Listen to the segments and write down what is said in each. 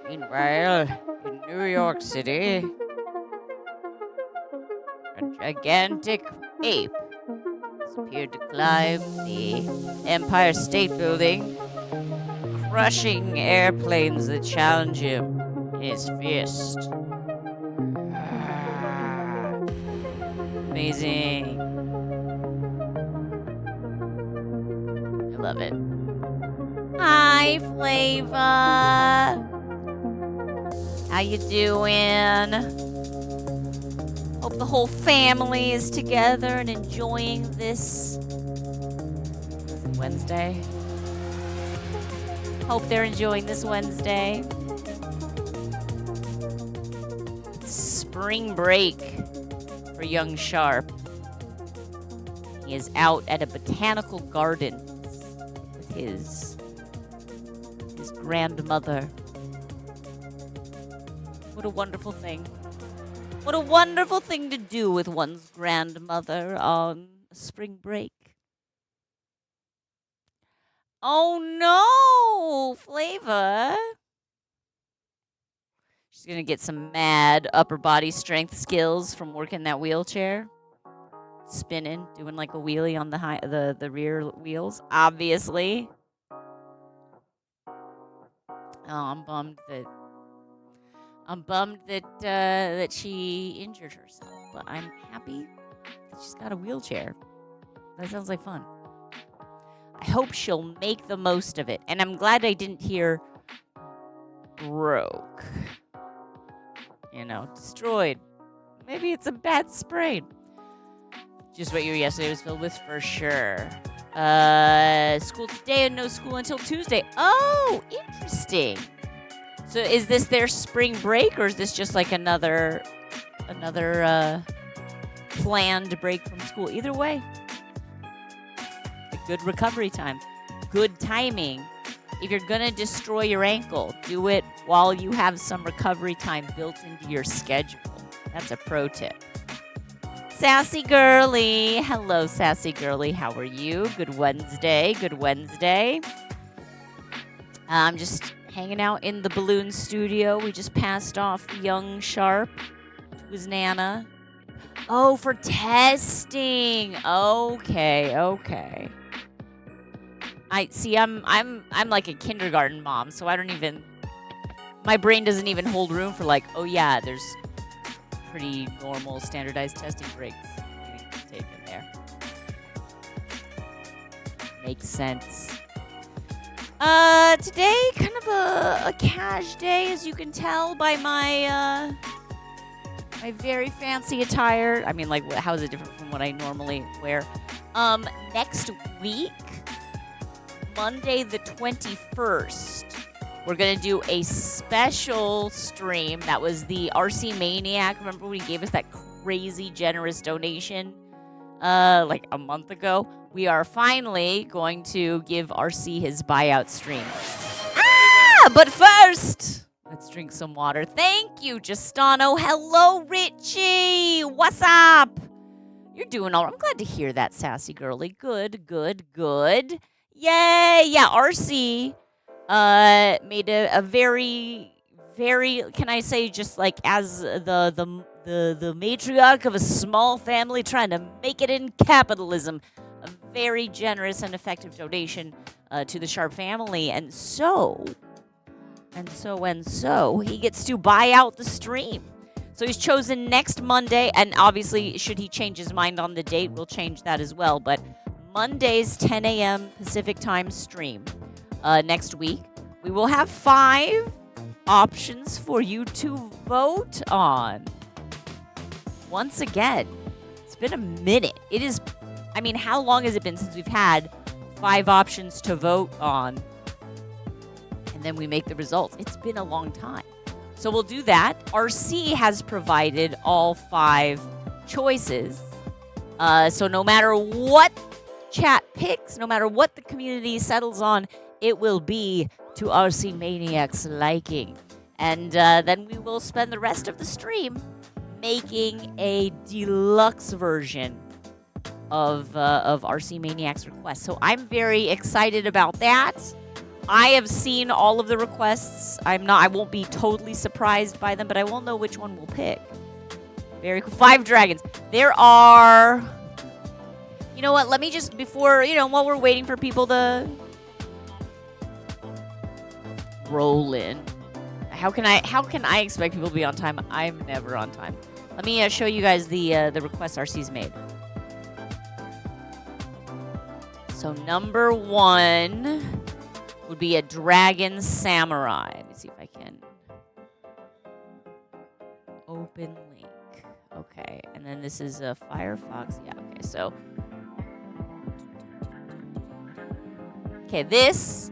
Meanwhile, in New York City, a gigantic ape has appeared to climb the Empire State Building, crushing airplanes that challenge him in his fist. Amazing. I love it. Hi, Flava. How you doing? Hope the whole family is together and enjoying this. Is it Wednesday? Hope they're enjoying this Wednesday. It's spring break for young Sharp. He is out at a botanical garden with his grandmother. What a wonderful thing. What a wonderful thing to do with one's grandmother on spring break. Oh no, Flava. She's gonna get some mad upper body strength skills from working that wheelchair. Spinning, doing like a wheelie on the rear wheels, obviously. Oh, I'm bummed that she injured herself, but I'm happy that she's got a wheelchair. That sounds like fun. I hope she'll make the most of it, and I'm glad I didn't hear broke. You know, destroyed. Maybe it's a bad sprain. Just what your yesterday was filled with, for sure. School today and no school until Tuesday. Oh, interesting. So is this their spring break, or is this just like another planned break from school? Either way, a good recovery time, good timing. If you're gonna destroy your ankle, do it while you have some recovery time built into your schedule. That's a pro tip. Sassy Girly. Hello, Sassy Girly. How are you? Good Wednesday. Good Wednesday. I'm just hanging out in the balloon studio. We just passed off young Sharp to his Nana. Oh, for testing. Okay. I see. I'm like a kindergarten mom, so I don't even. My brain doesn't even hold room for like, oh yeah, there's pretty normal standardized testing breaks you can take in there. Makes sense. Today kind of a cash day, as you can tell by my my very fancy attire. I mean, like, how is it different from what I normally wear? Next week, Monday the 21st, we're going to do a special stream. That was the RC Maniac. Remember when he gave us that crazy generous donation like a month ago? We are finally going to give RC his buyout stream. But first, let's drink some water. Thank you, Justano. Hello, Richie. What's up? You're doing all right. I'm glad to hear that, Sassy Girly. Good. Yay. Yeah, RC made a very, very, can I say, just like as the matriarch of a small family trying to make it in capitalism, a very generous and effective donation to the Sharp family. And so he gets to buy out the stream. So he's chosen next Monday, and obviously, should he change his mind on the date, we'll change that as well. But Monday's 10 a.m. Pacific time stream next week. We will have 5 options for you to vote on. Once again, it's been a minute. It is, I mean, how long has it been since we've had 5 options to vote on? And then we make the results. It's been a long time. So we'll do that. RC has provided all 5 choices. So no matter what chat picks, no matter what the community settles on, it will be to RC Maniac's liking. And then we will spend the rest of the stream making a deluxe version of RC Maniac's request. So I'm very excited about that. I have seen all of the requests. I won't be totally surprised by them, but I will know which one we'll pick. Very cool. 5 dragons. There are... You know what? Let me just, before, while we're waiting for people to roll in. How can I expect people to be on time? I'm never on time. Let me show you guys the requests RC's made. So number 1 would be a dragon samurai. Let me see if I can open link. Okay, and then this is a Firefox. Yeah, okay, so. Okay, this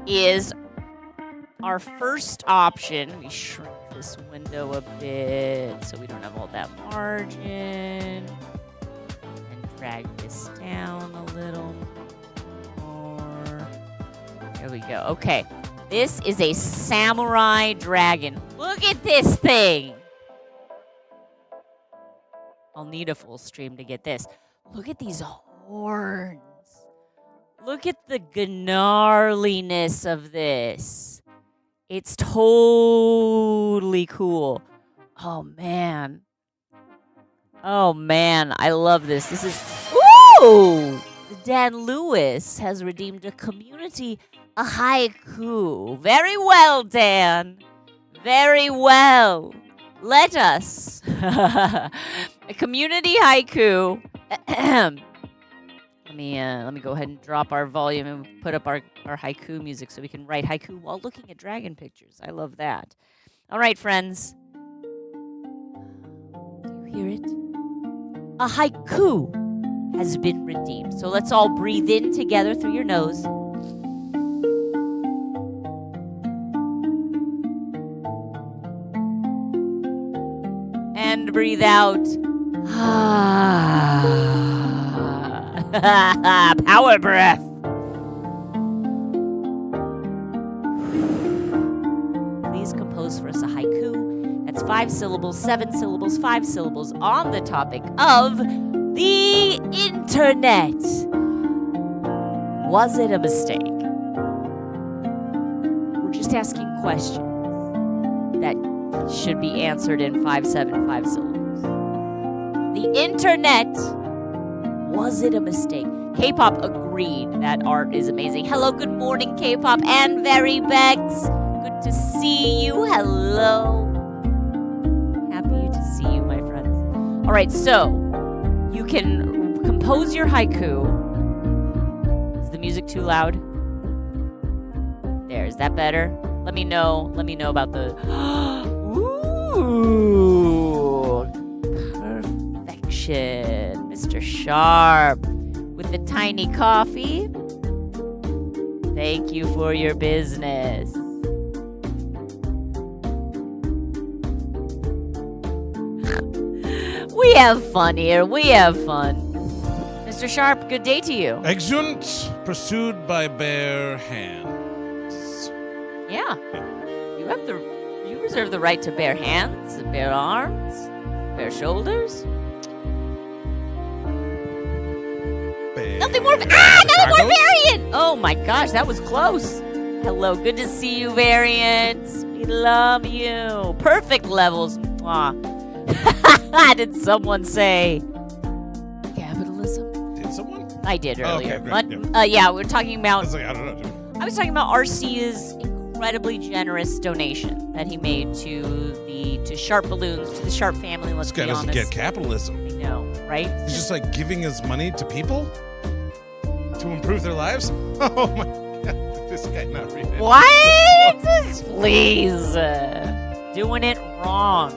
is our first option. Let me shrink this window a bit so we don't have all that margin. And drag this down a little more. There we go. Okay, this is a samurai dragon. Look at this thing. I'll need a full stream to get this. Look at these horns. Look at the gnarliness of this. It's totally cool. Oh, man. Oh, man. I love this. This is... Ooh! Dan Lewis has redeemed a haiku. Very well, Dan. Very well. Let us. A community haiku. Let me go ahead and drop our volume and put up our haiku music so we can write haiku while looking at dragon pictures. I love that. All right, friends. Do you hear it? A haiku has been redeemed. So let's all breathe in together through your nose. And breathe out. Power breath. Please compose for us a haiku. That's 5 syllables, 7 syllables, 5 syllables on the topic of the internet. Was it a mistake? We're just asking questions that should be answered in 5, 7, 5 syllables. The internet. Was it a mistake? K-pop agreed that art is amazing. Hello, good morning, K-pop and Very Bex. Good to see you. Hello. Happy to see you, my friends. All right, so you can compose your haiku. Is the music too loud? There, is that better? Let me know. Let me know about the... Ooh. Perfection. Mr. Sharp with the tiny coffee. Thank you for your business. We have fun here. We have fun. Mr. Sharp, good day to you. Exeunt, pursued by bare hands. Yeah. You reserve the right to bare hands, bare arms, bare shoulders. Nothing more variant! Oh my gosh, that was close. Hello, good to see you, variants. We love you. Perfect levels. Mwah. Did someone say capitalism? Did someone? I did earlier. Okay, but, yeah. We're talking about... I don't know. I was talking about RC's incredibly generous donation that he made to SharpBalloons, to the Sharp family, let's be honest. This guy doesn't get capitalism. I know, right? He's just like giving his money to people to improve their lives? Oh my god, this guy not reading it. What? Please. Doing it wrong.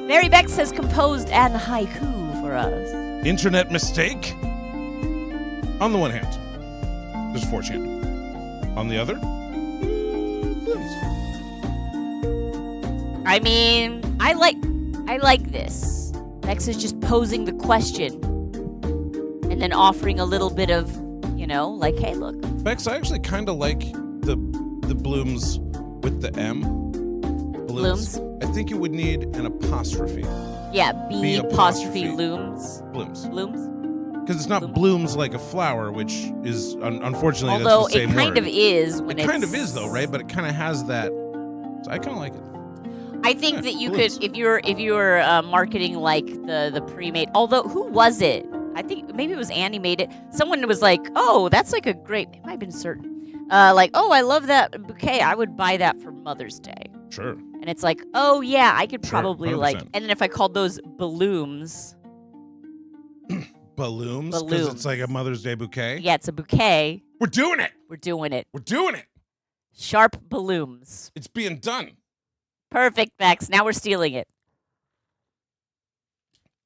Mary Bex has composed an haiku for us. Internet mistake? On the one hand, there's 4chan. On the other, I mean, I like this. Bex is just posing the question and then offering a little bit of, like, hey, look. Specs, I actually kind of like the blooms with the M. Blooms? I think you would need an apostrophe. Yeah, B apostrophe apostrophe. looms. Blooms. Blooms? Because it's not blooms like a flower, which is, unfortunately, Although that's the same it kind word. of is when It it's... kind of is, though, right? But it kind of has that... So I kind of like it. I think that you blooms. could, if you were marketing like the pre-made... Although, who was it? I think maybe it was Andy made it. Someone was like, oh, that's like a great... It might have been certain. Like, oh, I love that bouquet. I would buy that for Mother's Day. Sure. And it's like, oh, yeah, I could Sure, probably like... 100%. And then if I called those balloons... Balloons? Because it's like a Mother's Day bouquet? Yeah, it's a bouquet. We're doing it! We're doing it. We're doing it! SharpBalloons. It's being done. Perfect, Bex. Now we're stealing it.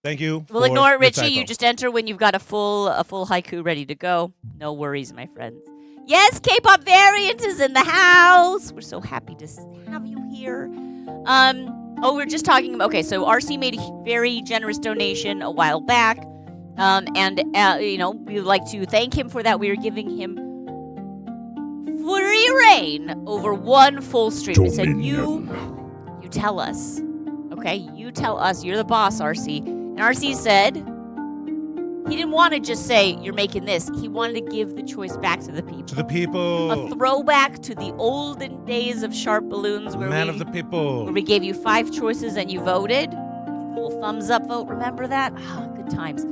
Thank you. We'll for ignore it, the Richie. typo. You just enter when you've got a full haiku ready to go. No worries, my friends. Yes, K-pop variant is in the house. We're so happy to have you here. Oh, we're just talking about... Okay, so RC made a very generous donation a while back. You know, we would like to thank him for that. We are giving him free reign over one full stream. We said, you tell us. Okay, you tell us. You're the boss, RC. And RC said he didn't want to just say, you're making this. He wanted to give the choice back to the people. To the people. A throwback to the olden days of SharpBalloons. Man of the people. Where we gave you 5 choices and you voted. Little thumbs up vote. Remember that? Ah, good times.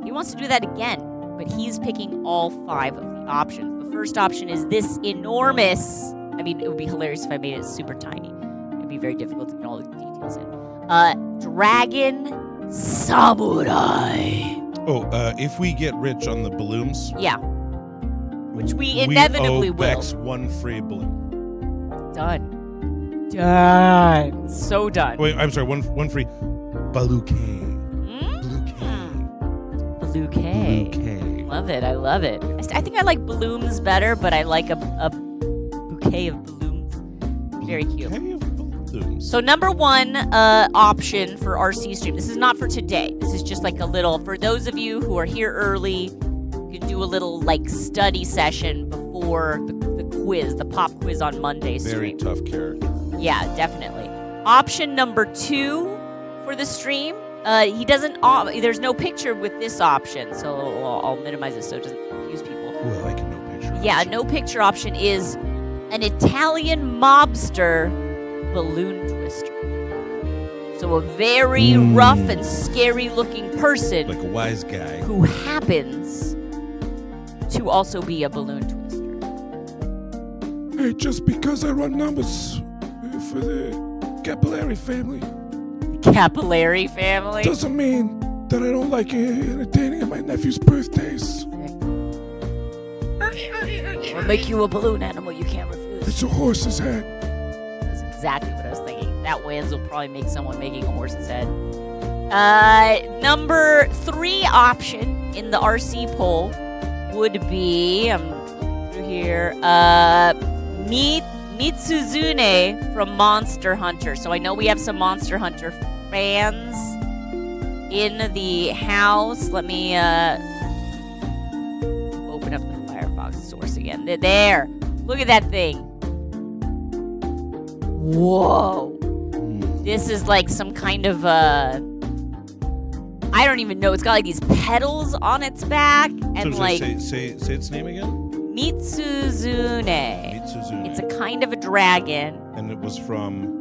He wants to do that again, but he's picking all 5 of the options. The first option is this enormous... I mean, it would be hilarious if I made it super tiny. It'd be very difficult to get all the details in. Dragon Samurai. Oh, if we get rich on the balloons... Yeah. Which we inevitably owe will. Bex 1 free balloon. Done. Done. So done. Wait, I'm sorry, one free bouquet. Bouquet. Love it. I love it. I think I like balloons better, but I like a bouquet of balloons. Very cute. Bouquet of balloons. So number 1 option for RC stream. This is not for today. This is just like a little, for those of you who are here early, you can do a little like study session before the quiz, the pop quiz on Monday stream. Very tough character. Yeah, definitely. Option number 2 for the stream. He doesn't. There's no picture with this option, so I'll minimize it so it doesn't confuse people. Well, I like a no picture. Yeah, a no picture option is an Italian mobster balloon twister. So a very rough and scary looking person, like a wise guy, who happens to also be a balloon twister. Hey, just because I run numbers for the capillary family Capillary family doesn't mean that I don't like entertaining at my nephew's birthdays. Or make you a balloon animal you can't refuse. It's a horse's head. That's exactly what I was thinking. That wins will probably make someone making a horse's head. Number 3 option in the RC poll would be, I'm looking through here, Mitsuzune from Monster Hunter. So I know we have some Monster Hunter fans in the house. Let me open up the Firefox source again. There. Look at that thing. Whoa. This is like some kind of I don't even know. It's got like these petals on its back and so like say its name again. Mitsuzune. Mitsuzune. It's a kind of a dragon. And it was from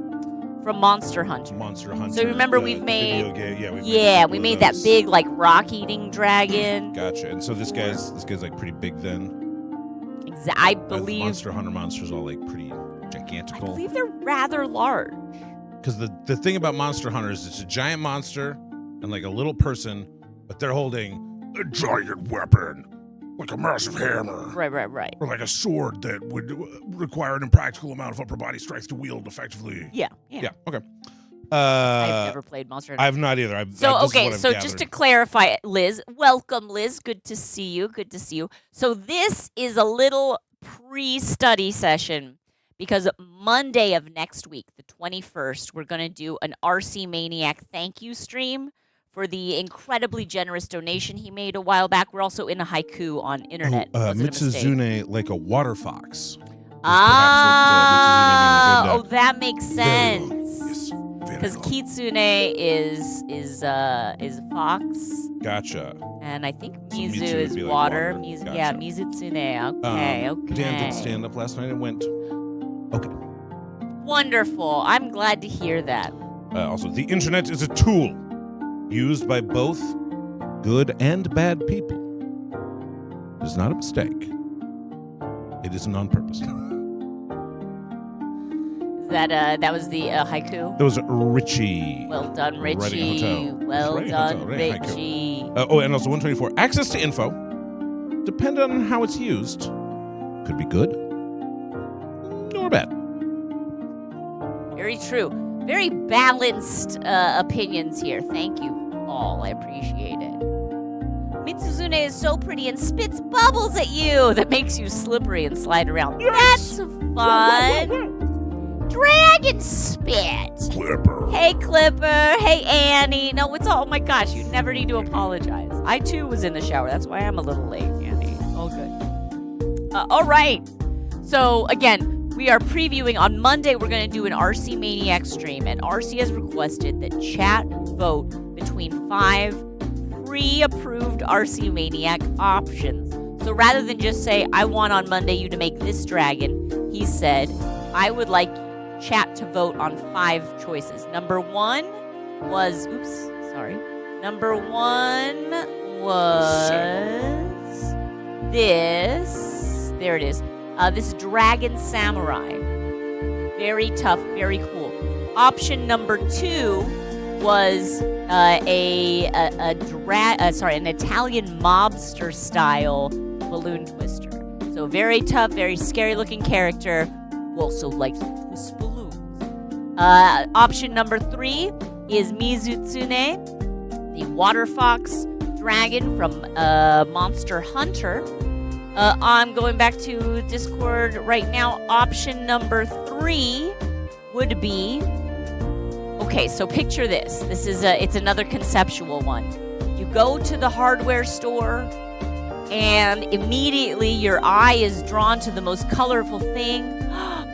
Monster Hunter. Monster Hunter. So remember the we've made video game. we made that big like rock-eating dragon. Gotcha. And so this guy's like pretty big then. I believe Monster Hunter monsters all like pretty I gigantical. believe they're rather large. Because the thing about Monster Hunter is it's a giant monster and like a little person, but they're holding A giant weapon, like a massive hammer. Right. Or like a sword that would require an impractical amount of upper body strength to wield effectively. Yeah. Okay. I've never played Monster Hunter. I've not either. So just to clarify, Liz, welcome, Liz. Good to see you. So this is a little pre-study session because Monday of next week, the 21st, we're going to do an RC Maniac thank you stream for the incredibly generous donation he made a while back. We're also in a haiku on internet. Was it a mistake? Mitsuzune, like a water fox. Oh, that makes sense. Yes, very Because long. kitsune is a fox, Gotcha. and I think So mizu Mitsu would is be like water. water. Mizu, Gotcha. yeah, mizutsune. Okay, okay. Dan did stand up last night and went, okay. Wonderful. I'm glad to hear that. Also, the internet is a tool used by both good and bad people. It is not a mistake. It isn't on purpose. That was the haiku. That was Richie. Well done, Writing a Richie. hotel. Well Writing a done, hotel, writing a haiku. Richie. Oh, and also 124. Access to info, depending on how it's used, could be good or bad. Very true. Very balanced opinions here. Thank you all. I appreciate it. Mitsuzune is so pretty and spits bubbles at you that makes you slippery and slide around. Yes! That's fun. Dragon spit. Clipper. Hey, Clipper. Hey, Annie. No, it's all. Oh my gosh, you never need to apologize. I too was in the shower. That's why I'm a little late, Annie. All good. All right. So again, we are previewing on Monday. We're going to do an RC Maniac stream, and RC has requested that chat vote between 5 pre-approved RC Maniac options. So rather than just say, I want on Monday you to make this dragon, he said, I would like chat to vote on 5 choices. Number 1 was, Number 1 was this. There it is. This Dragon Samurai. Very tough, very cool. Option number 2 was an Italian mobster style balloon twister. So very tough, very scary looking character who also likes to twist balloons. Option number 3 is Mizutsune, the water fox dragon from Monster Hunter. I'm going back to Discord right now. Option number 3 would be, okay, so picture this. This is it's another conceptual one. You go to the hardware store and immediately your eye is drawn to the most colorful thing,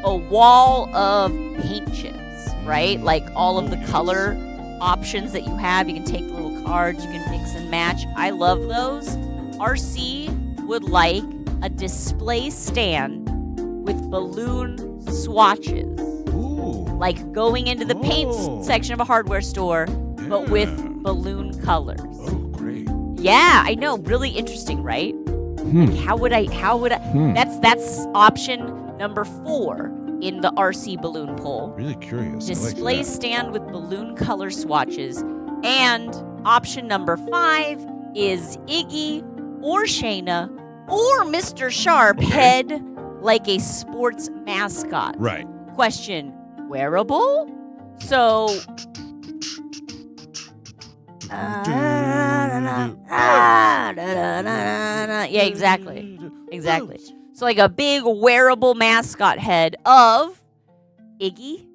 a wall of paint chips, right? Like all of the color options that you have. You can take the little cards, you can mix and match. I love those. RC would like a display stand with balloon swatches. Ooh. Like going into the paint section of a hardware store, but with balloon colors. Oh, great. Yeah, I know. Really interesting, right? Like, how would I? That's option number 4 in the RC balloon poll. Really curious. Display I like that. stand with balloon color swatches. And option number 5 is Iggy or Shana or Mr. Sharp head like a sports mascot. Right. Question, wearable? So... yeah, exactly. Exactly. So like a big wearable mascot head of Iggy,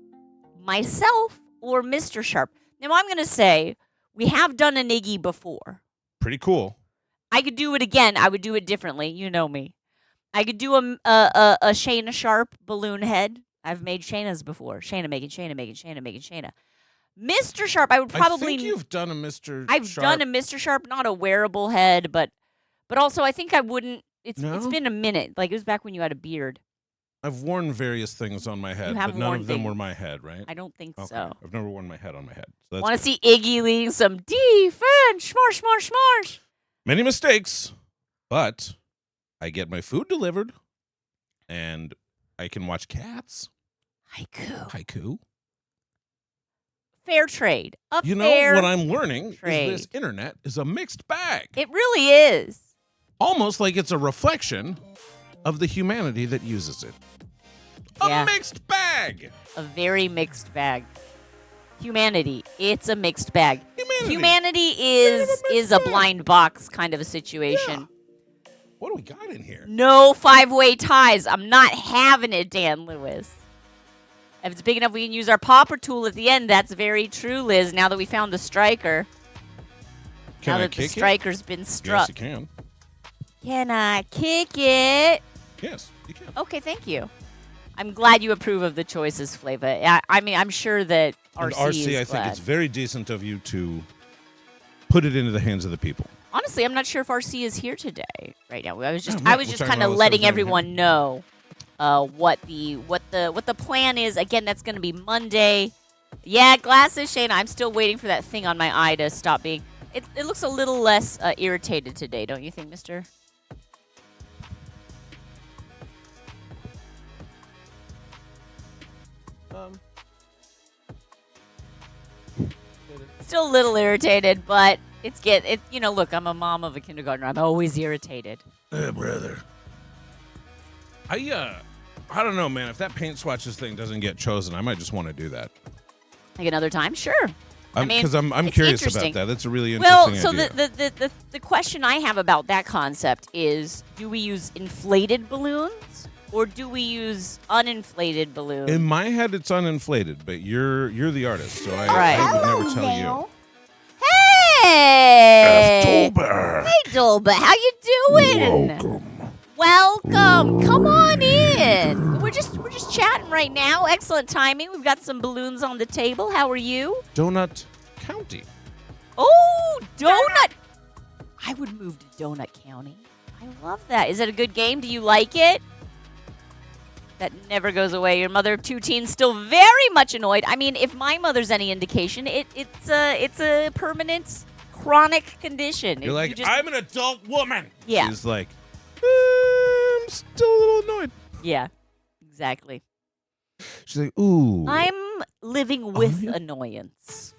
myself, or Mr. Sharp. Now I'm going to say we have done an Iggy before. Pretty cool. I could do it again. I would do it differently. You know me. I could do a Shana Sharp balloon head. I've made Shana's before. Shana making Shana. Mr. Sharp, I would probably... I think you've done a Mr. I've Sharp. done a Mr. Sharp, not a wearable head, but also I think I wouldn't... It's No? been a minute. Like, it was back when you had a beard. I've worn various things on my head, have but none worn of them things. were my head, right? I don't think Okay. so. I've never worn my head on my head. So that's Want to see Iggy leading some defense? Smarsh. many mistakes, but I get my food delivered, and I can watch cats. Haiku. Fair trade. You know fair what I'm learning trade. is this internet is a mixed bag. It really is. Almost like it's a reflection of the humanity that uses it. Yeah. A mixed bag. A very mixed bag. Humanity. It's a mixed bag. Humanity. is a blind box kind of a situation. Yeah. What do we got in here? No 5-way ties. I'm not having it, Dan Lewis. If it's big enough, we can use our popper tool at the end. That's very true, Liz, now that we found the striker. Can now I that the kick it? striker's been Yes, struck. you can. Can I kick it? Yes, you can. Okay, thank you. I'm glad you approve of the choices, Flava. I mean, I'm sure that RC And RC, is I think glad. it's very decent of you to put it into the hands of the people. Honestly, I'm not sure if RC is here today. Right now, I was just Yeah, I was we're just talking kind of about letting Sesame everyone know what the plan is. Again, that's going to be Monday. Yeah, glasses, Shana. I'm still waiting for that thing on my eye to stop being. It looks a little less irritated today, don't you think, Mister? Still a little irritated, but look, I'm a mom of a kindergartner. I'm always irritated. Brother. I don't know, man. If that paint swatches thing doesn't get chosen, I might just want to do that. Like another time, sure. Because I'm it's curious interesting. about that. That's a really interesting Well, so idea. the question I have about that concept is: do we use inflated balloons or do we use uninflated balloons? In my head, it's uninflated, but you're the artist, so I would Hello never tell there. you. Hey, October. hey, Dolba, how you doing? Welcome. Come on in. We're just chatting right now. Excellent timing. We've got some balloons on the table. How are you? Donut County. Oh, Donut. I would move to Donut County. I love that. Is it a good game? Do you like it? That never goes away. Your mother of two teens still very much annoyed. I mean, if my mother's any indication, it's a permanent, chronic condition. You're like, I'm an adult woman. Yeah. She's like, I'm still a little annoyed. Yeah, exactly. She's like, ooh. I'm living with yeah. annoyance.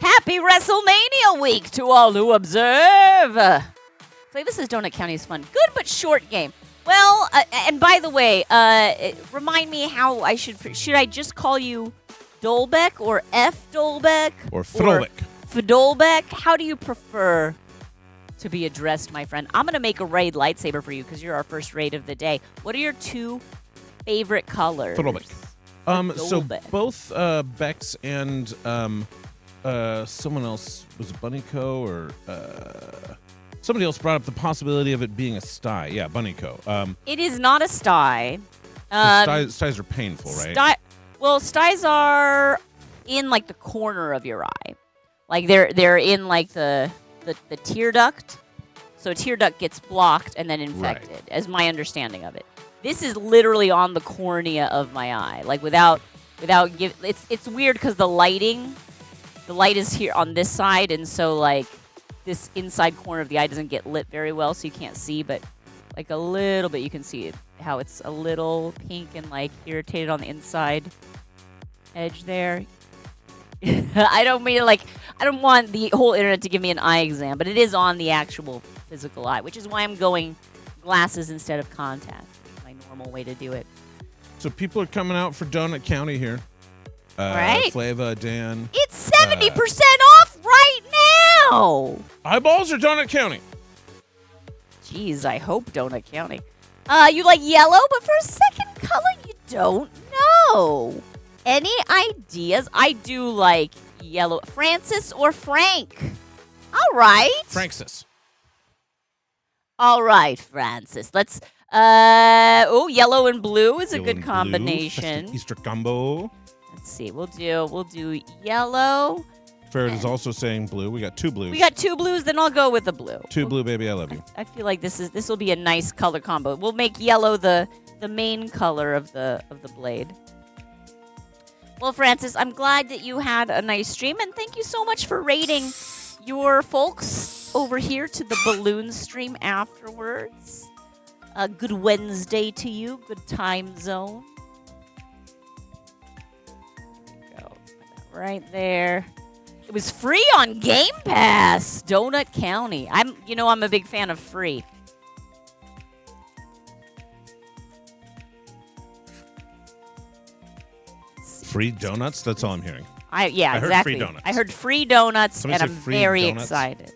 Happy WrestleMania week to all who observe. This is Donut County's fun. Good but short game. Well, and by the way, remind me how I should I just call you Dolbeck or F Dolbeck? Or Frobeck. Fdolbeck? How do you prefer to be addressed, my friend? I'm going to make a raid lightsaber for you because you're our first raid of the day. What are your two favorite colors? Frobeck. So Fdolbeck. both Bex and someone else, was it Bunnyco or somebody else brought up the possibility of it being a sty. Yeah, Bunnyco. It is not a sty. Styes are painful, right? Styes are in like the corner of your eye. Like they're in like the tear duct. So tear duct gets blocked and then infected, as my understanding of it. This is literally on the cornea of my eye. Like it's weird because the light is here on this side, and so like this inside corner of the eye doesn't get lit very well, so you can't see, but like a little bit you can see how it's a little pink and like irritated on the inside edge there. I don't want the whole internet to give me an eye exam, but it is on the actual physical eye, which is why I'm going glasses instead of contacts. It's my normal way to do it. So people are coming out for Donut County here. Right. Flava, Dan. It's 70% off right now! Eyeballs or Donut County? Jeez, I hope Donut County. You like yellow, but for a second color, you don't know. Any ideas? I do like yellow. Francis or Frank? All right. Francis. All right, Francis. Let's. Yellow and blue is a Yellow good and blue, combination. festive Easter combo. Let's see. We'll do yellow. Ferret is also saying blue. We got two blues. We got two blues. Then I'll go with the blue. Two blue, baby. I love you. I feel like this will be a nice color combo. We'll make yellow the main color of the blade. Well, Francis, I'm glad that you had a nice stream, and thank you so much for raiding your folks over here to the balloon stream afterwards. A good Wednesday to you. Good time zone. There we go. Right there. It was free on Game Pass. Donut County. I'm a big fan of free. Free donuts? That's all I'm hearing. I heard exactly. Free donuts. I heard free donuts, Somebody and say I'm free very donuts? excited.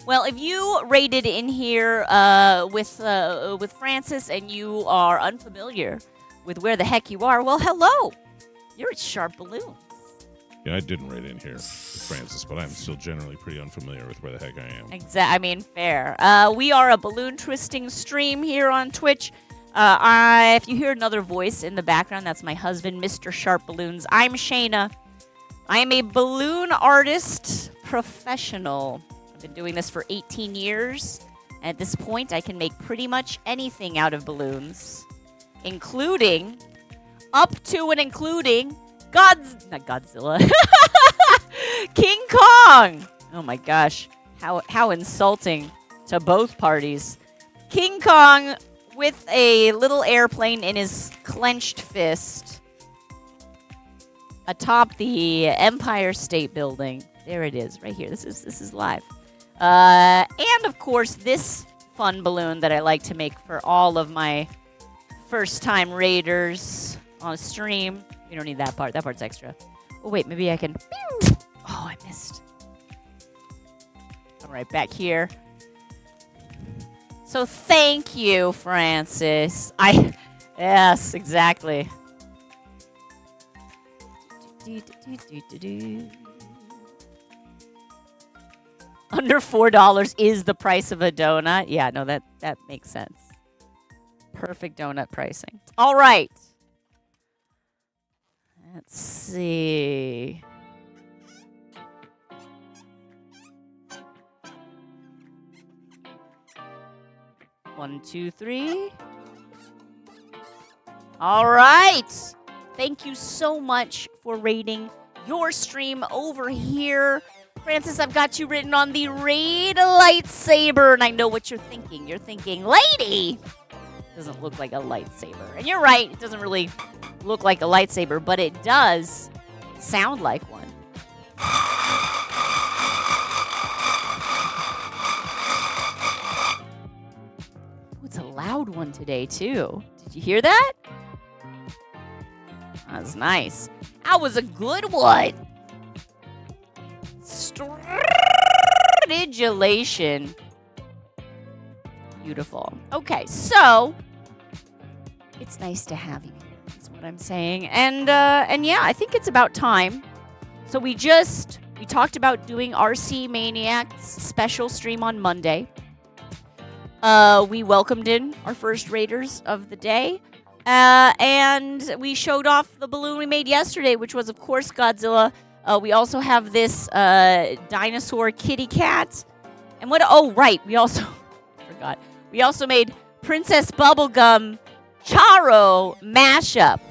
Well, if you raided in here with Francis and you are unfamiliar with where the heck you are, well, hello. You're at SharpBalloons. Yeah, I didn't write in here with Francis, but I'm still generally pretty unfamiliar with where the heck I am. I mean, fair. We are a balloon twisting stream here on Twitch. If you hear another voice in the background, that's my husband, Mr. SharpBalloons. I'm Shana. I am a balloon artist professional. I've been doing this for 18 years. At this point, I can make pretty much anything out of balloons, including, up to and including, not Godzilla, King Kong. Oh my gosh, how insulting to both parties. King Kong with a little airplane in his clenched fist atop the Empire State Building. There it is, right here. This is live. And of course, this fun balloon that I like to make for all of my first-time raiders on a stream. You don't need that part. That part's extra. Oh, wait, maybe I can... Oh, I missed. All right, back here. So thank you, Francis. Yes, exactly. Under $4 is the price of a donut. Yeah, no, that makes sense. Perfect donut pricing. All right. Let's see. One, two, three. All right. Thank you so much for raiding your stream over here. Francis, I've got you written on the raid lightsaber, and I know what you're thinking. You're thinking, lady! Doesn't look like a lightsaber. And you're right, it doesn't really look like a lightsaber, but it does sound like one. Oh, it's a loud one today, too. Did you hear that? That's nice. That was a good one. Stridulation. Beautiful. Okay, so it's nice to have you. That's what I'm saying. And yeah, I think it's about time. So we talked about doing RC Maniacs special stream on Monday. We welcomed in our first raiders of the day. And we showed off the balloon we made yesterday, which was, of course, Godzilla. We also have this dinosaur kitty cat. And what? Oh, right. We also forgot. We also made Princess Bubblegum Charo mashup.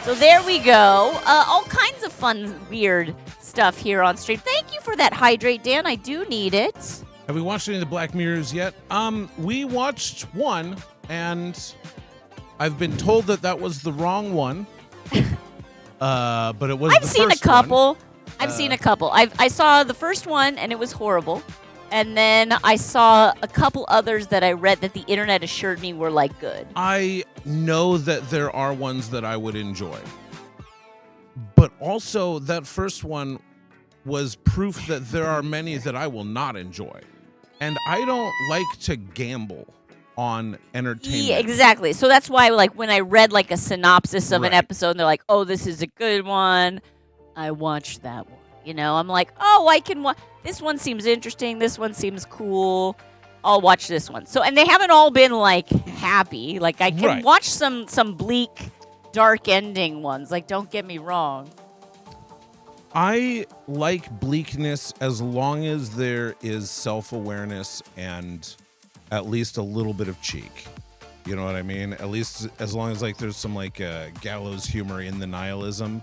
So there we go. All kinds of fun, weird stuff here on stream. Thank you for that hydrate, Dan. I do need it. Have we watched any of the Black Mirrors yet? We watched one, and I've been told that was the wrong one. But it was. I've seen a couple. I've seen a couple. I saw the first one, and it was horrible. And then I saw a couple others that I read that the internet assured me were, like, good. I know that there are ones that I would enjoy. But also, that first one was proof that there are many that I will not enjoy. And I don't like to gamble on entertainment. Yeah, exactly. So that's why, like, when I read, like, a synopsis of an episode, and they're like, oh, this is a good one, I watched that one. You know, I'm like, oh, I can watch. This one seems interesting. This one seems cool. I'll watch this one. So, and they haven't all been, like, happy. Like, I can watch some bleak, dark ending ones. Like, don't get me wrong. I like bleakness as long as there is self-awareness and at least a little bit of cheek. You know what I mean? At least as long as, like, there's some, like, gallows humor in the nihilism.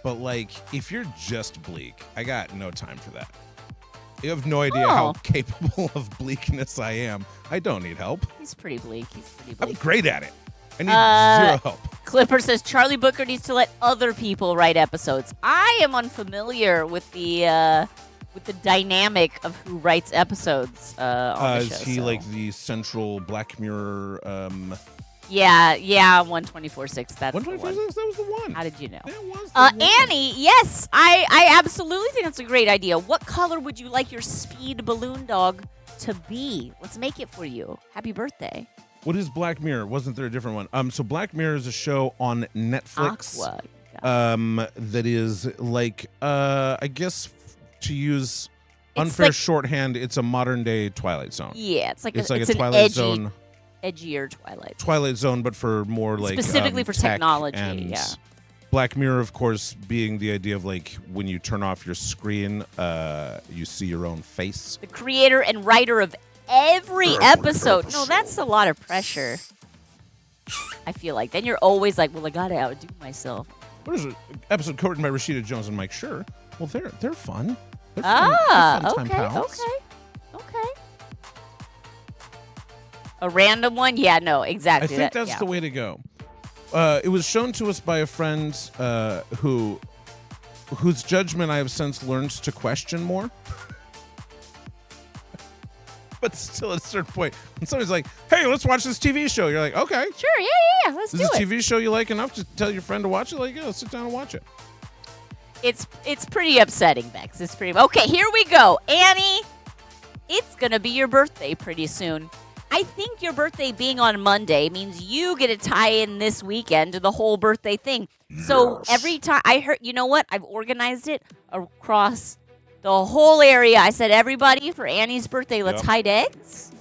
But, like, if you're just bleak, I got no time for that. You have no idea how capable of bleakness I am. I don't need help. He's pretty bleak. I'm great at it. I need zero help. Clipper says Charlie Booker needs to let other people write episodes. I am unfamiliar with the dynamic of who writes episodes on the show. Is he like the central Black Mirror? Yeah, 124.6. That's 124.6. That was the one. How did you know? That was the one. Annie, yes, I absolutely think that's a great idea. What color would you like your speed balloon dog to be? Let's make it for you. Happy birthday. What is Black Mirror? Wasn't there a different one? So Black Mirror is a show on Netflix. Aqua. That is like, I guess to use unfair like, shorthand, it's a modern day Twilight Zone. Yeah, it's like it's an Twilight Zone. Edgier Twilight Zone. Twilight Zone, but for more like specifically for tech technology. And yeah. Black Mirror, of course, being the idea of like when you turn off your screen, you see your own face. The creator and writer of every episode. No, that's a lot of pressure. I feel like then you're always like, well, I gotta outdo myself. What is it? Episode co-written by Rashida Jones and Mike Schur. Well, they're fun. They're fun time pals. Okay. A random one? Yeah, no, exactly. I think that's the way to go. It was shown to us by a friend whose judgment I have since learned to question more. But still, at a certain point, when somebody's like, "Hey, let's watch this TV show," you're like, "Okay, sure, yeah, let's do it." Is this a TV show you like enough to tell your friend to watch it? Like, yeah, let's sit down and watch it. It's pretty upsetting, Bex. It's pretty okay. Here we go, Annie. It's gonna be your birthday pretty soon. I think your birthday being on Monday means you get to tie in this weekend to the whole birthday thing. So every time I heard, you know what? I've organized it across the whole area. I said, everybody, for Annie's birthday, let's hide eggs.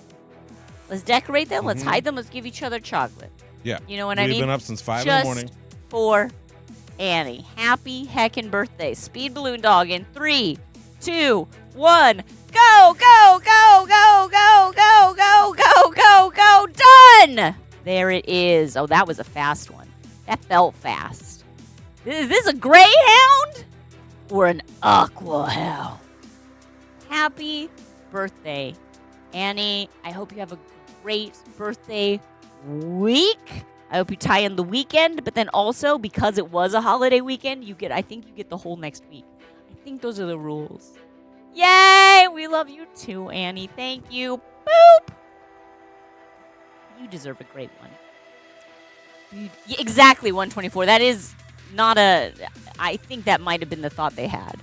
Let's decorate them. Let's hide them. Let's give each other chocolate. Yeah. You know what I mean? We've been up since 5 in the morning. For Annie. Happy heckin' birthday. Speed balloon dog in 3, 2, 1. Go, go, go, go, go, go, go, go, go, go. Done! There it is. Oh, that was a fast one. That felt fast. Is this a greyhound or an aqua hound? Happy birthday, Annie. I hope you have a great birthday week. I hope you tie in the weekend, but then also because it was a holiday weekend, I think you get the whole next week. I think those are the rules. Yay! We love you too, Annie. Thank you. Boop! You deserve a great one. Yeah, exactly, 124. That is not a... I think that might have been the thought they had.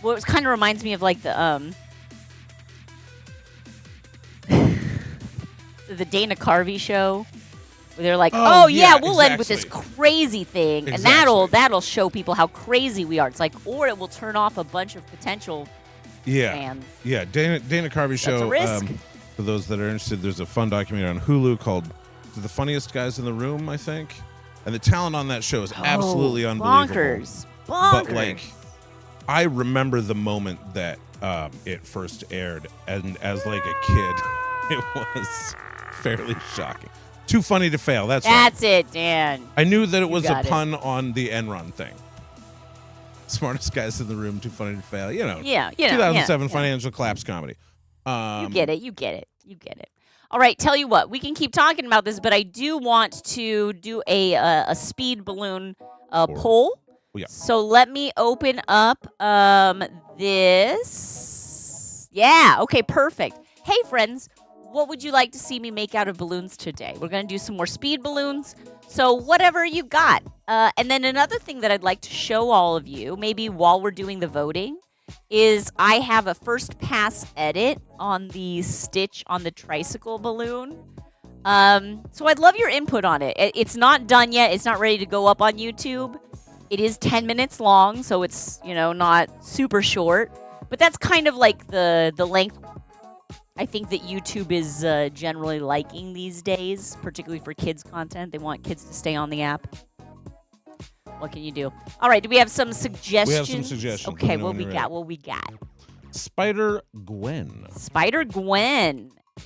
Well, it kind of reminds me of like the the Dana Carvey show, where they're like, "Oh yeah, we'll end with this crazy thing," and that'll show people how crazy we are. It's like, or it will turn off a bunch of potential fans. Yeah, Dana Carvey show. That's a risk. For those that are interested, there's a fun documentary on Hulu called "The Funniest Guys in the Room," I think, and the talent on that show is absolutely unbelievable. Bonkers. But like, I remember the moment that it first aired, and as like a kid, it was fairly shocking. Too funny to fail. That's it, Dan. I knew that it was a pun on the Enron thing. Smartest guys in the room, too funny to fail. You know. Yeah. 2007 financial collapse comedy. You get it. All right, tell you what, we can keep talking about this, but I do want to do a speed balloon poll. Yeah. So let me open up this. Yeah, okay, perfect. Hey, friends, what would you like to see me make out of balloons today? We're going to do some more speed balloons, so whatever you got. And then another thing that I'd like to show all of you, maybe while we're doing the voting, is I have a first pass edit on the stitch on the tricycle balloon. So I'd love your input on it. It's not done yet. It's not ready to go up on YouTube. It is 10 minutes long, so it's, not super short. But that's kind of like the length I think that YouTube is generally liking these days, particularly for kids content. They want kids to stay on the app. What can you do? All right, do we have some suggestions? We have some suggestions. Okay, what we got? Spider Gwen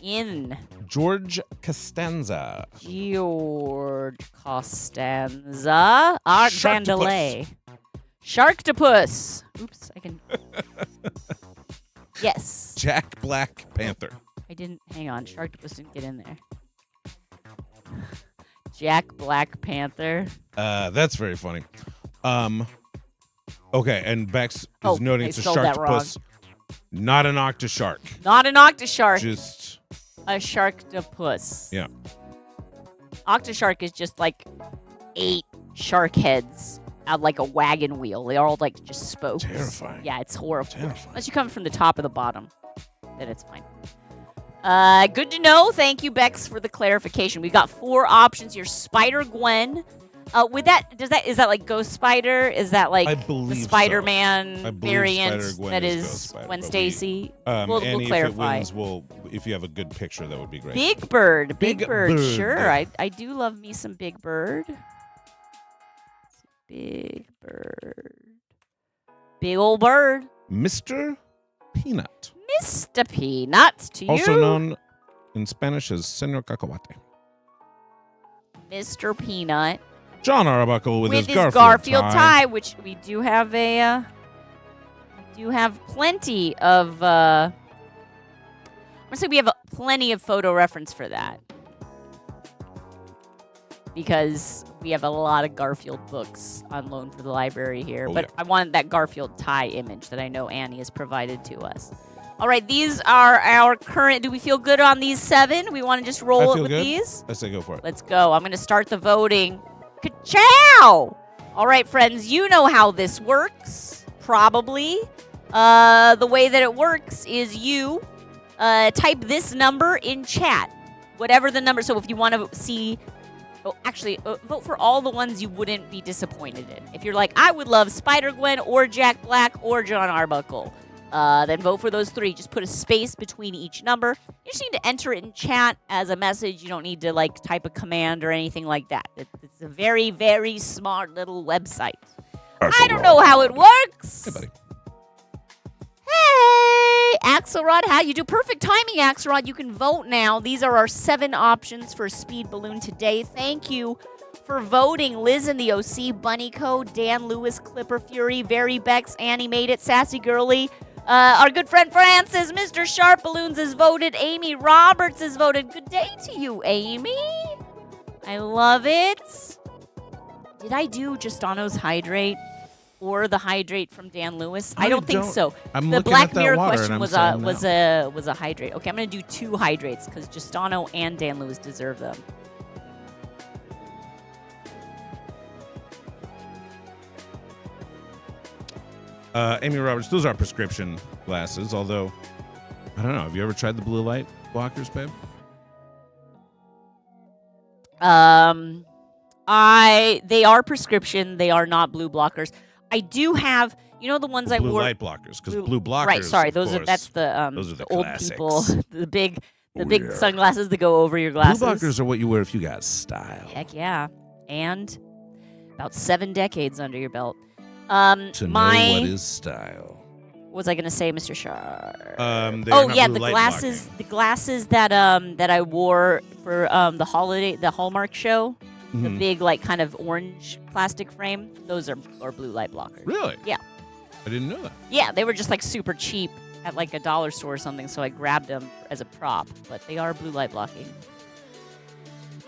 in George Costanza. Art Vandelay. Sharktopus. Oops, I can. Yes. Jack Black Panther. I didn't. Hang on. Sharktopus didn't get in there. Jack Black Panther. That's very funny. Okay, and Bex is noting it's a Sharktopus, not an octoshark. Not an octoshark. Just a Sharktopus. Yeah. Octoshark is just like 8 shark heads out like a wagon wheel. They're all like just spokes. Terrifying. Yeah, it's horrible. Terrifying. Unless you come from the top or the bottom, then it's fine. Good to know. Thank you, Bex, for the clarification. We've got 4 options here. Spider Gwen, Is that like Ghost Spider? Is that like I believe the so. Spider-Man I believe variant Spider-Gwen that is Ghost is Spider, Gwen but Stacy? And We'll if clarify. it wins, if you have a good picture, that would be great. Big Bird. Big Big Bird. Bird. Sure. I do love me some Big Bird. Big Bird. Big old bird. Mr. Peanut. Mr. Peanut to Also you. known in Spanish as Senor Cacahuate. Mr. Peanut. John Arbuckle with his Garfield tie, which we do have plenty of I'm gonna say we have plenty of photo reference for that. Because we have a lot of Garfield books on loan for the library here. Oh, but yeah. I wanted that Garfield tie image that I know Annie has provided to us. All right, these are our current... Do we feel good on these 7? We want to just roll it with these? I say go for it. Let's go. I'm going to start the voting. Ka-chow! All right, friends, you know how this works, probably. The way that it works is you type this number in chat. Whatever the number... So if you want to see... Oh, actually, vote for all the ones you wouldn't be disappointed in. If you're like, I would love Spider-Gwen or Jack Black or John Arbuckle, then vote for those 3. Just put a space between each number. You just need to enter it in chat as a message. You don't need to, like, type a command or anything like that. It's a very, very smart little website. I don't know how it works. Hey, buddy. Hey, Axelrod, how you do? Perfect timing, Axelrod. You can vote now. These are our 7 options for Speed Balloon today. Thank you for voting. Liz in the OC, Bunny Code, Dan Lewis, Clipper Fury, Very Bex, Annie Made It, Sassy Girly. Our good friend Francis, Mr. SharpBalloons has voted. Amy Roberts has voted. Good day to you, Amy. I love it. Did I do Justano's Hydrate? Or the hydrate from Dan Lewis? I don't think so. I'm the looking Black at that Mirror water question and was I'm was a hydrate. Okay, I'm gonna do 2 hydrates because Justano and Dan Lewis deserve them. Amy Roberts, those are prescription glasses, although, I don't know. Have you ever tried the blue light blockers, babe? They are prescription. They are not blue blockers. I do have, you know, the ones I Blue wore. light blockers, because blue blockers. Right, sorry, of those are course, that's the those are the old classics. people, the big Oh, big yeah. sunglasses that go over your glasses. Blue blockers are what you wear if you got style. Heck yeah, and about 7 decades under your belt. To know what is style. What was I gonna say, Mr. Shar? They're not yeah, blue the light glasses. blocking. The glasses that I wore for the Hallmark show. The Mhm. big, like, kind of orange plastic frame. Those are blue light blockers. Really? Yeah. I didn't know that. Yeah, they were just like super cheap at like a dollar store or something, so I grabbed them as a prop. But they are blue light blocking.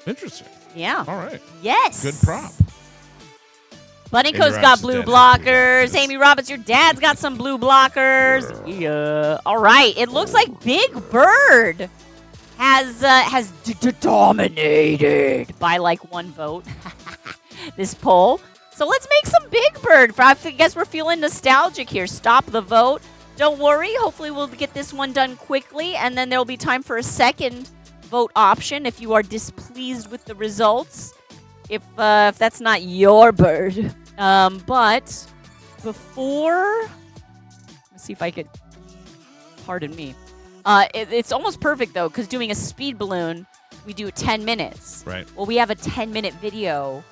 Interesting. Yeah. All right. Yes. Good prop. Bunnyco's Amy got Roberts' blue dad has blue blockers. blockers. Amy Roberts, your dad's got some blue blockers. Yeah. All right. It looks like Big Bird has dominated by like 1 vote this poll. So let's make some Big Bird. I guess we're feeling nostalgic here. Stop the vote. Don't worry. Hopefully we'll get this one done quickly, and then there'll be time for a second vote option if you are displeased with the results. If that's not your bird. But before... Let's see if I could... Pardon me. It's almost perfect, though, because doing a speed balloon, we do 10 minutes. Right. Well, we have a 10-minute video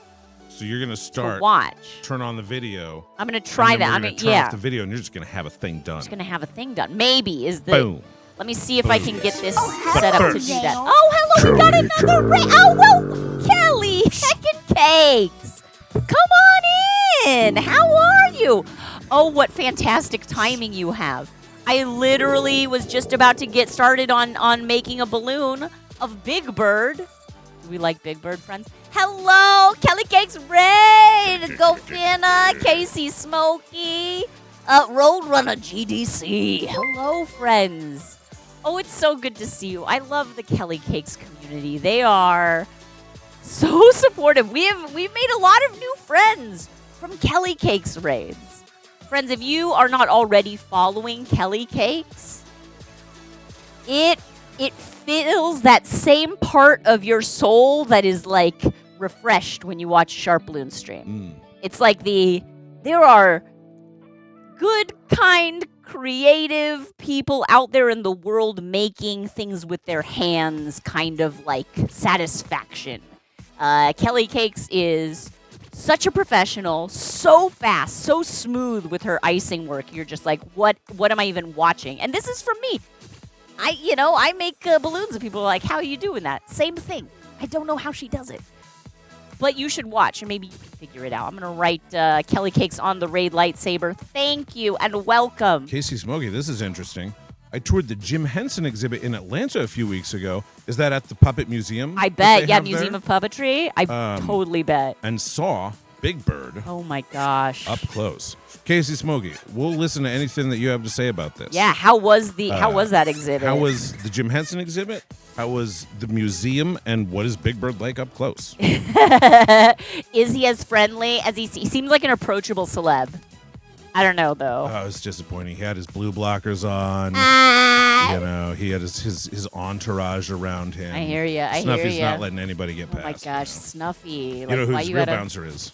So you're gonna to start. watch. Turn on the video. I'm going to try and then that. we're I'm gonna gonna, turn yeah. off the video, and you're just gonna have a thing done. Just going to have a thing done. Maybe is the... Boom. Let me see if I can get this But set up to first- do that. Oh, hello, we got another Oh, whoa, Kelly, heckin' cakes. Come on in. How are you? Oh, what fantastic timing you have. I literally was just about to get started on making a balloon of Big Bird. Do we like Big Bird, friends? Hello, Kelly Cakes Ray, Go Finna, Casey Smokey, Roadrunner GDC. Hello, friends. Oh, it's so good to see you. I love the Kelly Cakes community. They are so supportive. We've made a lot of new friends from Kelly Cakes raids. Friends, if you are not already following Kelly Cakes, it fills that same part of your soul that is like refreshed when you watch SharpBalloons stream. It's like there are good, kind, creative people out there in the world making things with their hands, kind of like satisfaction. Kelly Cakes is such a professional, so fast, so smooth with her icing work. You're just like, what am I even watching? And this is from me. I make balloons and people are like, how are you doing that? Same thing. I don't know how she does it. But you should watch, and maybe you can figure it out. I'm going to write Kelly Cakes on the Raid lightsaber. Thank you, and welcome. Casey Smokey, this is interesting. I toured the Jim Henson exhibit in Atlanta a few weeks ago. Is that at the Puppet Museum? I bet. Yeah, Museum of Puppetry. I totally bet. And saw Big Bird. Oh, my gosh. Up close. Casey Smokey, we'll listen to anything that you have to say about this. Yeah, how was that exhibit? How was the Jim Henson exhibit? How was the museum? And what is Big Bird like up close? Is he as friendly as he seems like an approachable celeb? I don't know, though. Oh, it's disappointing. He had his blue blockers on. He had his entourage around him. I hear you. Snuffy's not letting anybody get past. Oh, my gosh, Snuffy. You know who his real bouncer is?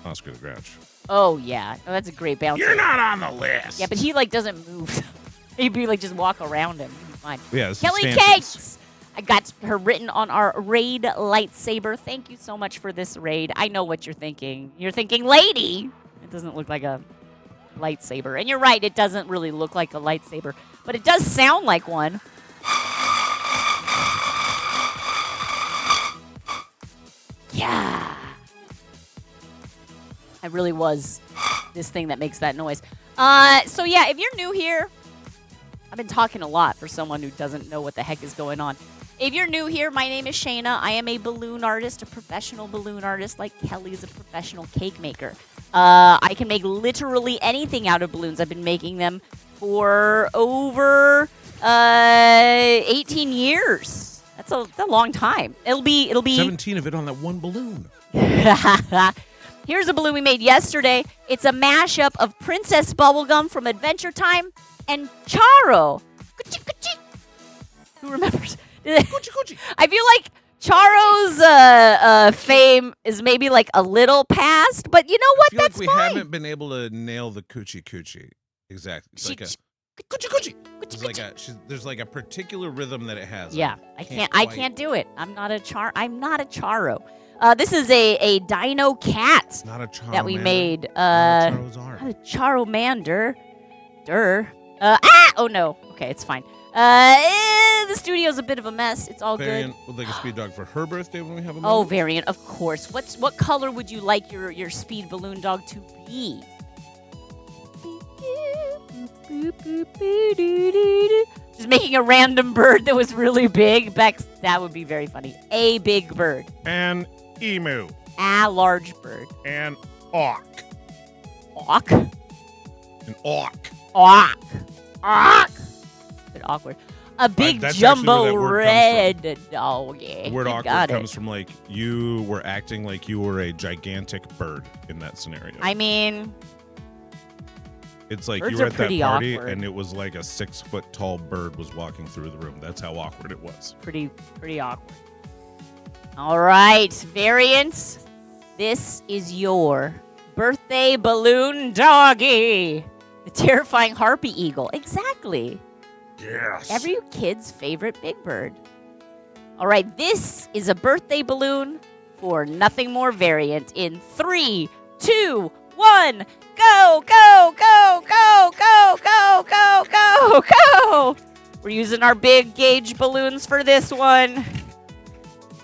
Oscar the Grouch. Oh, yeah. Oh, that's a great bouncer. You're not on the list. Yeah, but he, doesn't move. He'd be, just walk around him. He'd be fine. Yeah, Kelly Cakes! I got her written on our raid lightsaber. Thank you so much for this raid. I know what you're thinking. You're thinking, lady! It doesn't look like a lightsaber. And you're right, it doesn't really look like a lightsaber. But it does sound like one. Yeah. I really was this thing that makes that noise. So yeah, if you're new here, I've been talking a lot for someone who doesn't know what the heck is going on. If you're new here, my name is Shana. I am a balloon artist, a professional balloon artist, like Kelly's a professional cake maker. I can make literally anything out of balloons. I've been making them for over 18 years. That's a long time. It'll be 17 of it on that one balloon. Here's a balloon we made yesterday. It's a mashup of Princess Bubblegum from Adventure Time and Charo. Who remembers? I feel like Charo's fame is maybe a little past, but you know what? I feel That's we fine. haven't been able to nail the coochie. Exactly. It's there's a particular rhythm that it has. Yeah, I can't do it. I'm not a Charo. This is a dino cat Not a Charo that we man. made. Not a Charizard. Not a Charomander. Oh no. Okay, it's fine. The studio's a bit of a mess. It's all Variant good. would like a speed dog for her birthday when we have a Oh, moment. Variant, of course. What color would you like your speed balloon dog to be? Just making a random bird that was really big. Bex, that would be very funny. A big bird. An emu. A large bird. An auk. Awk. An auk. Awk. Awk. Bit awkward. A big that's actually jumbo where that word red. Oh, yeah. The word you awkward got comes it. from you were acting like you were a gigantic bird in that scenario. I mean, it's like birds you were are at that pretty party awkward. and it was like a 6-foot tall bird was walking through the room. That's how awkward it was. pretty awkward. All right, Variant. This is your birthday balloon doggy. The terrifying harpy eagle. Exactly. Yes. Every kid's favorite big bird. All right, this is a birthday balloon for Nothing More Variant in 3, 2, 1. Go, go, go, go, go, go, go, go, go. We're using our big gauge balloons for this one.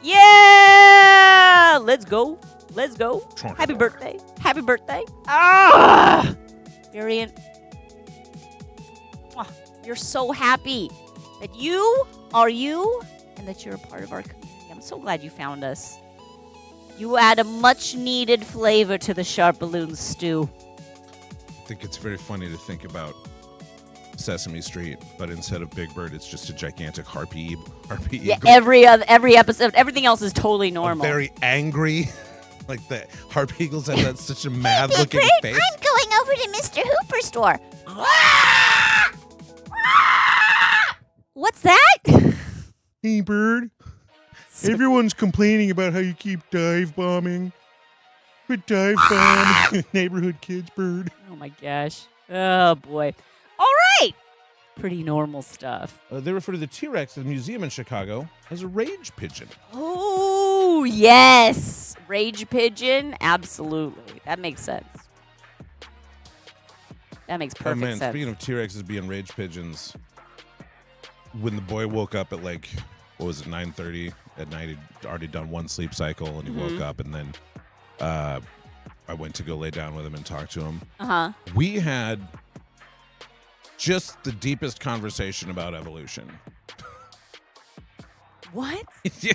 Yeah! Let's go. Let's go. Happy birthday. Happy birthday. Ah! Variant. Mwah. You're so happy that you are you and that you're a part of our community. I'm so glad you found us. You add a much needed flavor to the SharpBalloons stew. I think it's very funny to think about Sesame Street, but instead of Big Bird, it's just a gigantic harpy Yeah, eagle. every episode, everything else is totally normal. Very angry. Like the harpy eagles have that such a mad looking face. I'm going over to Mr. Hooper's store. What's that? Hey, bird. Everyone's complaining about how you keep dive bombing. Quit dive bombing neighborhood kids, bird. Oh my gosh. Oh boy. All right. Pretty normal stuff. They refer to the T-Rex at the museum in Chicago as a rage pigeon. Oh, yes. Rage pigeon. Absolutely. That makes sense. That makes perfect man, sense. speaking of T-Rexes being rage pigeons, when the boy woke up at like, what was it, 9:30 at night, he'd already done one sleep cycle, and he woke up, and then I went to go lay down with him and talk to him. Uh-huh. We had just the deepest conversation about evolution. What? Yeah,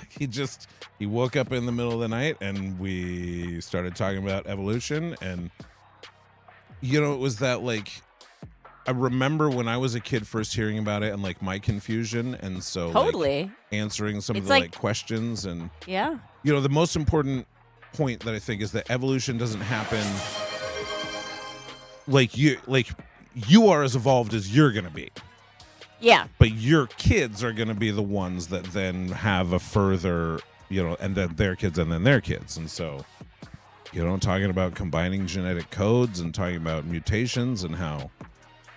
he woke up in the middle of the night, and we started talking about evolution, and it was that, like, I remember when I was a kid first hearing about it and like my confusion, and so Totally. answering some of It's the like- questions, and Yeah. the most important point that I think is that evolution doesn't happen like you are as evolved as you're gonna be, Yeah. but your kids are gonna be the ones that then have a further, and then their kids and then their kids, and so talking about combining genetic codes and talking about mutations and how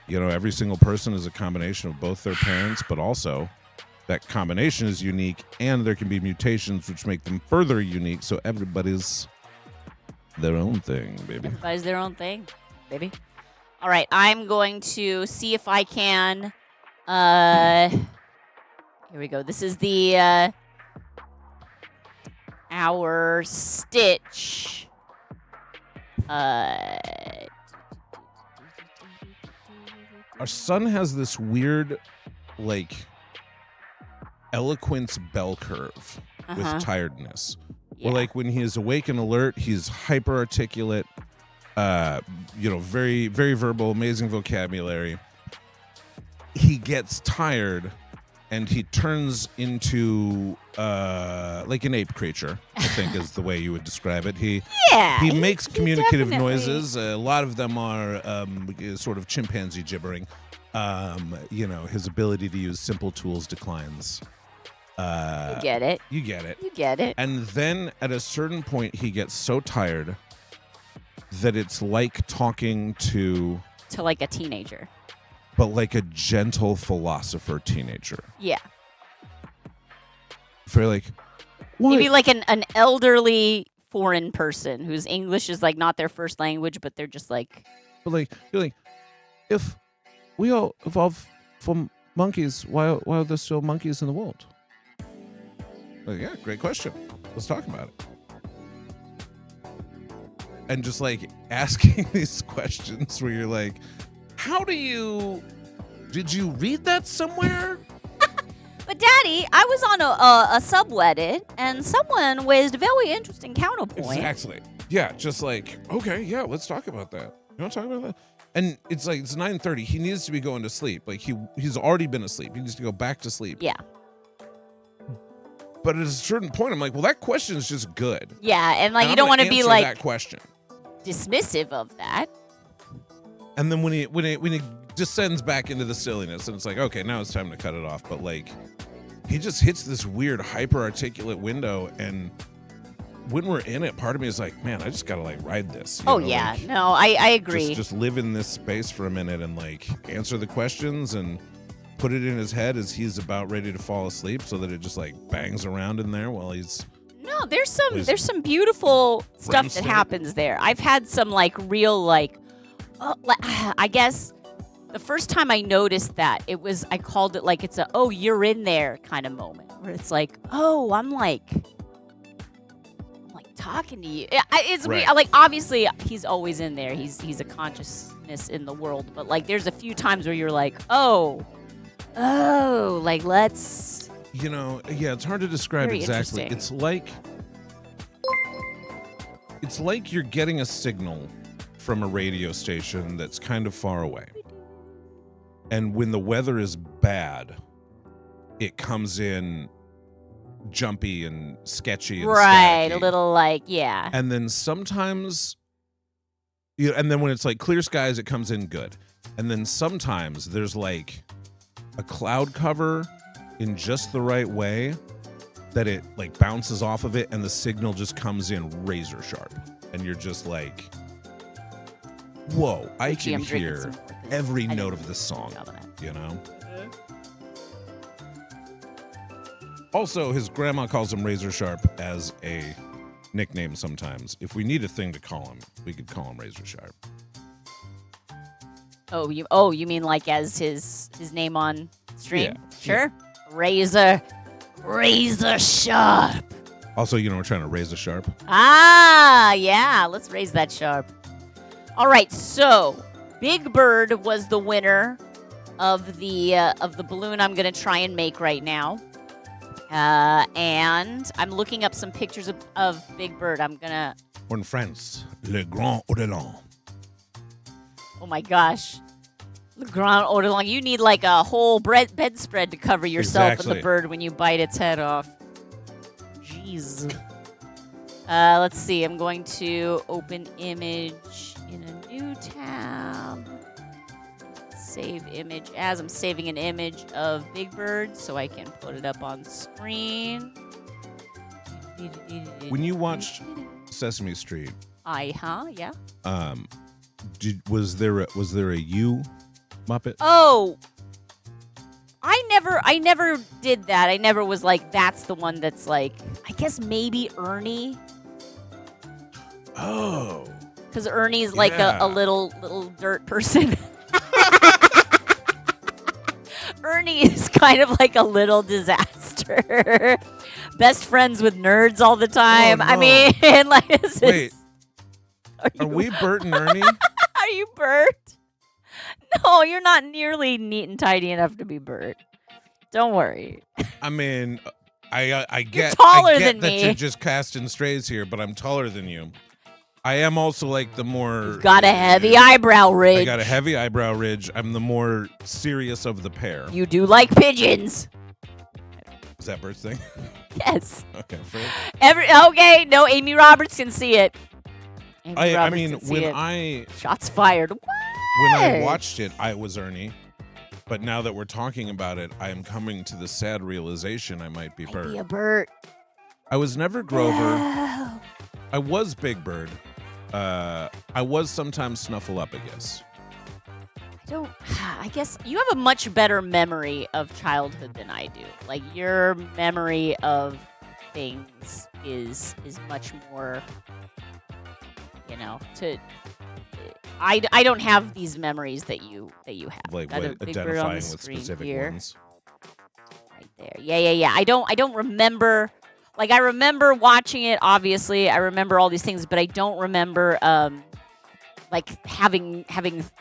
every single person is a combination of both their parents, but also that combination is unique, and there can be mutations which make them further unique, so everybody's their own thing, baby. Everybody's their own thing, baby. All right, I'm going to see if I can. Here we go. This is the our Stitch. Our son has this weird, like, eloquence bell curve with tiredness. Yeah. Where, like, when he is awake and alert, he's hyper articulate, very, very verbal, amazing vocabulary. He gets tired, and he turns into like an ape creature, I think is the way you would describe it. He makes communicative definitely- noises. A lot of them are sort of chimpanzee gibbering. His ability to use simple tools declines. You get it. You get it. You get it. And then at a certain point, he gets so tired that it's like talking to, To like a teenager. but like a gentle philosopher teenager. Yeah. Very like, what? Maybe like an elderly foreign person whose English is like not their first language, but they're just like, But like, you're like, if we all evolved from monkeys, why are there still monkeys in the world? Like, yeah, great question. Let's talk about it. And just like asking these questions where you're like, did you read that somewhere? but Daddy, I was on a subreddit and someone raised a very interesting counterpoint. Exactly. Yeah, just like, okay, yeah, let's talk about that. You want to talk about that? And it's like, it's 9:30. He needs to be going to sleep. Like, he's already been asleep. He needs to go back to sleep. Yeah. But at a certain point, I'm like, well, that question is just good. Yeah, and like And you I'm don't want gonna to be answer like that question. dismissive of that. And then when he descends back into the silliness, and it's like, okay, now it's time to cut it off. But like, he just hits this weird hyper articulate window, and when we're in it, part of me is like, man, I just gotta like ride this. you Oh know, yeah, like, no, I agree. just live in this space for a minute and like answer the questions and put it in his head as he's about ready to fall asleep, so that it just like bangs around in there while he's. No, there's Please. some beautiful stuff that state. happens there. I've had some like real I guess the first time I noticed that I called it like it's a oh you're in there kind of moment where it's like oh I'm like talking to you. It's Right. weird. Like obviously he's always in there. He's a consciousness in the world, but like there's a few times where you're like oh like let's. Yeah, it's hard to describe Very exactly. interesting. It's like you're getting a signal from a radio station that's kind of far away. And when the weather is bad, it comes in jumpy and sketchy and Right, staticky. a little like yeah. And then sometimes and then when it's like clear skies, it comes in good. And then sometimes there's like a cloud cover in just the right way that it like bounces off of it and the signal just comes in razor sharp. And you're just like, whoa, I can hear every note of this song, you know? Also, his grandma calls him Razor Sharp as a nickname sometimes. If we need a thing to call him, we could call him Razor Sharp. Oh, you mean like as his name on stream? Yeah. Sure. Yeah. Razor Sharp. Also, you know, we're trying to raise a sharp. Ah, yeah. Let's raise that sharp. All right. So, Big Bird was the winner of the balloon I'm going to try and make right now. And I'm looking up some pictures of Big Bird. I'm going to... In France, Le Grand Odilon. Oh, my gosh. Le Grand Odilon. You need like a whole bedspread to cover yourself and the bird when you bite its head off. Jeez. Let's see. I'm going to open image in a new tab. Save image as. I'm saving an image of Big Bird so I can put it up on screen. When you watched Sesame Street, yeah. Was there a you Muppet? Oh, I never did that. I never was like, that's the one that's like, I guess maybe Ernie. Oh. Because Ernie's like a little dirt person. Ernie is kind of like a little disaster. Best friends with nerds all the time. Oh, no. I mean, like, wait, are we Bert and Ernie? Are you Bert? No, you're not nearly neat and tidy enough to be Bert. Don't worry. I mean, I get taller than that me. you're just casting strays here, but I'm taller than you. I am also like the more... You've got a heavy eyebrow ridge. I got a heavy eyebrow ridge. I'm the more serious of the pair. You do like pigeons. Is that Bert's thing? Yes. Okay. Okay, no, Amy Roberts can see it. I mean, when Shots fired. What? When I watched it, I was Ernie. But now that we're talking about it, I am coming to the sad realization I might be Bert. Be a Bert. I was never Grover. No. I was Big Bird. I was sometimes Snuffle Up, I guess. I guess you have a much better memory of childhood than I do. Like, your memory of things is much more, you know, I don't have these memories that you have. Like Got a what, Big Bird identifying on the with screen specific here. ones. Right there. Yeah. I don't remember. Like, I remember watching it, obviously. I remember all these things, but I don't remember, like, having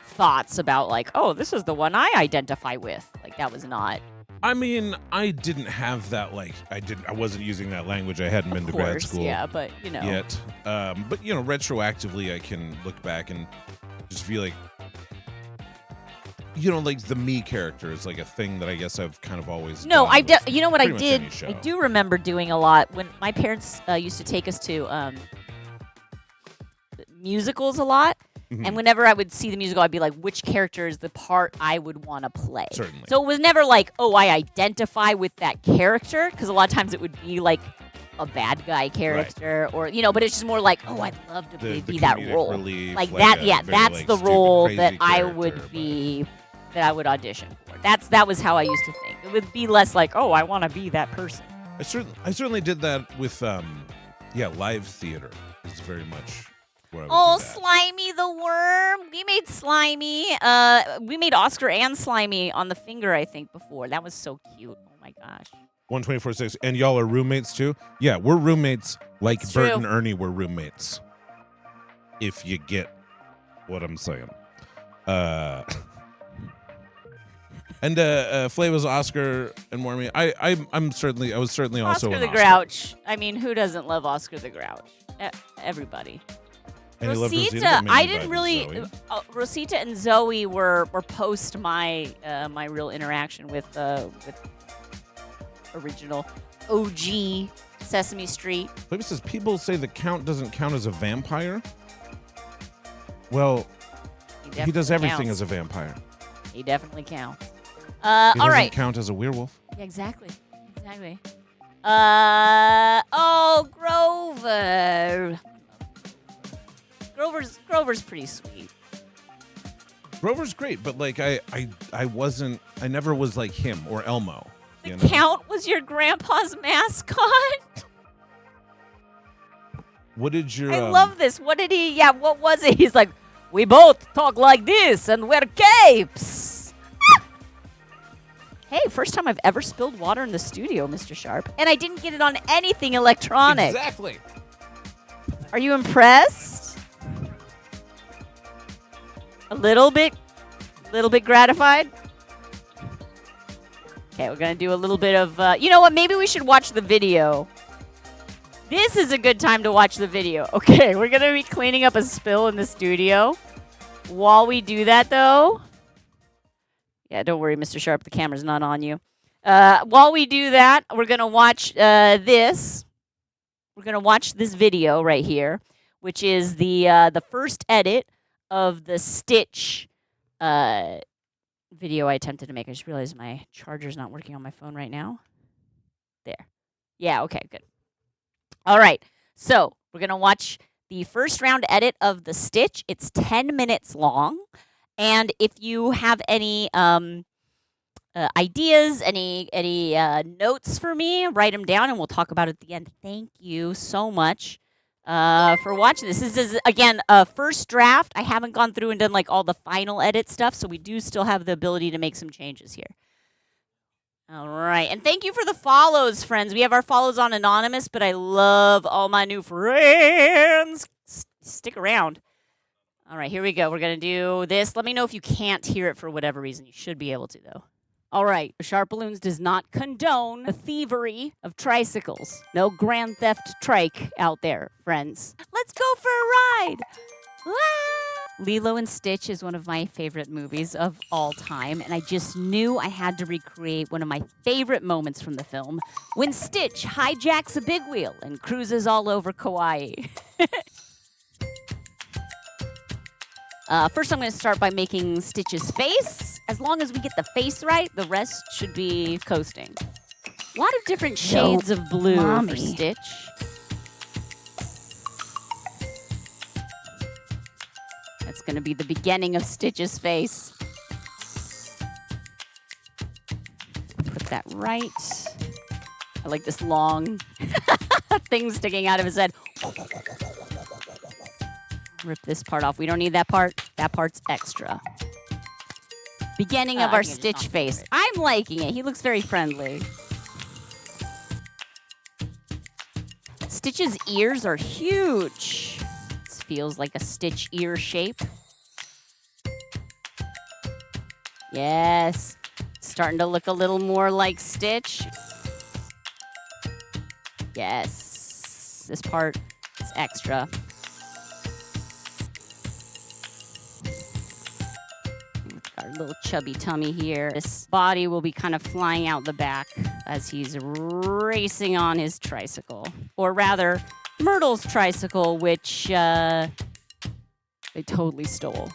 thoughts about, like, oh, this is the one I identify with. Like, that was not. I mean, I didn't have that, like, I wasn't using that language. I hadn't been to grad school yeah, but, you know. yet. But, you know, retroactively, I can look back and just feel like, you know, like the me character is like a thing that I guess I've kind of always No, done you know what I pretty much did? any show. I do remember doing a lot when my parents used to take us to musicals a lot. Mhm. And whenever I would see the musical, I'd be like, which character is the part I would want to play? Certainly. So it was never like, oh, I identify with that character, because a lot of times it would be like a bad guy character, or, you know, but it's just more like, oh, I'd love to The be that comedic role. relief, like like that, a yeah, very, that's like, the stupid, role crazy that I character, would but- be, that I would audition for. That was how I used to think. It would be less like, oh, I want to be that person. I certainly did that with live theater is very much where I would Oh, do that. Slimy the worm. We made Slimy. We made Oscar and Slimy on the finger, I think, before. That was so cute. Oh my gosh. 124.6, and y'all are roommates too? Yeah, we're roommates like It's Bert true. and Ernie were roommates. If you get what I'm saying. And Flay was Oscar and Wormy. I was certainly also Oscar an the Oscar. Grouch. I mean, who doesn't love Oscar the Grouch? Everybody. And you love Rosita, maybe I by didn't really. Zoe. Rosita and Zoe were post my my real interaction with original OG Sesame Street. Flay says people say the Count doesn't count as a vampire. Well, he does everything counts. as a vampire. He definitely counts. He all doesn't right. count as a werewolf. Yeah, exactly. Oh, Grover. Grover's pretty sweet. Grover's great, but like I never was like him or Elmo. The Count was your grandpa's mascot? What did your I love this. What did he what was it? He's like, we both talk like this and wear capes. Hey, first time I've ever spilled water in the studio, Mr. Sharp. And I didn't get it on anything electronic. Exactly. Are you impressed? A little bit gratified? Okay, we're going to do a little bit of, you know what? Maybe we should watch the video. This is a good time to watch the video. Okay, we're going to be cleaning up a spill in the studio. While we do that, though... Yeah, don't worry, Mr. Sharp. The camera's not on you. While we do that, we're going to watch this. We're going to watch this video right here, which is the first edit of the Stitch video I attempted to make. I just realized my charger's not working on my phone right now. There. Yeah, okay, good. All right, so we're going to watch the first round edit of the Stitch. It's 10 minutes long. And if you have any ideas, any notes for me, write them down and we'll talk about it at the end. Thank you so much for watching this. This is, again, a first draft. I haven't gone through and done like all the final edit stuff, so we do still have the ability to make some changes here. All right. And thank you for the follows, friends. We have our follows on Anonymous, but I love all my new friends. Stick around. All right, here we go. We're going to do this. Let me know if you can't hear it for whatever reason. You should be able to, though. All right, SharpBalloons does not condone the thievery of tricycles. No Grand Theft Trike out there, friends. Let's go for a ride. Ah! Lilo and Stitch is one of my favorite movies of all time, and I just knew I had to recreate one of my favorite moments from the film, when Stitch hijacks a big wheel and cruises all over Kauai. First, I'm going to start by making Stitch's face. As long as we get the face right, the rest should be coasting. A lot of different shades of blue for Stitch. That's going to be the beginning of Stitch's face. Put that right. I like this long thing sticking out of his head. Rip this part off. We don't need that part. That part's extra. Beginning of our Stitch face. I'm liking it. He looks very friendly. Stitch's ears are huge. This feels like a Stitch ear shape. Yes. Starting to look a little more like Stitch. Yes. This part is extra. Our little chubby tummy here. This body will be kind of flying out the back as he's racing on his tricycle. Or rather, Myrtle's tricycle, which they totally stole.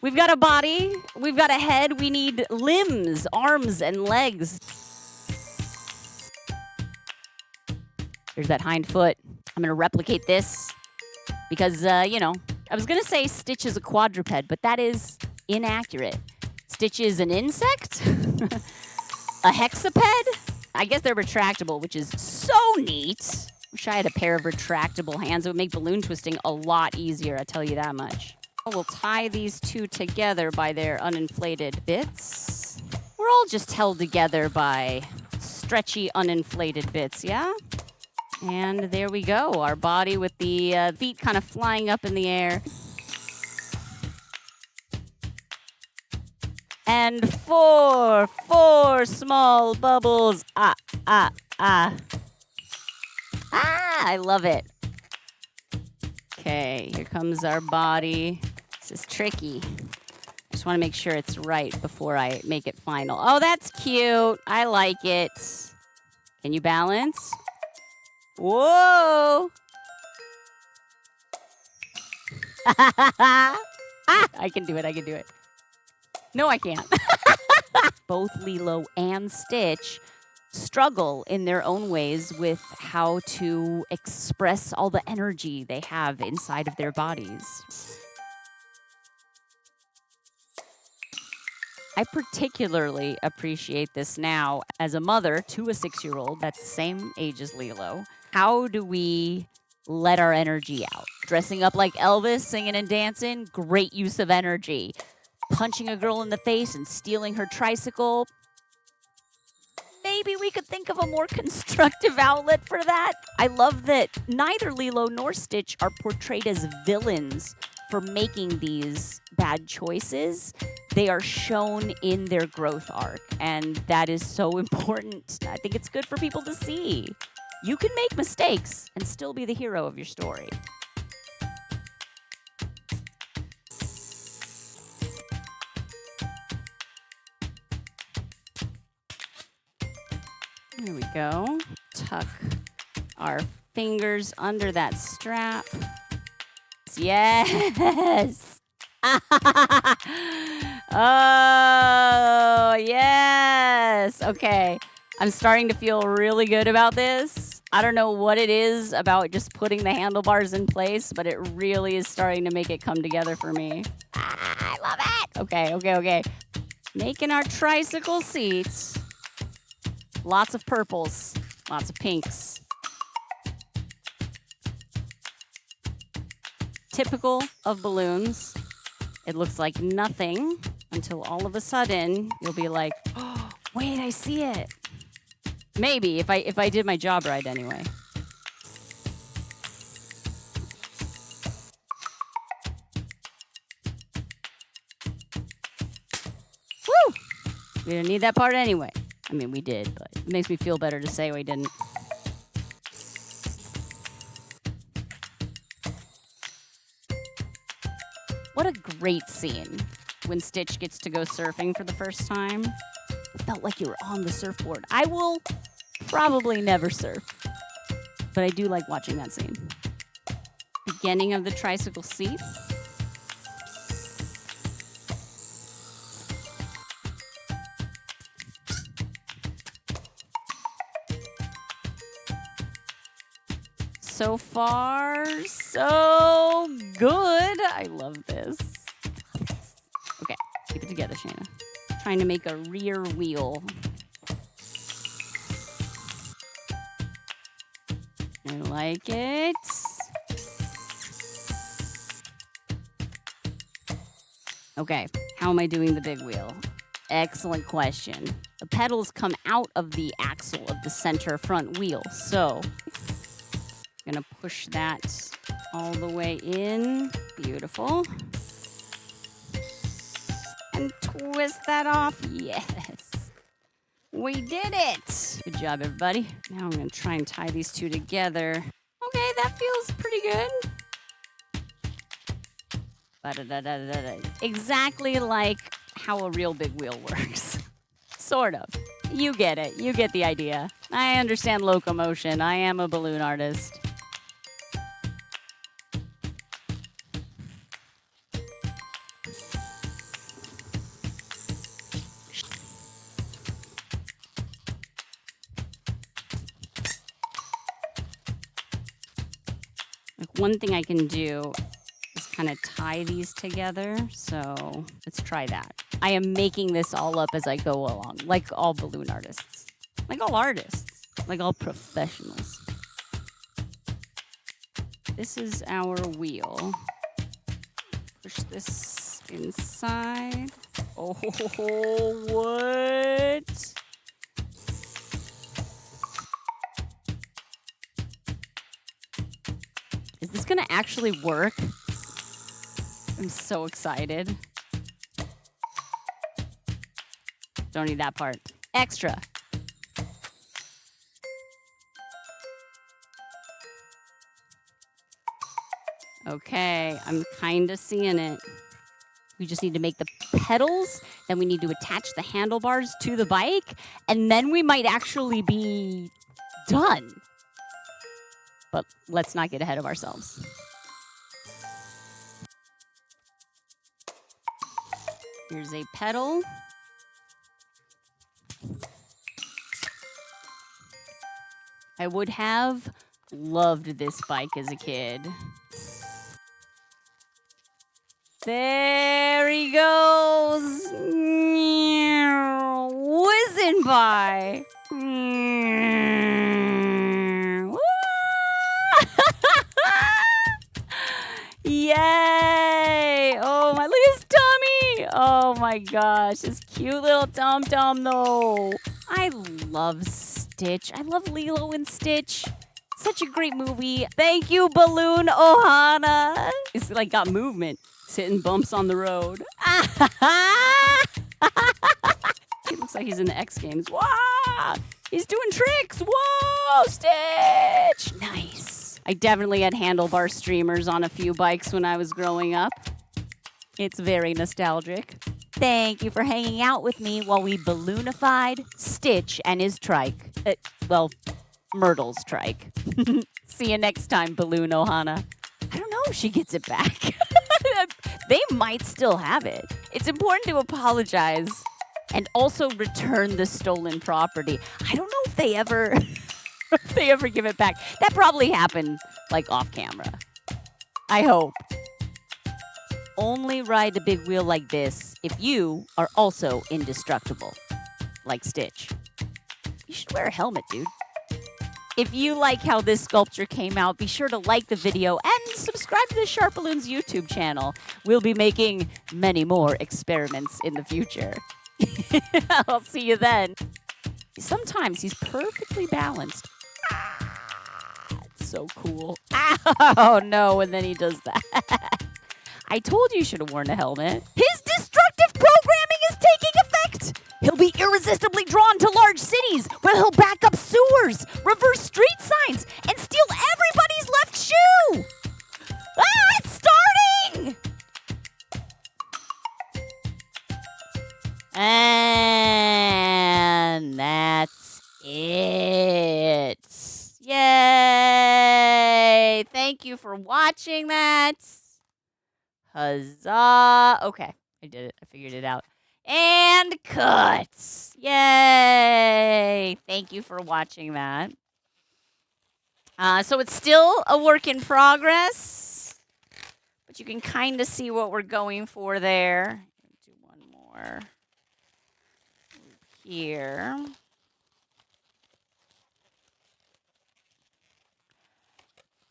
We've got a body. We've got a head. We need limbs, arms, and legs. Here's that hind foot. I'm going to replicate this because, you know, I was going to say Stitch is a quadruped, but that is inaccurate. Stitch is an insect? A hexaped? I guess they're retractable, which is so neat. Wish I had a pair of retractable hands. It would make balloon twisting a lot easier, I tell you that much. We'll tie these two together by their uninflated bits. We're all just held together by stretchy, uninflated bits, yeah? And there we go, our body with the feet kind of flying up in the air. And four small bubbles. Ah, I love it. Okay, here comes our body. This is tricky. I just want to make sure it's right before I make it final. Oh, that's cute. I like it. Can you balance? Whoa! I can do it. No, I can't. Both Lilo and Stitch struggle in their own ways with how to express all the energy they have inside of their bodies. I particularly appreciate this now as a mother to a 6-year-old that's the same age as Lilo. How do we let our energy out? Dressing up like Elvis, singing and dancing, great use of energy. Punching a girl in the face and stealing her tricycle. Maybe we could think of a more constructive outlet for that. I love that neither Lilo nor Stitch are portrayed as villains for making these bad choices. They are shown in their growth arc, and that is so important. I think it's good for people to see. You can make mistakes and still be the hero of your story. There we go. Tuck our fingers under that strap. Yes! Oh, yes! Okay. I'm starting to feel really good about this. I don't know what it is about just putting the handlebars in place, but it really is starting to make it come together for me. I love it! Okay. Making our tricycle seats. Lots of purples, lots of pinks. Typical of balloons. It looks like nothing until all of a sudden you'll be like, oh, wait, I see it. Maybe, if I did my job right anyway. Woo! We didn't need that part anyway. I mean, we did, but it makes me feel better to say we didn't. What a great scene when Stitch gets to go surfing for the first time. It felt like you were on the surfboard. I will probably never surf, but I do like watching that scene. Beginning of the tricycle seat. So far, so good. I love this. Okay, keep it together, Shana. Trying to make a rear wheel. I like it. Okay, how am I doing the big wheel? Excellent question. The pedals come out of the axle of the center front wheel, so gonna push that all the way in. Beautiful. And twist that off. Yes. We did it. Good job, everybody. Now I'm gonna try and tie these two together. Okay, that feels pretty good. Ba-da-da-da-da-da. Exactly like how a real big wheel works. Sort of. You get it. You get the idea. I understand locomotion. I am a balloon artist. One thing I can do is kind of tie these together. So let's try that. I am making this all up as I go along, like all balloon artists, like all artists, like all professionals. This is our wheel. Push this inside. Oh, what? Is this gonna actually work? I'm so excited. Don't need that part. Extra. Okay, I'm kinda seeing it. We just need to make the pedals, then we need to attach the handlebars to the bike, and then we might actually be done. But let's not get ahead of ourselves. Here's a pedal. I would have loved this bike as a kid. There he goes. Whizzing by. Yay! Oh my, look at his tummy! Oh my gosh, this cute little tum-tum though. I love Stitch. I love Lilo and Stitch. Such a great movie. Thank you, Balloon Ohana. It's like got movement. Hitting bumps on the road. He looks like he's in the X Games. Wow! He's doing tricks. Whoa, Stitch! Nice. I definitely had handlebar streamers on a few bikes when I was growing up. It's very nostalgic. Thank you for hanging out with me while we balloonified Stitch and his trike. Well, Myrtle's trike. See you next time, Balloon Ohana. I don't know if she gets it back. They might still have it. It's important to apologize and also return the stolen property. I don't know if they ever give it back. That probably happened like off camera. I hope. Only ride a big wheel like this if you are also indestructible, like Stitch. You should wear a helmet, dude. If you like how this sculpture came out, be sure to like the video and subscribe to the SharpBalloons YouTube channel. We'll be making many more experiments in the future. I'll see you then. Sometimes he's perfectly balanced. It's so cool. Oh no, and then he does that. I told you should have worn a helmet. His destructive programming is taking effect. He'll be irresistibly drawn to large cities where he'll back up sewers, reverse street signs, and steal everybody's left shoe. It's starting! And that's it. Yay! Thank you for watching that. Huzzah. Okay, I did it. I figured it out. And cuts. Yay! Thank you for watching that. So it's still a work in progress, but you can kind of see what we're going for there. Do one more here.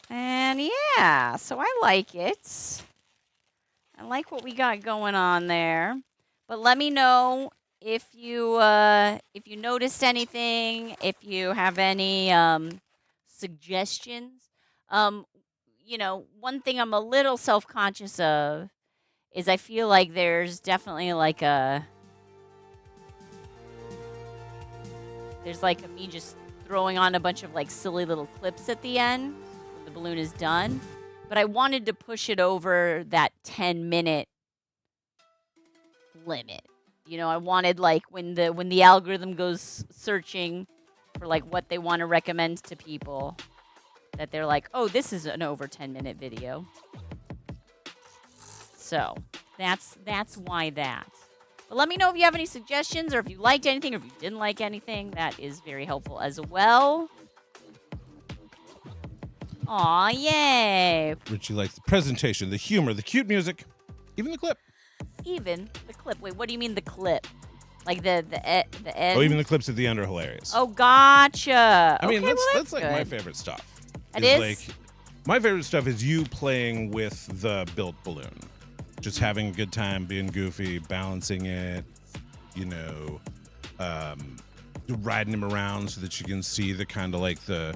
And yeah, so I like it. I like what we got going on there. But let me know if you noticed anything, if you have any suggestions. You know, one thing I'm a little self-conscious of is I feel like there's definitely like there's like me just throwing on a bunch of like silly little clips at the end when the balloon is done. But I wanted to push it over that 10-minute limit. You know, I wanted like when the algorithm goes searching for like what they want to recommend to people, that they're like, oh, this is an over 10-minute video. So that's why that. But let me know if you have any suggestions or if you liked anything or if you didn't like anything. That is very helpful as well. Aw, yay. Richie likes the presentation, the humor, the cute music, even the clip. Even the clip. Wait, what do you mean the clip? Like the end? Oh, even the clips at the end are hilarious. Oh, gotcha. I mean, okay, that's like good. my favorite stuff. It is? Like, my favorite stuff is you playing with the built balloon. Just having a good time, being goofy, balancing it, you know, riding him around so that you can see the kind of like the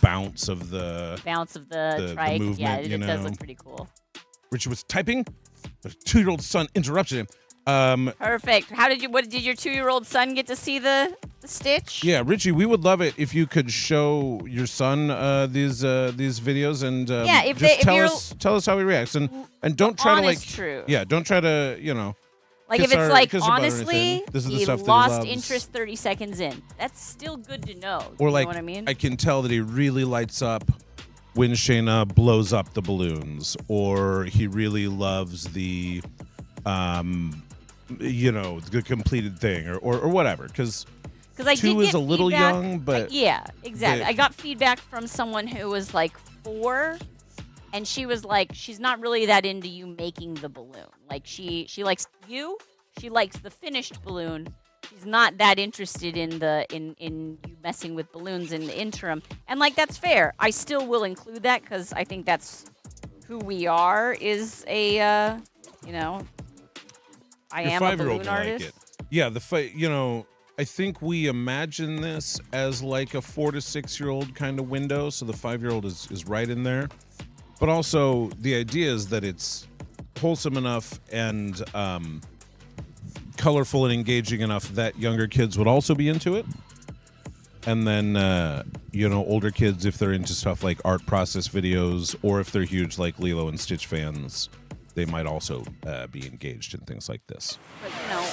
bounce of the trike. movement, yeah, you it does know. look pretty cool. Richard was typing. The 2-year-old son interrupted him. Perfect. What did your 2-year-old son get to see the Stitch? Yeah, Richie, we would love it if you could show your son these videos and Yeah, if tell us how he reacts and don't try to like truth. Yeah, don't try to, you know, Like kiss if it's our- like kiss our butt or honestly, anything. This is the he stuff that he lost loves. interest 30 seconds in. That's still good to know. Or you like know what I mean? I can tell that he really lights up when Shana blows up the balloons, or he really loves the you know, the completed thing or whatever, because Because I did 2 is get a little feedback- young, but yeah, exactly. they- I got feedback from someone who was like 4, and she was like, she's not really that into you making the balloon. Like she likes you, she likes the finished balloon. She's not that interested in in you messing with balloons in the interim. And like that's fair. I still will include that because I think that's who we are. Is a you know, I your am a 5-year-old balloon will like artist. it. Yeah, you know, I think we imagine this as like a 4 to 6-year-old kind of window, so the 5-year-old is right in there. But also the idea is that it's wholesome enough and colorful and engaging enough that younger kids would also be into it. And then, you know, older kids, if they're into stuff like art process videos, or if they're huge like Lilo and Stitch fans, they might also be engaged in things like this. But you know,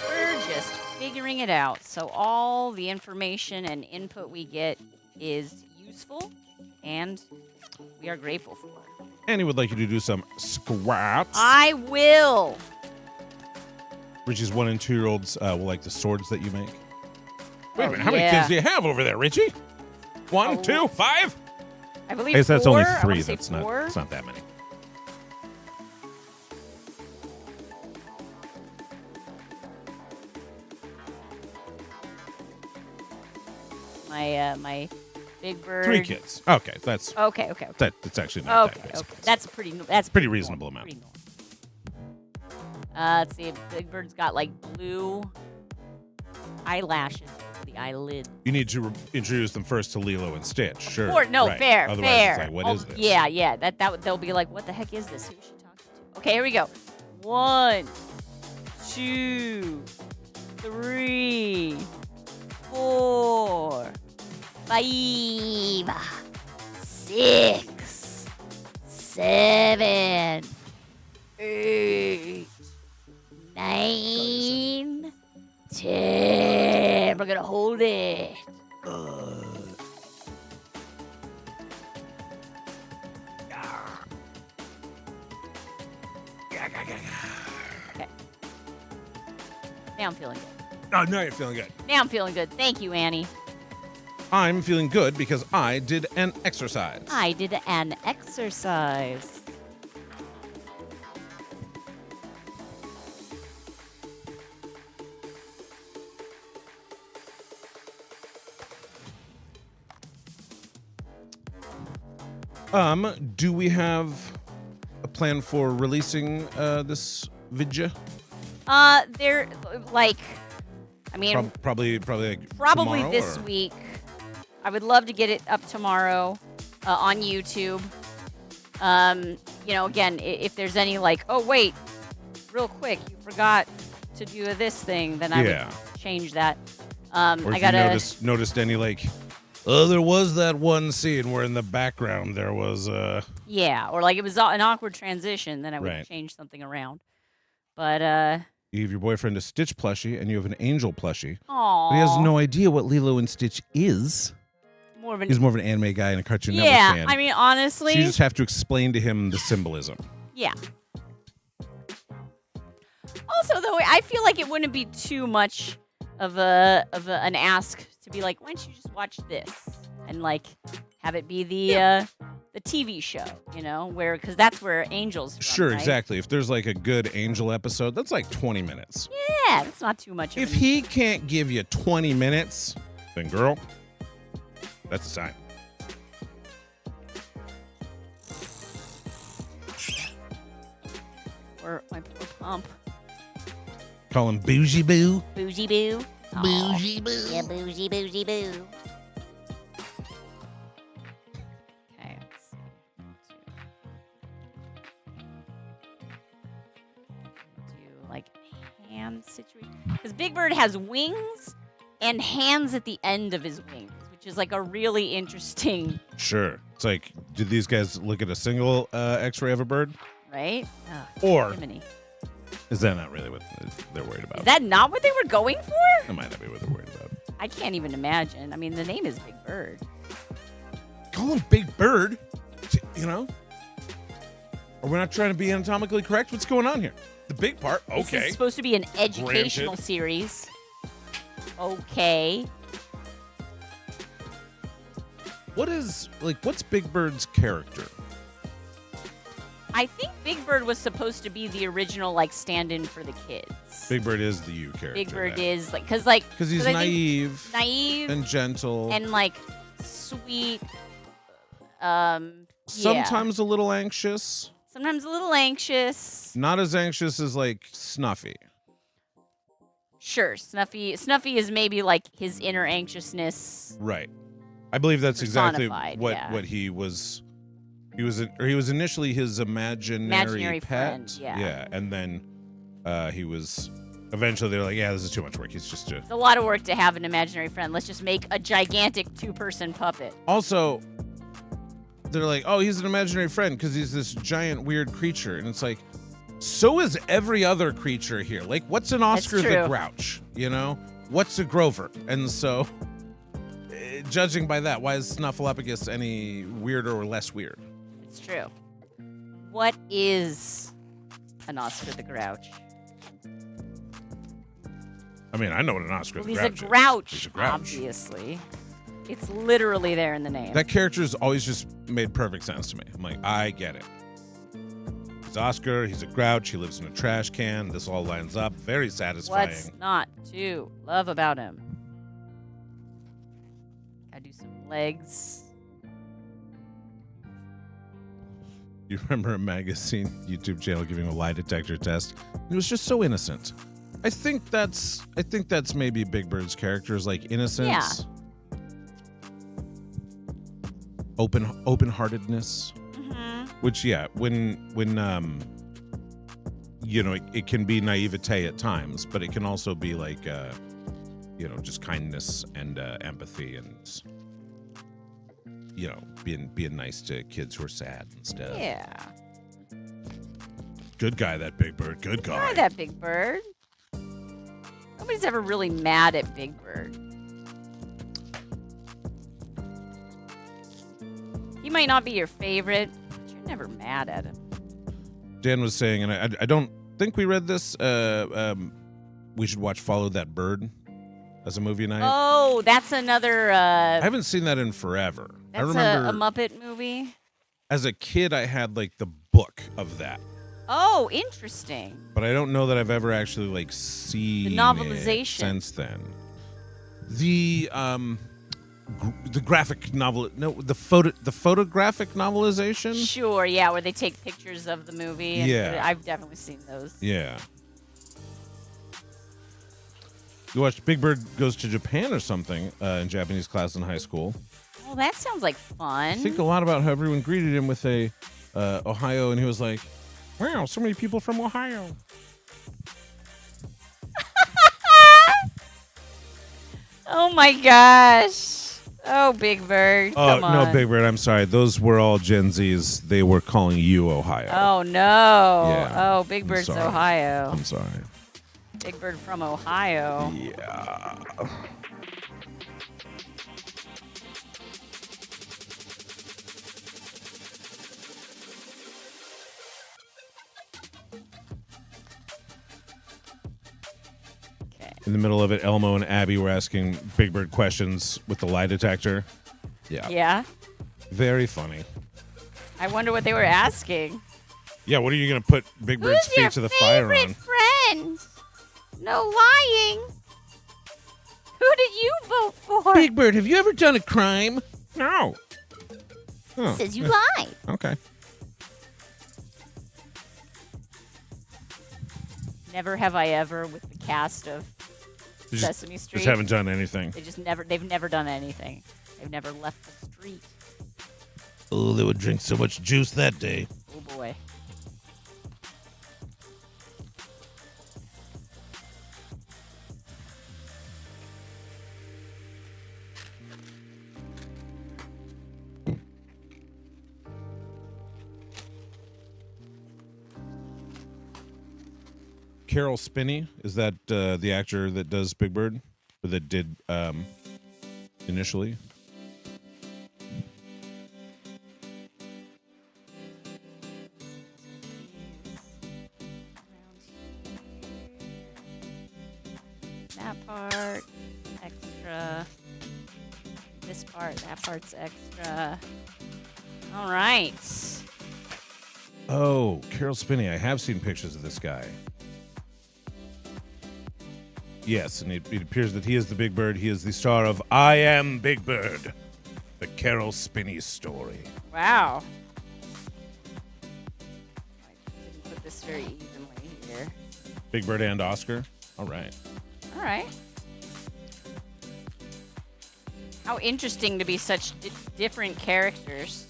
we're just figuring it out. So all the information and input we get is useful, and we are grateful for it. Annie would like you to do some squats. I will. Richie's 1 and 2-year-olds will like the swords that you make. Wait a Oh, minute, how many yeah. kids do you have over there, Richie? 1, Oh. 2, 5? I believe I guess that's 4. only I 3. wanna say That's 4. not. It's not that many. My big bird. 3 kids. Okay, that's Okay. that's actually not Okay. that bad. Okay. That's pretty pretty reasonable normal, amount. pretty normal. Let's see. Big bird's got like blue eyelashes, the eyelids. You need to introduce them first to Lilo and Stitch. Sure. Or no, right. fair, Otherwise, fair. it's like, what Oh, is this? Yeah. They'll be like, what the heck is this? Who's she talking to? Okay, here we go. 1, 2, 3, 4, 5, 6, 7, 8, 9, 10. We're gonna hold it. Okay. Now I'm feeling good. Oh, now you're feeling good. Now I'm feeling good. Thank you, Annie. I'm feeling good because I did an exercise. I did an exercise. Do we have a plan for releasing this video? They're like, I mean, Probably like probably tomorrow, this or- week. I would love to get it up tomorrow on YouTube. You know, again, if there's any like, oh wait, real quick, you forgot to do this thing, then I Yeah. would change that. Or if I gotta. you noticed any like, oh, there was that one scene where in the background there was Yeah, or like it was an awkward transition, then I would Right. change something around. But you give your boyfriend a Stitch plushie and you have an Angel plushie. aw, But he has no idea what Lilo and Stitch is. more of an He's more of an anime guy and a Cartoon yeah. Network fan. I mean, So honestly, you just have to explain to him the symbolism. yeah. Also, though, I feel like it wouldn't be too much of an ask to be like, why don't you just watch this and like have it be the TV show, you know, because that's where Angel's from, Sure, right? exactly. If there's like a good Angel episode, that's like 20 minutes. Yeah, that's not too much. If of an- he can't give you 20 minutes, then girl, that's a sign. or my poor pump, Call him Bougie Boo. bougie boo, Aw. Bougie boo. Yeah, bougie, bougie, boo. Okay, let's see. Do like hand situation because Big Bird has wings and hands at the end of his wings, which is like a really interesting, Sure. It's like, do these guys look at a single X-ray of a bird? right? Or Jiminy. is that not really what they're worried about? Is that not what they were going for? That might not be what they're worried about. I can't even imagine. I mean, the name is Big Bird. Call him Big Bird, you know? Are we not trying to be anatomically correct? What's going on here? The big part, This okay. is supposed to be an educational Granted. series. Okay. What's Big Bird's character? I think Big Bird was supposed to be the original, like, stand-in for the kids. Big Bird is the you character. Big Bird then. is, like, because he's I think naive naive and gentle. and, like, sweet. Sometimes a little anxious. Sometimes a little anxious. Not as anxious as, like, Snuffy. Sure, Snuffy is maybe, like, his inner anxiousness. Right. I believe that's exactly Personified, what yeah. he was. He was initially his imaginary pet. Friend, yeah. Yeah, and then he was. Eventually, they're like, "Yeah, this is too much work. He's just a." It's a lot of work to have an imaginary friend. Let's just make a gigantic 2-person puppet. Also, they're like, "Oh, he's an imaginary friend because he's this giant weird creature," and it's like, so is every other creature here. Like, what's an Oscar the true. Grouch? You know, what's a Grover? And so, judging by that, why is Snuffleupagus any weirder or less weird? It's true. What is an Oscar the Grouch? I mean, I know what an Oscar the He's Grouch a grouch, is. He's a grouch. obviously. It's literally there in the name. That character's always just made perfect sense to me. I'm like, I get it. He's Oscar. He's a grouch. He lives in a trash can. This all lines up. Very satisfying. What's not to love about him? Gotta do some legs. You remember a magazine YouTube channel giving a lie detector test? It was just so innocent. I think that's maybe Big Bird's character is like innocence. Yeah. Open-heartedness. Mm-hmm. Which when you know, it can be naivete at times, but it can also be like you know, just kindness and empathy and you know, being nice to kids who are sad and stuff. Yeah. Good guy, that Big Bird. Good guy. Try that Big Bird. Nobody's ever really mad at Big Bird. He might not be your favorite, but you're never mad at him. Dan was saying, and I don't think we read this. We should watch Follow That Bird as a movie night. Oh, that's another. I haven't seen that in forever. I That's remember a Muppet movie. as a kid, I had like the book of that, Oh, interesting. but I don't know that I've ever actually like seen The novelization. it since then. The the graphic novel, no, the photographic novelization. Sure, yeah, where they take pictures of the movie. And Yeah. I've definitely seen those. Yeah. You watched Big Bird Goes to Japan or something in Japanese class in high school. Well, that sounds like fun. I think a lot about how everyone greeted him with a Ohio, and he was like, "Wow, so many people from Ohio." Oh my gosh. Oh, Big Bird. Oh, Come on. no, Big Bird, I'm sorry. Those were all Gen Zs. They were calling you Ohio. Oh, no. Yeah, Oh, Big I'm Bird's sorry. Ohio. I'm sorry. Big Bird from Ohio. Yeah. Okay. In the middle of it, Elmo and Abby were asking Big Bird questions with the lie detector. Yeah. Yeah. Very funny. I wonder what they were asking. Yeah, what are you going to put Big Bird's Who's your feet to the fire favorite on? friend? No lying. Who did you vote for? Big Bird, have you ever done a crime? No. Oh, Says you lie. okay. Never have I ever with the cast of Just- Sesame Street. Just haven't done anything. They've never done anything. They've never left the street. Oh, they would drink so much juice that day. Oh boy. Carol Spinney, is that the actor that does Big Bird? Or that did initially? That part. extra. This part, that part's extra. All right. Oh, Carol Spinney. I have seen pictures of this guy. Yes, and it appears that he is the Big Bird. He is the star of I Am Big Bird, the Carol Spinney story. Wow. I didn't put this very evenly here. Big Bird and Oscar. All right. All right. How interesting to be such different characters.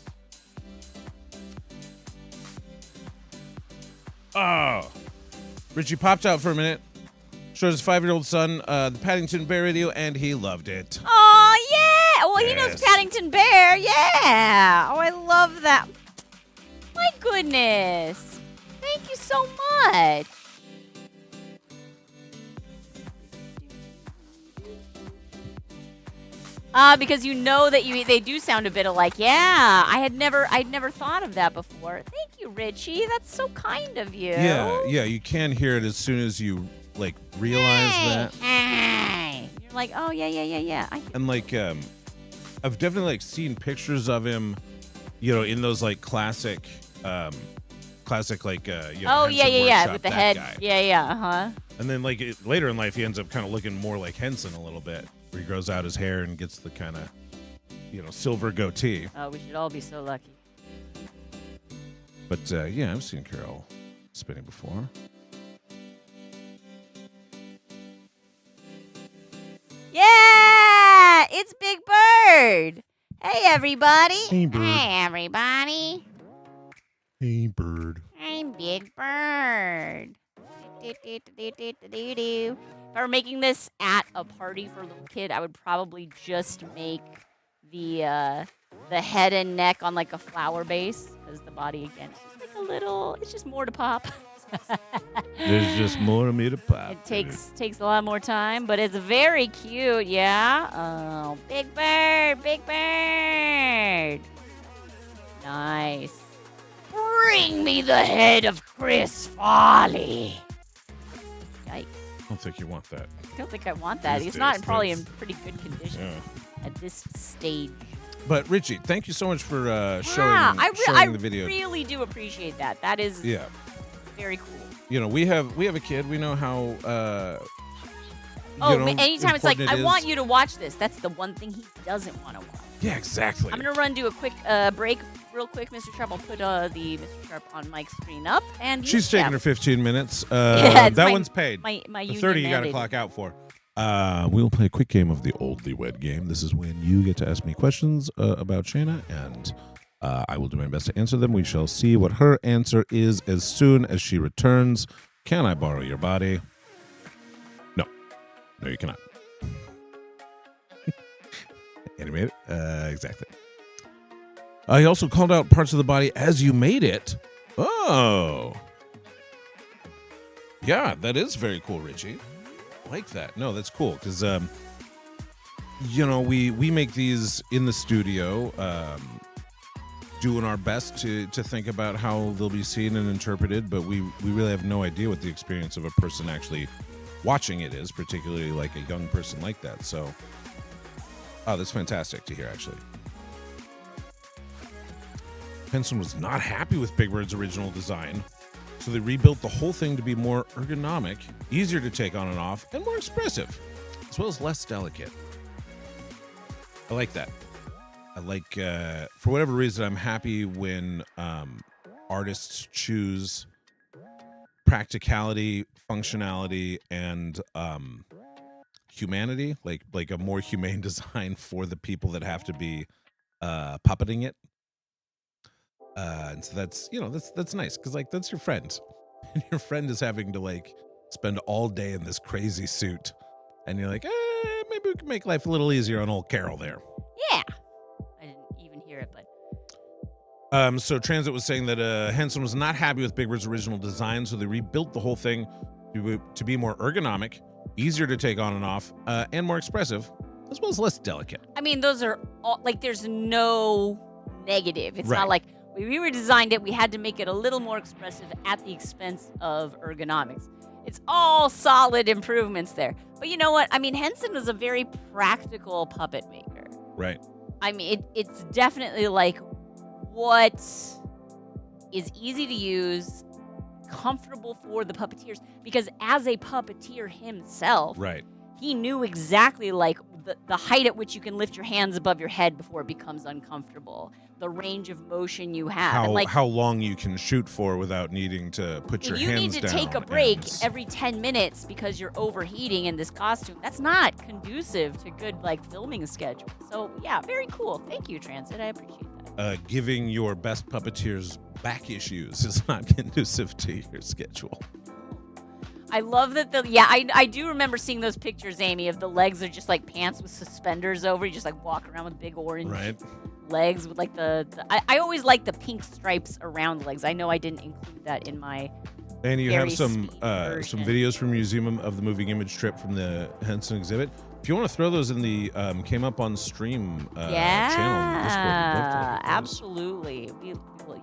Oh. Richie popped out for a minute. Showed his 5-year-old son the Paddington Bear video, and he loved it. Oh, yeah. Well, he knows Yes. Paddington Bear. Yeah. Oh, I love that. My goodness. Thank you so much. Because you know that they do sound a bit alike. Yeah, I'd never thought of that before. Thank you, Richie. That's so kind of you. Yeah, you can hear it as soon as you like realize that. Hey. You're like, oh yeah. And like, I've definitely like seen pictures of him, in those like classic like, Oh Henson yeah, Workshop, with the that head. guy. Yeah. And then like later in life, he ends up kind of looking more like Henson a little bit, where he grows out his hair and gets the kind of, silver goatee. Oh, we should all be so lucky. But yeah, I've seen Carol spinning before. Yeah, it's Big Bird. Hey everybody. Hey, Bird. Hey, everybody. Hey, Bird. I'm Big Bird. If I were making this at a party for a little kid, I would probably just make the head and neck on like a flower base, because the body again is just like a little. It's just more to pop. There's just more of me to pop. It takes a lot more time, but it's very cute. Yeah. Oh, Big Bird, Big Bird. Nice. Bring me the head of Chris Farley. Yikes. I don't think you want that. I don't think I want that. These He's not days, probably in that's- pretty good condition Yeah. at this stage. But Richie, thank you so much for showing, Yeah, showing the video. I really do appreciate that. That is Yeah. very cool. We have a kid. We know how. Anytime it's like, important I it want is. you to watch this. That's the one thing he doesn't want to watch. Yeah, exactly. I'm gonna do a quick break, real quick, Mr. Sharp. I'll put the Mr. Sharp on Mike's screen up, and She's taking her 15 minutes. Yeah, it's that my- one's paid. my The union 30 you got to mandated. clock out for. We'll play a quick game of the Oldly Wed game. This is when you get to ask me questions about Shana, and I will do my best to answer them. We shall see what her answer is as soon as she returns. Can I borrow your body? No, you cannot. Animate it. Exactly. He also called out parts of the body as you made it. Oh. Yeah, that is very cool, Richie. I like that. No, that's cool because, we make these in the studio, doing our best to think about how they'll be seen and interpreted, but we really have no idea what the experience of a person actually watching it is, particularly like a young person like that. So, that's fantastic to hear, actually. Henson was not happy with Big Bird's original design, so they rebuilt the whole thing to be more ergonomic, easier to take on and off, and more expressive, as well as less delicate. I like that. I like, for whatever reason, I'm happy when artists choose practicality, functionality, and humanity, like a more humane design for the people that have to be puppeting it. And so that's nice, because like that's your friend, and your friend is having to like spend all day in this crazy suit, and you're like, maybe we can make life a little easier on old Carol there. Yeah. I didn't even hear it, but So Transit was saying that Henson was not happy with Big Bird's original design, so they rebuilt the whole thing to be more ergonomic, easier to take on and off, and more expressive, as well as less delicate. I mean, those are all like. There's no negative. It's Right. not like when we redesigned it, we had to make it a little more expressive at the expense of ergonomics. It's all solid improvements there. But you know what? I mean, Henson was a very practical puppet maker. Right. I mean, it's definitely like what is easy to use, comfortable for the puppeteers. Because as a puppeteer himself, Right. he knew exactly like the height at which you can lift your hands above your head before it becomes uncomfortable, the range of motion you have. And like, How long you can shoot for without needing to put your if you hands need to down. take a break and- every 10 minutes because you're overheating in this costume, that's not conducive to good like filming schedule. So yeah, very cool. Thank you, Transit. I appreciate that. Giving your best puppeteers back issues is not conducive to your schedule. I love that I do remember seeing those pictures, Amy, of the legs are just like pants with suspenders over. You just like walk around with big orange Right. legs with like I always like the pink stripes around the legs. I know I didn't include that in my And you very have some speed some version. videos from Museum of the Moving Image trip from the Henson exhibit. If you want to throw those in the came up on stream channel in Discord, we'd love to look at those. absolutely. You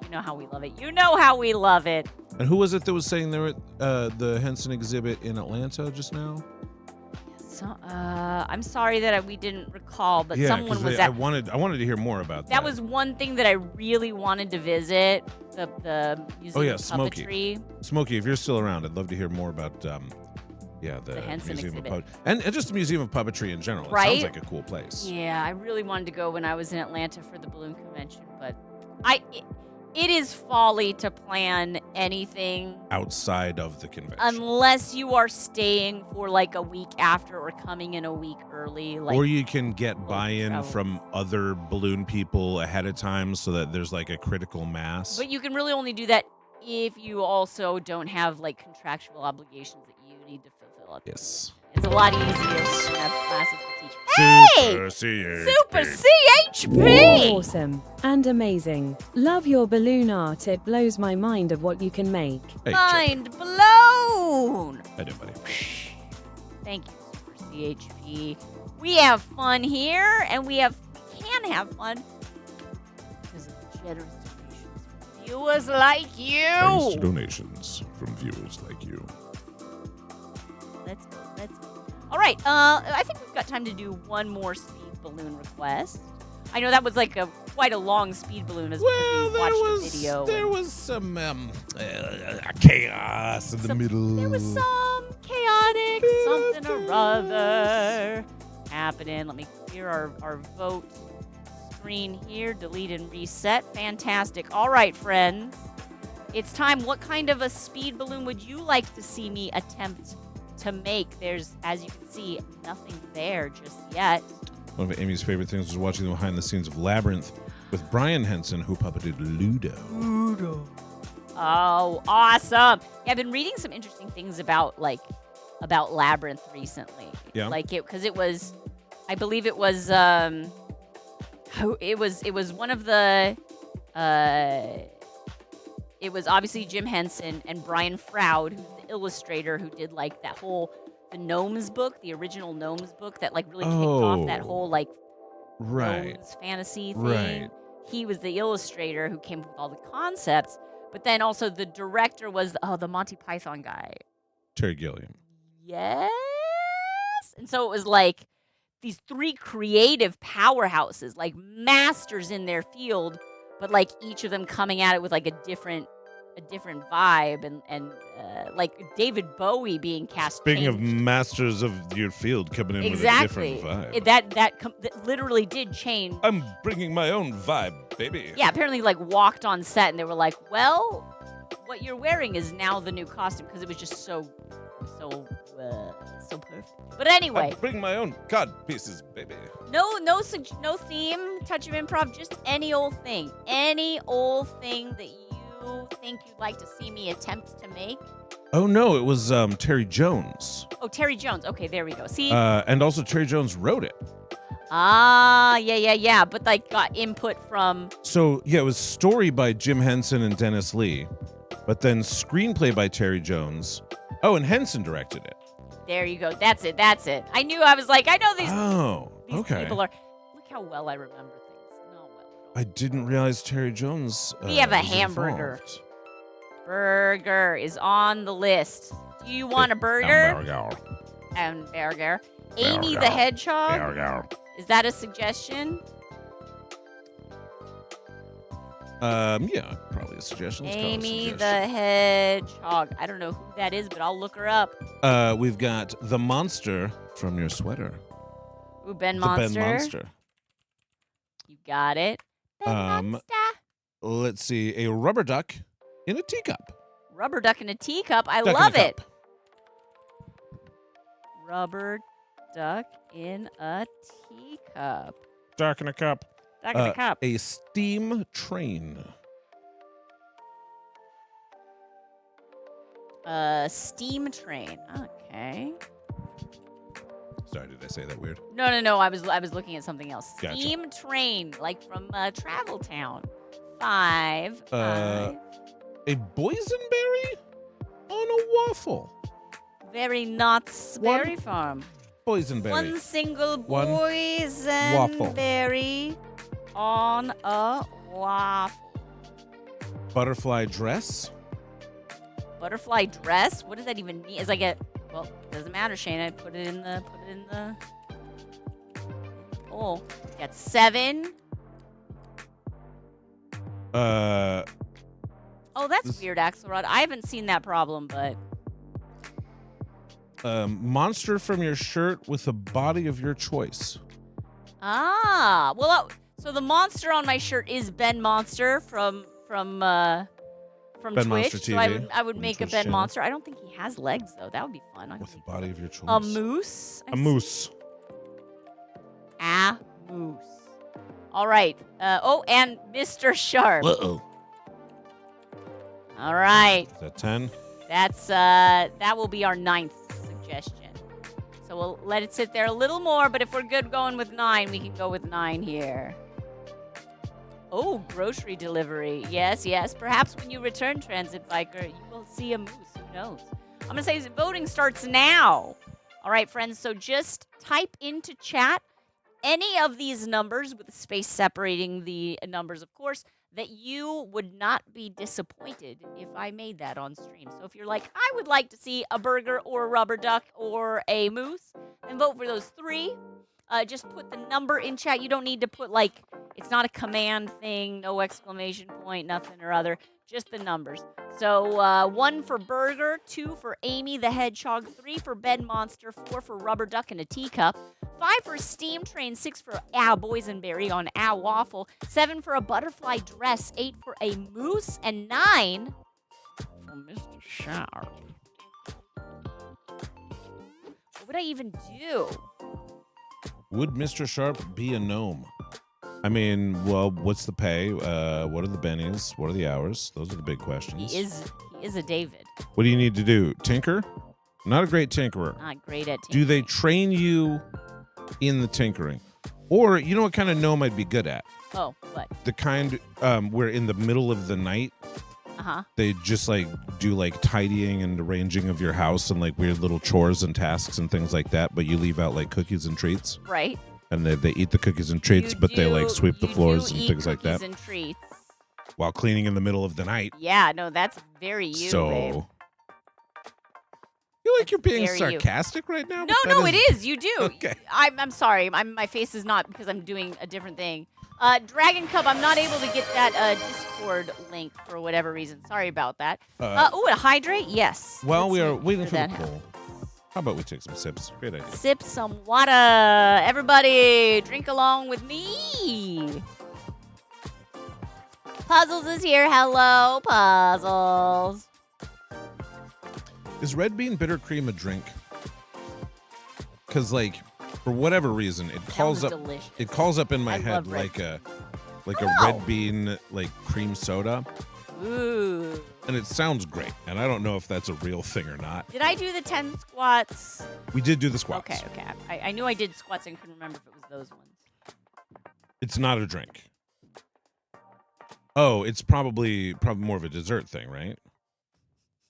know how we love it. You know how we love it. And who was it that was saying they were at the Henson exhibit in Atlanta just now? So, I'm sorry that we didn't recall, but Yeah, someone 'cause was I at. wanted to hear more about that. That was one thing that I really wanted to visit. The Museum of Smokey. Puppetry. Smokey, if you're still around, I'd love to hear more about the Henson Museum exhibit. of Puppetry and just the Museum of Puppetry in general. It Right? sounds like a cool place. Yeah, I really wanted to go when I was in Atlanta for the balloon convention, but it is folly to plan anything Outside of the convention. unless you are staying for like a week after or coming in a week early. Like, or you can get buy-in travel. from other balloon people ahead of time so that there's like a critical mass. but you can really only do that if you also don't have like contractual obligations that you need to fulfill. Yes. It's a lot easier to have classes to teach. Super Super CHP! Awesome and amazing. Love your balloon art. It blows my mind of what you can make. Hey, Mind blown! I do, buddy. Thank you, Super CHP. We have fun here, and we can have fun because of the generous donations from viewers like you. Thanks to donations from viewers like you. Let's go. All right. I think we've got time to do one more speed balloon request. I know that was like quite a long speed balloon as Well, we watched the video. there was some chaos in the middle. There was some chaotic something or other happening. Let me clear our vote screen here. Delete and reset. Fantastic. All right, friends. It's time. What kind of a speed balloon would you like to see me attempt to make? There's, as you can see, nothing there just yet. One of Amy's favorite things was watching the behind the scenes of Labyrinth with Brian Henson, who puppeted Ludo. Oh, awesome. Yeah, I've been reading some interesting things about Labyrinth recently. Yeah. Like it was I believe it was one of the it was obviously Jim Henson and Brian Froud, who's the illustrator who did like that whole the Gnomes book, the original Gnomes book that like really kicked off that whole like Right. Gnomes fantasy thing. Right. He was the illustrator who came up with all the concepts, but then also the director was the Monty Python guy. Terry Gilliam. Yes. And so it was like these three creative powerhouses, like masters in their field, but like each of them coming at it with like a different vibe, and like David Bowie being cast. Speaking of changed. masters of your field coming in Exactly. with a different vibe. That literally did change. I'm bringing my own vibe, baby. Yeah, apparently like walked on set and they were like, well, what you're wearing is now the new costume, because it was just so perfect. But anyway, I bring my own cod pieces, baby. no theme, touch of improv, just any old thing that you think you'd like to see me attempt to make. Oh no, it was Terry Jones. Oh, Terry Jones. Okay, there we go. See? And also Terry Jones wrote it. Yeah. But like got input from. So yeah, it was story by Jim Henson and Dennis Lee, but then screenplay by Terry Jones. Oh, and Henson directed it. There you go. That's it. I knew. I was like, I know these. Oh, These okay. people are. Look how well I remember things. Not well at all. I didn't realize Terry Jones. We have a was hamburger. involved. Burger is on the list. Do you want a burger? and burger. Amy the Hedgehog. Is that a suggestion? Yeah, probably a suggestion. Let's call it a Amy suggestion. the Hedgehog. I don't know who that is, but I'll look her up. We've got the monster from your sweater. Ooh, Ben The Monster. Ben Monster. You got it. Let's see, a rubber duck in a teacup. Rubber duck in a teacup. I Duck in a love it. cup. Rubber duck in a teacup. Duck in a cup. Duck in a cup. A steam train. Steam train. Okay. Sorry, did I say that weird? No. I was looking at something else. Gotcha. Steam train, like from Travel Town. 5. A boysenberry on a waffle. Very Knott's One- Berry Farm. Boysenberry. One single One waffle. boysenberry on a waffle. Butterfly dress. Butterfly dress? What does that even mean? Is like a well, doesn't matter, Shana. Put it in the Oh, got 7. Oh, that's This- weird, Axelrod. I haven't seen that problem, but Monster from your shirt with a body of your choice. well, so the monster on my shirt is Ben Monster from Ben Twitch. Monster So I TV would on make a Twitch Ben channel. Monster. I don't think he has legs though. That would be fun. I With could a body of your choice. A moose. A moose. A moose. All right. And Mr. Sharp. Uh-oh. All right. Is that 10? That's that will be our 9th suggestion. So we'll let it sit there a little more, but if we're good going with 9, we can go with 9 here. Oh, grocery delivery. Yes. Perhaps when you return, Transit Biker, you will see a moose. Who knows? I'm going to say voting starts now. All right, friends. So just type into chat any of these numbers with a space separating the numbers, of course, that you would not be disappointed if I made that on stream. So if you're like, I would like to see a burger or a rubber duck or a moose, then vote for those 3. Just put the number in chat. You don't need to put, like, it's not a command thing, no exclamation point, nothing or other, just the numbers. So 1 for burger, 2 for Amy the Hedgehog, 3 for Ben Monster, 4 for rubber duck in a teacup, 5 for steam train, 6 for boysenberry on a waffle, 7 for a butterfly dress, 8 for a moose, and 9 for Mr. Sharp. What would I even do? Would Mr. Sharp be a gnome? I mean, well, what's the pay? What are the bennies? What are the hours? Those are the big questions. He is a David. What do you need to do? Tinker? Not a great tinkerer. Not great at Do they tinkering. train you in the tinkering? Or, you know what kind of gnome I'd be good at? Oh, what? The kind where in the middle of the night, Uh-huh. they just like do like tidying and arranging of your house and like weird little chores and tasks and things like that, but you leave out like cookies and treats. Right. And they eat the cookies and treats, but they like sweep the floors and things like that Cookies and treats. while cleaning in the middle of the night. Yeah, no, that's very you, So babe. you like you're being very you. sarcastic right now? No, But that no, it is. You do. Okay. I'm sorry. My face is not because I'm doing a different thing. Dragon Cup, I'm not able to get that Discord link for whatever reason. Sorry about that. Oh, a hydrate? Yes. While Let's we see are waiting where for the that happens. poll, how about we take some sips? Great idea. Sip some water. Everybody, drink along with me. Puzzles is here. Hello, Puzzles. Is red bean bitter cream a drink? Because like for whatever reason, it calls Sounds up. delicious. It calls up in my I head love red like a Oh. red bean like cream soda, Ooh. and it sounds great. And I don't know if that's a real thing or not. Did I do the 10 squats? We did do the squats. Okay. I knew I did squats and couldn't remember if it was those ones. It's not a drink. Oh, it's probably more of a dessert thing, right?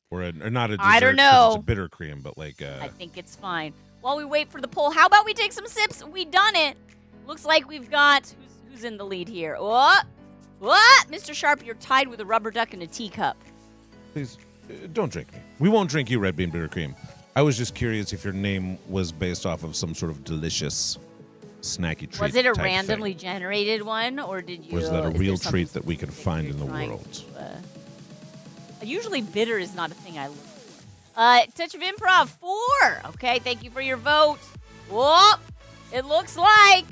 Or not a dessert. I don't 'cause know. It's a bitter cream, but like I think it's fine. While we wait for the poll, how about we take some sips? We done it. Looks like we've got who's in the lead here. What? Mr. Sharp, you're tied with a rubber duck and a teacup. please don't drink me. We won't drink you red bean bitter cream. I was just curious if your name was based off of some sort of delicious snacky treat. Was it a type randomly thing. generated one, or did you? Was that a is real there treat something that we could specific find you're in the trying world? to, usually bitter is not a thing I look for. Touch of Improv 4. Okay, thank you for your vote. Whoop! It looks like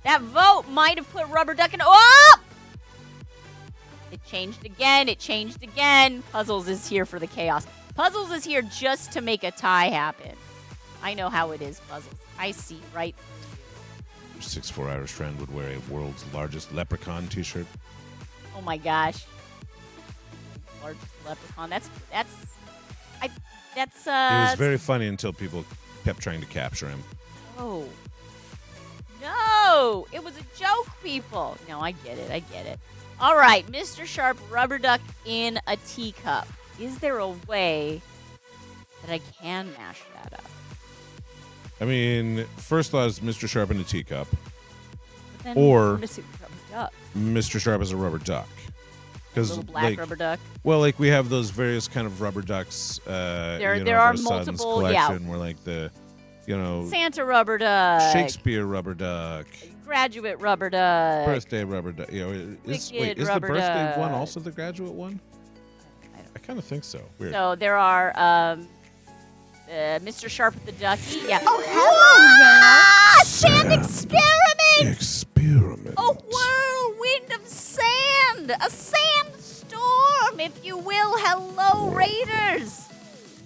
that vote might have put Rubber Duck in. Whoop! It changed again. It changed again. Puzzles is here for the chaos. Puzzles is here just to make a tie happen. I know how it is, Puzzles. I see right through you. 6'4" Irish friend would wear a world's largest leprechaun t-shirt. Oh my gosh. Largest leprechaun. That's It was very funny until people kept trying to capture him. Oh. No! It was a joke, people. No, I get it. I get it. All right, Mr. Sharp, Rubber Duck in a teacup. Is there a way that I can mash that up? I mean, first thought is Mr. Sharp in a teacup, But then Or- we're missing the rubber duck. Mr. Sharp is a rubber duck. Because Little black rubber duck. Well, like we have those various kind of rubber ducks. There are multiple, collection where like the, Santa rubber duck. Shakespeare rubber duck, Graduate rubber duck. birthday rubber duck. Is Wicked the rubber birthday one duck. also the graduate one? I don't I kind of think so. Weird. So there are Mr. Sharp the ducky. Yeah. Oh, hello Sand experiment! Experiment. A whirlwind of sand! A sandstorm, if you will. Hello, Raiders!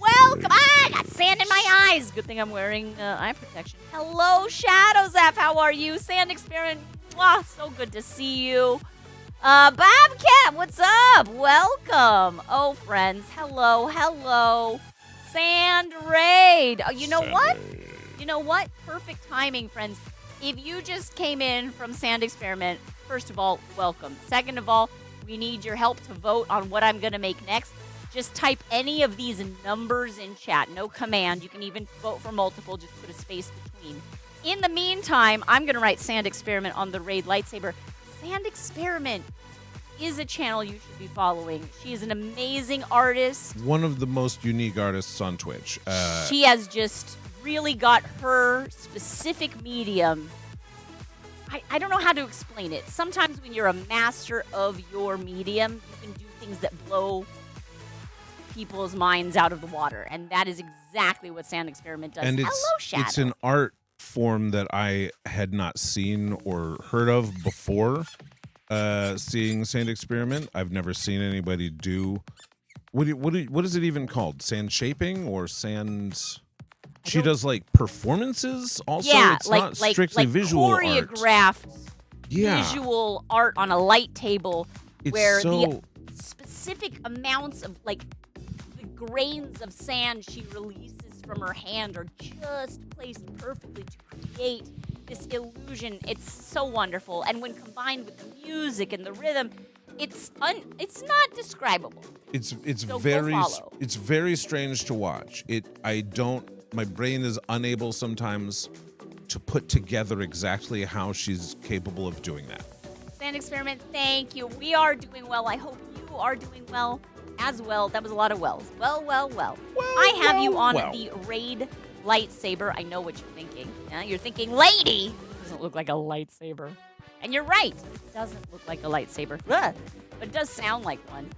Welcome! Ah, I got sand in my eyes! Good thing I'm wearing eye protection. Hello, Shadow Zap! How are you? Sand experiment. Mwah, so good to see you. Bobcat, what's up? Welcome. Oh, friends. Hello, hello. Sand raid. Oh, you know what? You know what? Perfect timing, friends. If you just came in from Sand Experiment, first of all, welcome. Second of all, we need your help to vote on what I'm going to make next. Just type any of these numbers in chat. No command. You can even vote for multiple. Just put a space between. In the meantime, I'm going to write Sand Experiment on the Raid Lightsaber. Sand Experiment is a channel you should be following. She is an amazing artist. One of the most unique artists on Twitch. She has just really got her specific medium. I don't know how to explain it. Sometimes when you're a master of your medium, you can do things that blow people's minds out of the water. And that is exactly what Sand Experiment does. And Hello, Shadow. it's an art form that I had not seen or heard of before. Seeing Sand Experiment, I've never seen anybody do. What is it even called? Sand shaping or sand? She does like performances. Also, yeah, it's not strictly like visual art. choreographed Yeah, visual art on a light table it's where so. the specific amounts of like the grains of sand she releases from her hand are just placed perfectly to create this illusion. It's so wonderful, and when combined with the music and the rhythm, it's not describable. It's So go very follow. it's very strange to watch. My brain is unable sometimes to put together exactly how she's capable of doing that. Sand Experiment, thank you. We are doing well. I hope you are doing well as well. That was a lot of wells. Well. I have you on the Raid Lightsaber. I know what you're thinking. You're thinking, lady! Doesn't look like a lightsaber. And you're right. It doesn't look like a lightsaber. Ugh. But it does sound like one.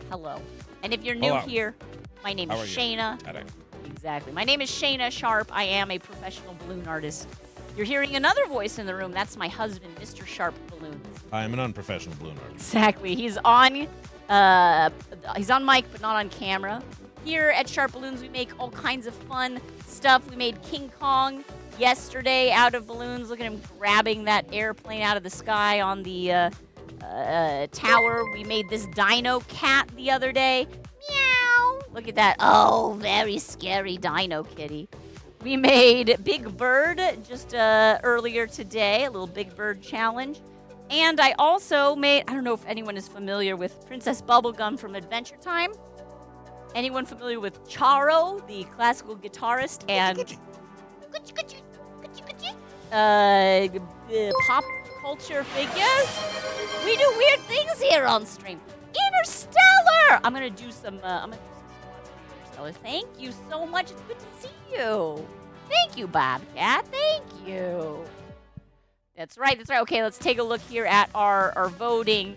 Hello. And if you're new Hello. here, my name How is are you? Shana. Hello. Exactly. My name is Shana Sharp. I am a professional balloon artist. You're hearing another voice in the room. That's my husband, Mr. Sharp Balloons. I am an unprofessional balloon artist. Exactly. He's on mic, but not on camera. Here at Sharp Balloons, we make all kinds of fun stuff. We made King Kong yesterday out of balloons. Look at him grabbing that airplane out of the sky on the tower. We made this dino cat the other day. Meow. Look at that. Oh, very scary dino kitty. We made Big Bird just earlier today, a little Big Bird challenge. And I also made, I don't know if anyone is familiar with Princess Bubblegum from Adventure Time. Anyone familiar with Charo, the classical guitarist and pop culture figure? We do weird things here on stream. Interstellar! sure. I'm gonna do some. I'm gonna do some squats for you, Stella. Thank you so much. It's good to see you. Thank you, Bobcat. Thank you. That's right. That's right. Okay, let's take a look here at our voting.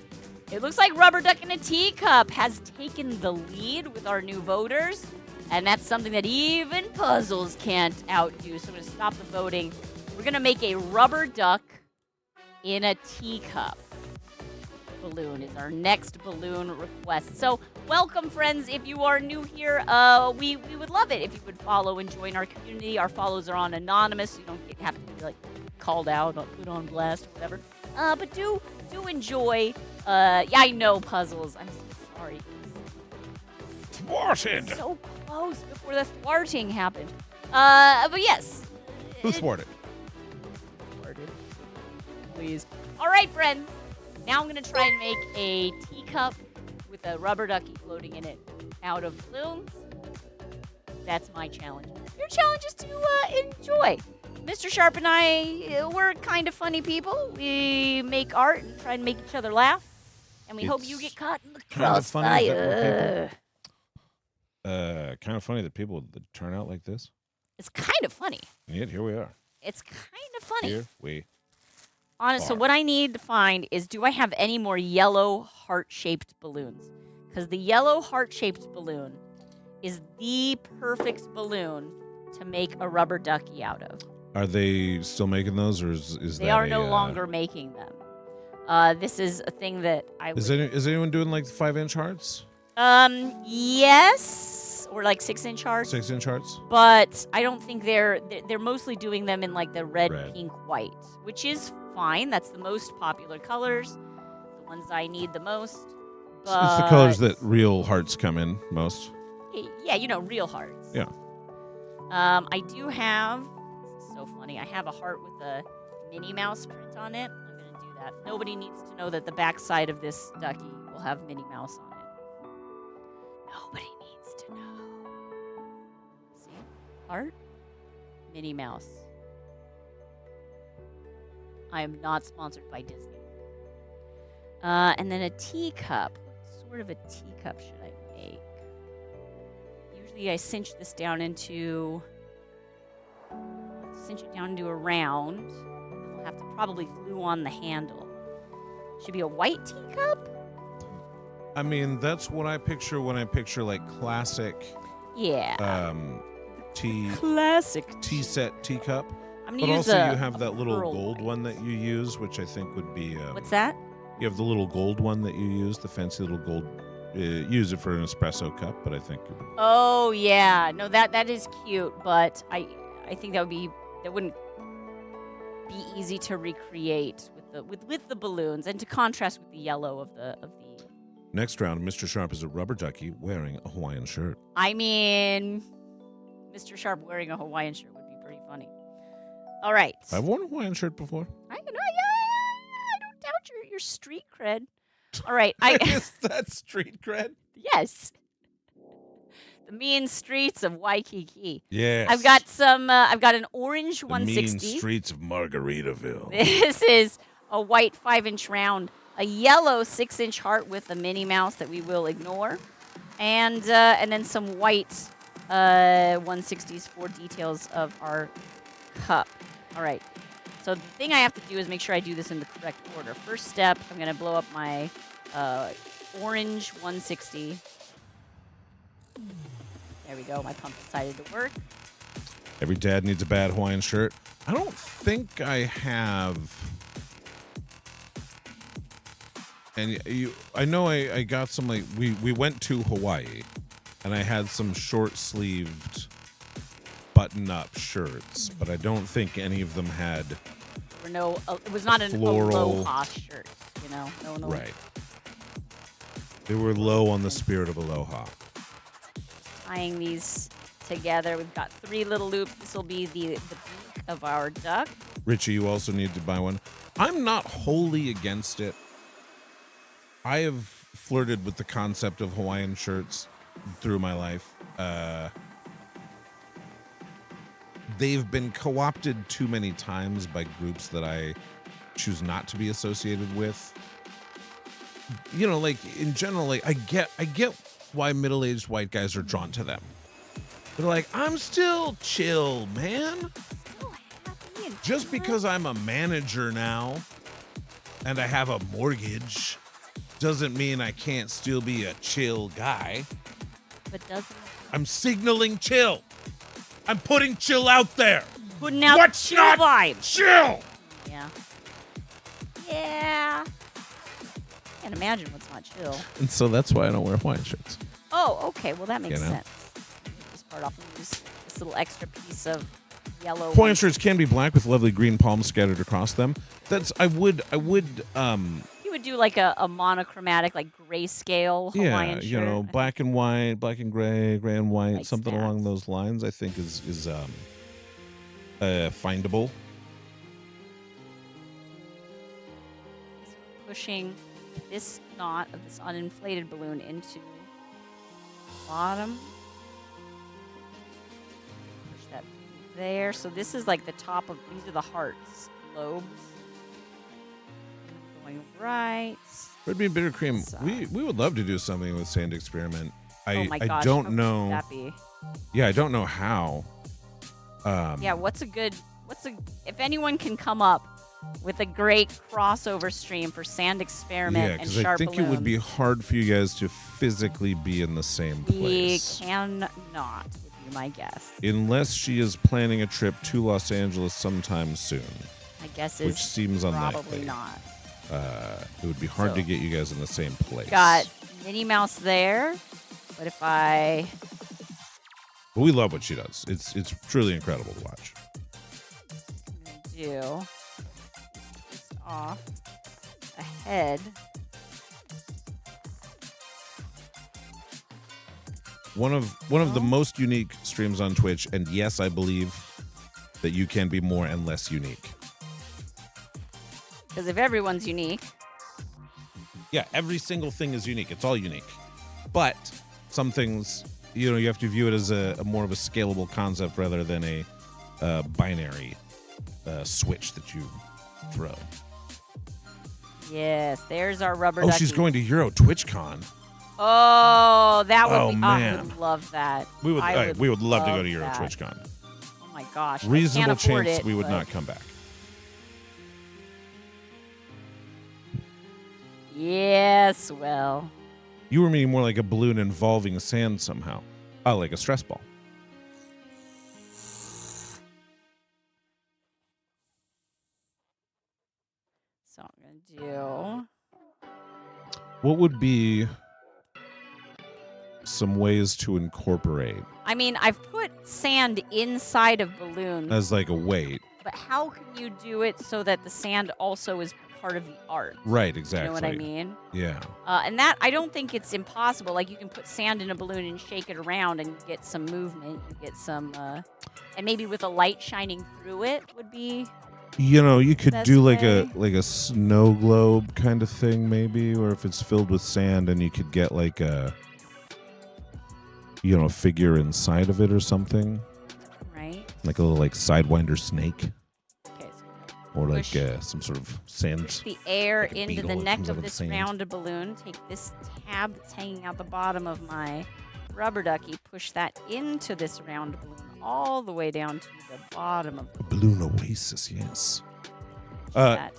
It looks like Rubber Duck in a Teacup has taken the lead with our new voters, and that's something that even puzzles can't outdo. So I'm gonna stop the voting. We're gonna make a Rubber Duck in a Teacup balloon is our next balloon request. So welcome, friends. If you are new here, we would love it if you would follow and join our community. Our follows are on anonymous, so you don't have to be like called out or put on blast or whatever. But do enjoy. Yeah, I know puzzles. I'm so sorry. Thwarted. So close before the thwarting happened. But yes. Who thwarted? Thwarted. Please. All right, friends. Now I'm going to try and make a teacup with a rubber ducky floating in it out of balloons. That's my challenge. Your challenge is to enjoy. Mr. Sharp and I, we're kind of funny people. We make art and try and make each other laugh. And we hope you get caught in the crossfire. Kind of funny that people would turn out like this. It's kind of funny. And yet here we are. It's kind of funny. Here we So what I need to find is, do I have any more yellow heart-shaped balloons? Because the yellow heart-shaped balloon is the perfect balloon to make a rubber ducky out of. Are they still making those, or is They that are no longer making them. This is a thing that I would... Is anyone doing like 5-inch hearts? Yes, or like 6-inch hearts. 6-inch hearts? But I don't think they're mostly doing them in like the red, pink, white, which is fine. That's the most popular colors, the ones I need the most. But It's the colors that real hearts come in most. Yeah, you know, real hearts. Yeah. I do have, this is so funny, I have a heart with a Minnie Mouse print on it. I'm going to do that. Nobody needs to know that the backside of this ducky will have Minnie Mouse on it. Nobody needs to know. See? Heart, Minnie Mouse. I am not sponsored by Disney. And then a teacup. What sort of a teacup should I make? Usually I cinch this down into... cinch it down into a round. I'll have to probably glue on the handle. Should be a white teacup? I mean, that's what I picture when I picture like classic Yeah. Classic. tea set teacup. I'm gonna But use also a, you have that little pearl gold white. one that you use, which I think would be... What's that? You have the little gold one that you use, the fancy little gold... use it for an espresso cup, but I think... Oh, yeah. No, that is cute, but I think that wouldn't be easy to recreate with the balloons and to contrast with the yellow of the Next round, Mr. Sharp is a rubber ducky wearing a Hawaiian shirt. I mean, Mr. Sharp wearing a Hawaiian shirt would be pretty funny. All right. I've worn a Hawaiian shirt before. I know, yeah, I don't doubt your street cred. All right. Is that street cred? Yes. The mean streets of Waikiki. Yes. I've got an orange the 160. mean streets of Margaritaville. This is a white 5-inch round, a yellow 6-inch heart with a Minnie Mouse that we will ignore, and then some white 160s for details of our cup. All right. So the thing I have to do is make sure I do this in the correct order. First step, I'm going to blow up my orange 160. There we go. My pump decided to work. Every dad needs a bad Hawaiian shirt. I don't think I have... And I know I got some, like, we went to Hawaii, and I had some short-sleeved button-up shirts, but I don't think any of them had... it was not an floral aloha shirt, you know? No. Right. They were low on the spirit of aloha. Tying these together, we've got 3 little loops. This will be the beak of our duck. Richie, you also need to buy one. I'm not wholly against it. I have flirted with the concept of Hawaiian shirts through my life. They've been co-opted too many times by groups that I choose not to be associated with. like in general, like I get why middle-aged white guys are drawn to them. They're like, I'm still chill, man. Just because I'm a manager now and I have a mortgage doesn't mean I can't still be a chill guy. But doesn't I'm signaling chill. I'm putting chill out there. putting out What's chill not vibes? chill? Yeah. Yeah. Can't imagine what's not chill. And so that's why I don't wear Hawaiian shirts. Oh, okay. Well, that makes You know? sense. This part off and use this little extra piece of yellow. Hawaiian shirts can be black with lovely green palms scattered across them. I would You would do like a monochromatic, like grayscale Hawaiian shirt. I think. black and white, black and gray and white, Like something that. along those lines. I think is findable. Pushing this knot of this uninflated balloon into the bottom. Push that there. So this is like the top of, these are the hearts, lobes. Going right. Red bean bitter cream. Side. We would love to do something with Sand Experiment. Oh my gosh. I how don't cool know. would that be? Yeah, I don't know how. Yeah, if anyone can come up with a great crossover stream for Sand Experiment Yeah, and because I Sharp think it would be Balloons, hard for you guys to physically be in the same we place. cannot, would be my guess. Unless she is planning a trip to Los Angeles sometime soon, My guess which is seems probably unlikely. not. It would be hard So- to get you guys in the same place. Got Minnie Mouse there, but if I But we love what she does. It's truly incredible to watch. do this off ahead, One of the most unique streams on Twitch, and yes, I believe that you can be more and less unique. because if everyone's unique, Yeah, every single thing is unique. It's all unique. But some things, you have to view it as a more of a scalable concept rather than a binary switch that you throw. yes, there's our rubber Oh, ducky. she's going to Euro TwitchCon. Oh, that would Oh, be. man. I would love that. We would I we would love to go love to Euro that. TwitchCon. Oh my gosh, Reasonable I can't afford chance it, we would but not come back. Yes, well, You were meaning more like a balloon involving sand somehow. Oh, like a stress ball. so I'm gonna do. What would be some ways to incorporate I mean, I've put sand inside of balloons, as like a weight? but how can you do it so that the sand also is part of the art? Right, exactly. You know what I mean? Yeah. And that, I don't think it's impossible. Like, you can put sand in a balloon and shake it around and you get some movement. You get some, and maybe with a light shining through it would be. You could Best do like way. a snow globe kind of thing maybe, or if it's filled with sand and you could get like a figure inside of it or something, Right? like a little like sidewinder snake, Okay, so or like Push- some sort of sand. push the air like a into beetle the that neck comes out of of the this sand. rounded balloon. Take this tab that's hanging out the bottom of my rubber ducky, push that into this round balloon all the way down to the bottom of A balloon oasis, yes. that.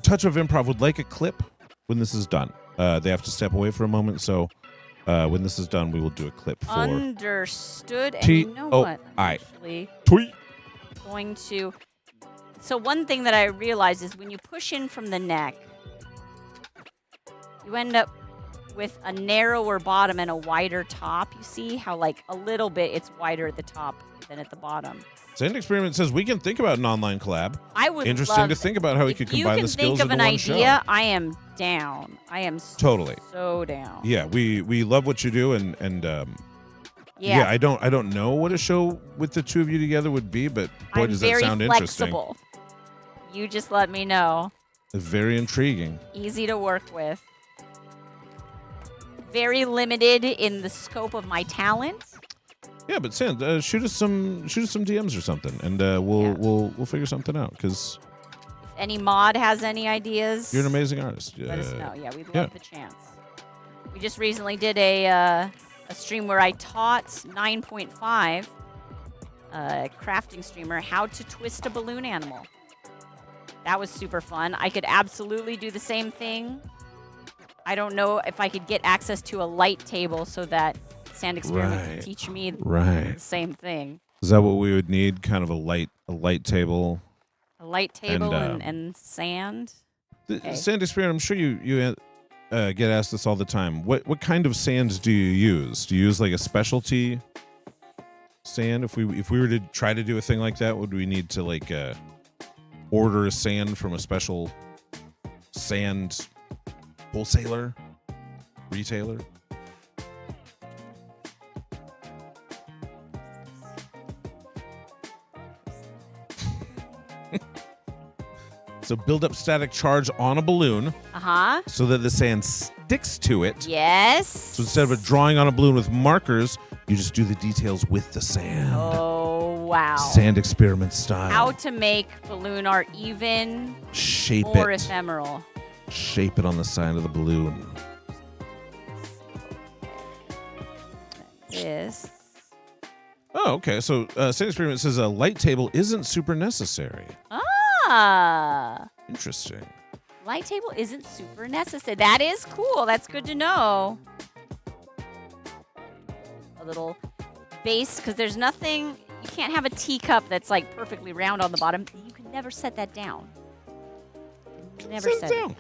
Touch of Improv would like a clip when this is done. They have to step away for a moment, so when this is done, we will do a clip for Understood. And you know what? I'm T-O-I. actually tweet. going to. So one thing that I realized is when you push in from the neck, you end up with a narrower bottom and a wider top. You see how like a little bit it's wider at the top than at the bottom. Sand Experiment says we can think about an online collab. I would Interesting love to think about how we if could you combine can the skills think of into an one idea, show. I am down. I am Totally. so down. Yeah, we love what you do, and Yeah, I don't know what a show with the two of you together would be, but boy, I'm does that very sound flexible. You just let me know. interesting. Very intriguing. Easy to work with. Very limited in the scope of my talent. Yeah, but Sand, shoot us some DMs or something, and we'll figure something out. Because If any mod has any ideas, You're an amazing artist. let us know. Yeah, we'd love yeah. the chance. We just recently did a stream where I taught 9.5, crafting streamer, how to twist a balloon animal. That was super fun. I could absolutely do the same thing. I don't know if I could get access to a light table so that Sand Experiment could teach me the same thing. Is that what we would need? Kind of a light table. A light table and sand. The Sand Experiment. I'm sure you get asked this all the time. What kind of sands do you use? Do you use like a specialty sand? If we were to try to do a thing like that, would we need to like order a sand from a special sand wholesaler, retailer? So build up static charge on a balloon so that the sand sticks to it. Yes. So instead of a drawing on a balloon with markers, you just do the details with the sand. Oh, wow. Sand Experiment style. How to make balloon art even Shape more it. ephemeral. Shape it on the side of the balloon. This. Oh, okay. So Sand Experiment says a light table isn't super necessary. Interesting. Light table isn't super necessary. That is cool. That's good to know. A little base, because there's nothing, you can't have a teacup that's like perfectly round on the bottom. You can never set that down. You can never set it down.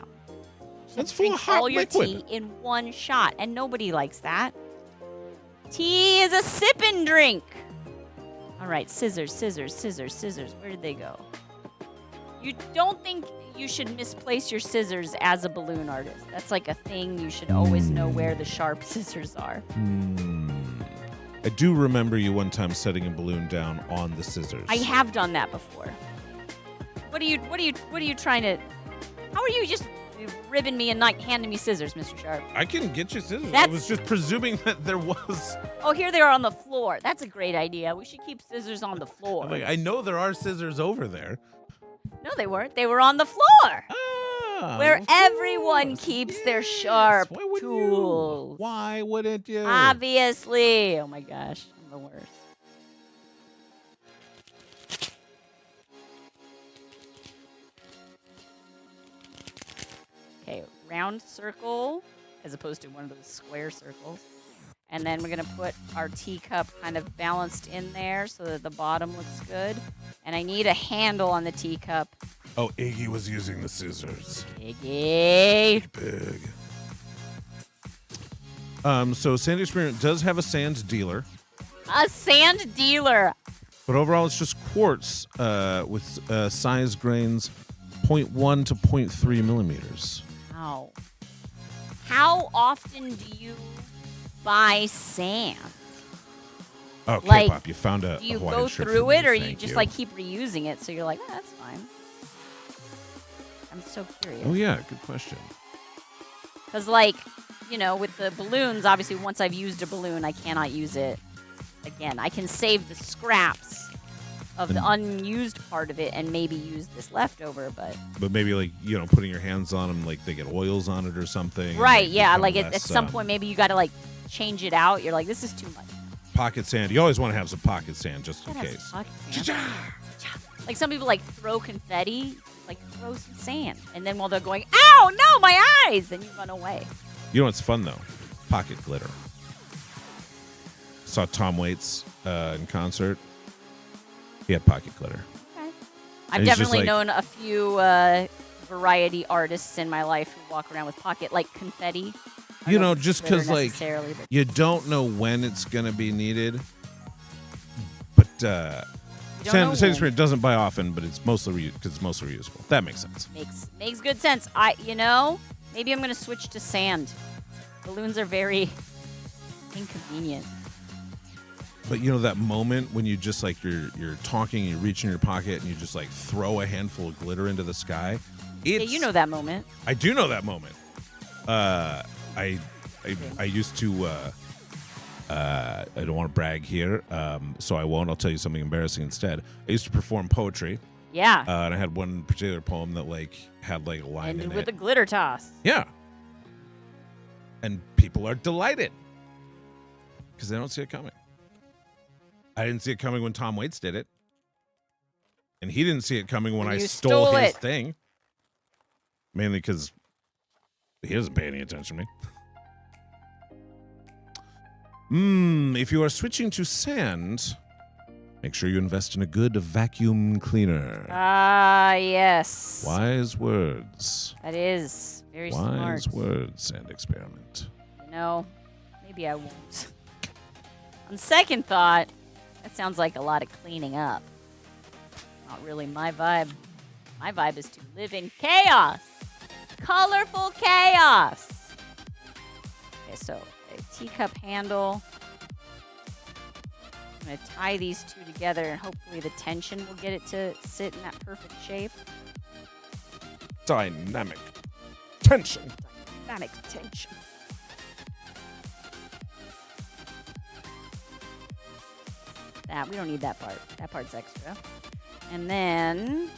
That's full Drink of hot all your liquid. tea in one shot, and nobody likes that. Tea is a sip and drink. All right, scissors, scissors, scissors, scissors. Where did they go? You don't think you should misplace your scissors as a balloon artist. That's like a thing. You should always know where the sharp scissors are. I do remember you one time setting a balloon down on the scissors. I have done that before. What are you trying to? How are you just ribbing me and not handing me scissors, Mr. Sharp? I can get you scissors. I was just presuming that there was. Oh, here they are on the floor. That's a great idea. We should keep scissors on the floor. I'm like, I know there are scissors over there. No, they weren't. They were on the floor. Where of everyone course. keeps their sharp Why wouldn't tools. you? Why wouldn't you? Obviously. Oh my gosh, I'm the worst. Okay, round circle as opposed to one of those square circles. And then we're going to put our teacup kind of balanced in there so that the bottom looks good. And I need a handle on the teacup. Oh, Iggy was using the scissors. Iggy. Big. So Sand Experiment does have a sand dealer. A sand dealer. But overall, it's just quartz with size grains 0.1 to 0.3 millimeters. Wow. How often do you buy sand? Oh, Like, K-pop, you found a Do you Hawaiian go shirt through for me. it, or you Thank just like keep reusing it? So you're like, oh, that's fine. I'm so curious. Oh yeah, good question. Because like, you know, with the balloons, obviously once I've used a balloon, I cannot use it again. I can save the scraps of the unused part of it and maybe use this leftover, but maybe like, you know, putting your hands on them, like they get oils on it or something. right, and yeah, become like at less, some point maybe you got to like change it out. You're like, this is too much. Pocket sand. You always want to have some pocket sand just in Gotta have case. some pocket sand. Like some people like throw confetti, like throw some sand, and then while they're going, ow, no, my eyes, then you run away. You know what's fun though? Pocket glitter. Saw Tom Waits in concert. He had pocket glitter. Okay. And I've he's just definitely like- known a few variety artists in my life who walk around with pocket like confetti. I You don't know, if it's just glitter 'cause, like, necessarily, but You don't know when it's gonna be needed, but you don't know Sand when. Spirit doesn't buy often, but it's mostly because it's mostly reusable. That makes sense. makes good sense. Maybe I'm gonna switch to sand. Balloons are very inconvenient. But you know that moment when you just like you're talking, you reach in your pocket, and you just like throw a handful of glitter into the sky. Yeah, you know that moment. I do know that moment. I used to. I don't want to brag here, so I won't. I'll tell you something embarrassing instead. I used to perform poetry Yeah. And I had one particular poem that like had like a line Ended in with it. a glitter toss. Yeah. And people are delighted because they don't see it coming. I didn't see it coming when Tom Waits did it. And he didn't see it coming when I You stole his it. thing. Mainly because he doesn't pay any attention to me. If you are switching to sand, make sure you invest in a good vacuum cleaner. Ah, yes. Wise words. That is very Wise smart. words and experiment. No, maybe I won't. On second thought, that sounds like a lot of cleaning up. Not really my vibe. My vibe is to live in chaos. Colorful chaos. Okay, so a teacup handle. I'm going to tie these two together and hopefully the tension will get it to sit in that perfect shape. Dynamic tension. Dynamic tension. That, we don't need that part. That part's extra. And then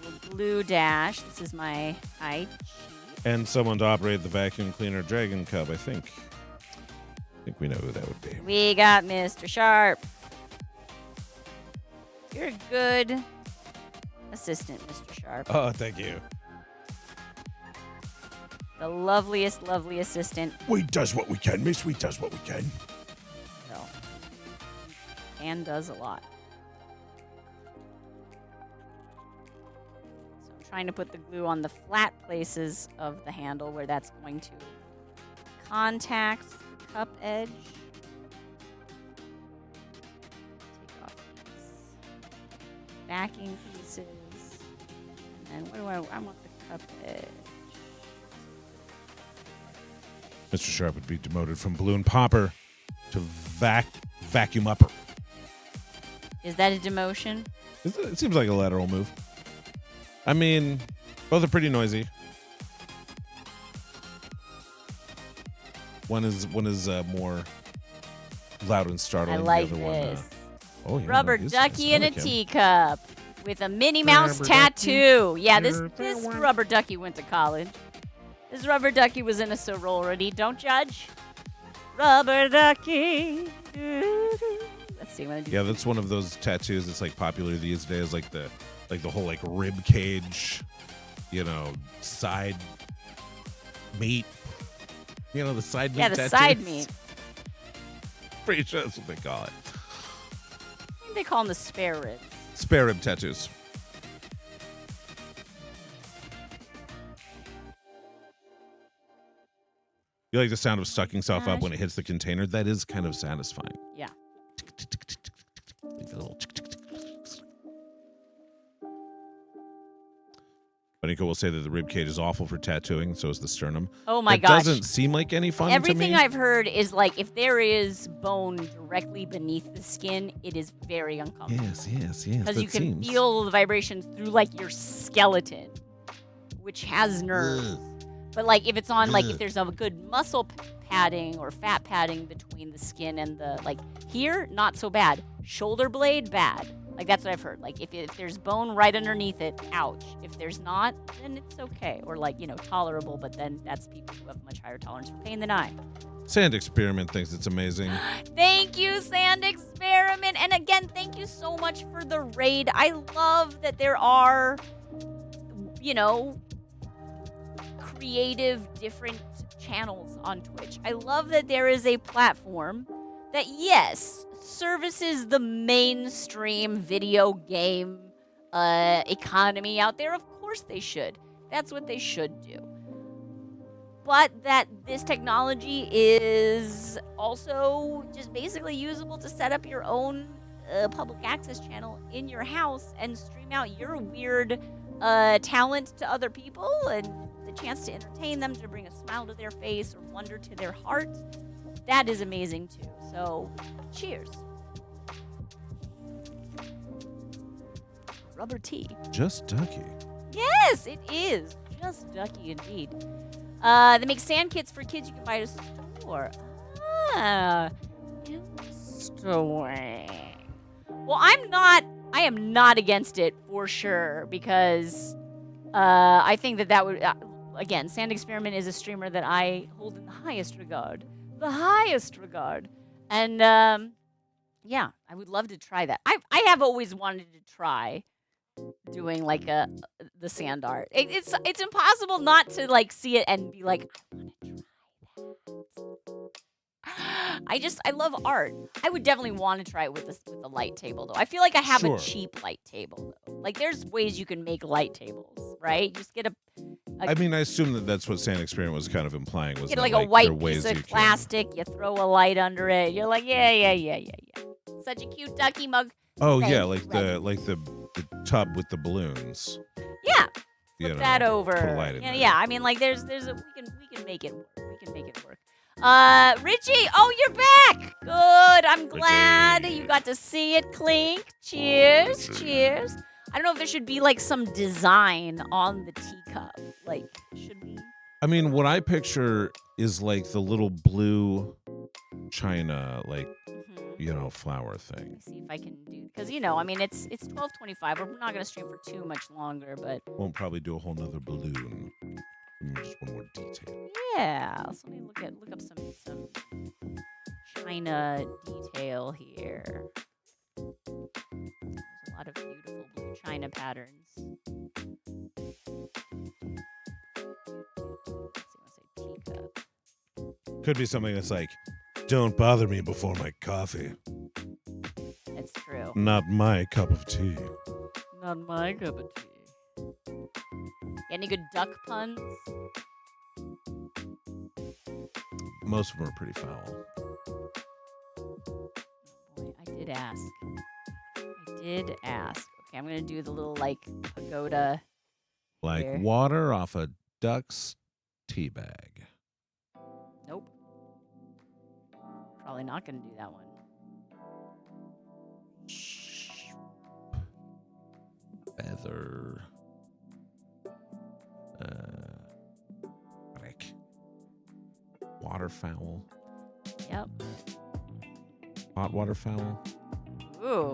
we'll glue dash. This is my high cheat. And someone to operate the vacuum cleaner Dragon Cub, I think. I think we know who that would be. We got Mr. Sharp. You're a good assistant, Mr. Sharp. Oh, thank you. The loveliest, lovely assistant. We does what we can, miss. We does what we can. So, and does a lot. So I'm trying to put the glue on the flat places of the handle where that's going to contact the cup edge. Take off these backing pieces. And then what do I want the cup edge. Mr. Sharp would be demoted from balloon popper to vacuum upper. Is that a demotion? It seems like a lateral move. I mean, both are pretty noisy. One is more loud and startling. I like the other this. One, Rubber he's ducky in a like him. teacup with a Minnie Mouse Rubber tattoo. Yeah, this Rubber one. rubber ducky went to college. This rubber ducky was in a sorority. Don't judge. Rubber ducky. Let's see. I'm gonna do Yeah, that's one of those tattoos that's like popular these days, like the whole like rib cage, side meat. The side meat. yeah, the tattoos. side meat. Pretty sure that's what they call it. I think they call them the spare ribs. Spare rib tattoos. You like the sound of sucking stuff up when it hits the container? That is kind of satisfying. Yeah. Like a little Bunnyco will say that the rib cage is awful for tattooing, so is the sternum. Oh my That gosh. doesn't seem like any fun Everything to me. I've heard is like if there is bone directly beneath the skin, it is very uncomfortable. Yes. Because you can feel the vibrations through like your skeleton, which has nerves. But like if it's on, like if there's a good muscle padding or fat padding between the skin and the, like here, not so bad. Shoulder blade, bad. Like that's what I've heard. Like if there's bone right underneath it, ouch. If there's not, then it's okay. Or like, tolerable, but then that's people who have much higher tolerance for pain than I. Sand Experiment thinks it's amazing. Thank you, Sand Experiment. And again, thank you so much for the raid. I love that there are, creative, different channels on Twitch. I love that there is a platform that, yes, services the mainstream video game economy out there. Of course they should. That's what they should do. But that this technology is also just basically usable to set up your own public access channel in your house and stream out your weird talent to other people and the chance to entertain them, to bring a smile to their face or wonder to their heart. That is amazing too. So, cheers. Rubber tea. Just ducky. Yes, it is. Just ducky indeed. They make sand kits for kids you can buy at a store. Ah, interesting. Well, I'm not I am not against it for sure because I think that would again, Sand Experiment is a streamer that I hold in the highest regard. The highest regard. And yeah, I would love to try that. I have always wanted to try doing like the sand art. It's impossible not to like see it and be like, I want to try that. I love art. I would definitely want to try it with the light table though. I feel like I have Sure. a cheap light table though. Like there's ways you can make light tables, right? You just get I mean, I assume that that's what Sand Experiment was kind of implying. Was get that, like like a white there are ways piece you of can- plastic, you throw a light under it. You're like, yeah. Such a cute ducky mug. Oh Red, yeah, like red. the tub with the balloons. Yeah. You Flip know, that over. put a light in yeah, there. yeah. I mean, like, there's a we can make it work. We can make it work. Richie, oh, you're back. Good. I'm glad you got to see it clink. Cheers, cheers. I don't know if there should be like some design on the teacup. Like, should we? I mean, what I picture is like the little blue china, like flower Let thing. me see if I can do because I mean it's 12:25. We're not gonna stream for too much longer, but Won't probably do a whole nother balloon. Just one more detail. yeah. So let me look up some china detail here. There's a lot of beautiful blue china patterns. Let's see, I say teacup. Could be something that's like, don't bother me before my coffee. It's true. Not my cup of tea. Not my cup of tea. Any good duck puns? Most of them are pretty foul. Boy, I did ask. Okay, I'm gonna do the little like pagoda. Like Here. water off a duck's tea bag. Nope. Probably not gonna do that one. Feather. Brick. Waterfowl. Yep. Hot waterfowl. Ooh.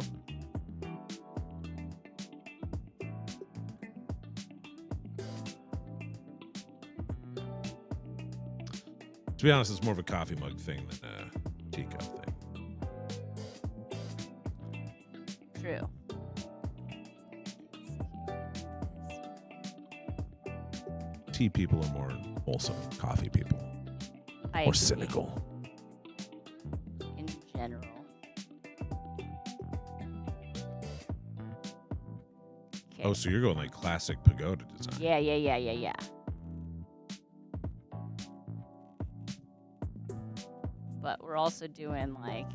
To be honest, it's more of a coffee mug thing than a teacup thing. True. Tea people are more wholesome. Coffee people I more agree. cynical. In general. Okay. Oh, so you're going like classic pagoda design. Yeah. But we're also doing like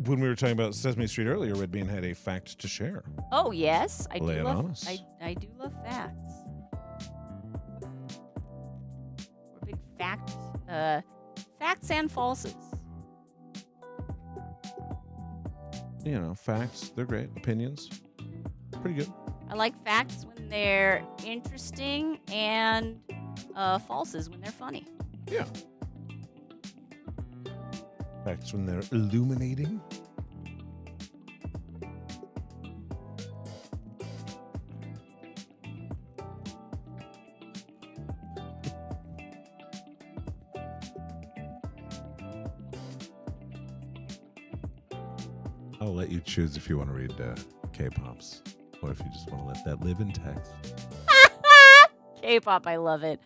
When we were talking about Sesame Street earlier, Redbean had a fact to share. Oh yes, I Lay do it love on us. I do love facts. We're big facts and falses. You know, facts, they're great. Opinions, pretty good. I like facts when they're interesting and falses when they're funny. Yeah. Facts when they're illuminating. I'll let you choose if you want to read K-pops or if you just want to let that live in text. K-pop, I love it.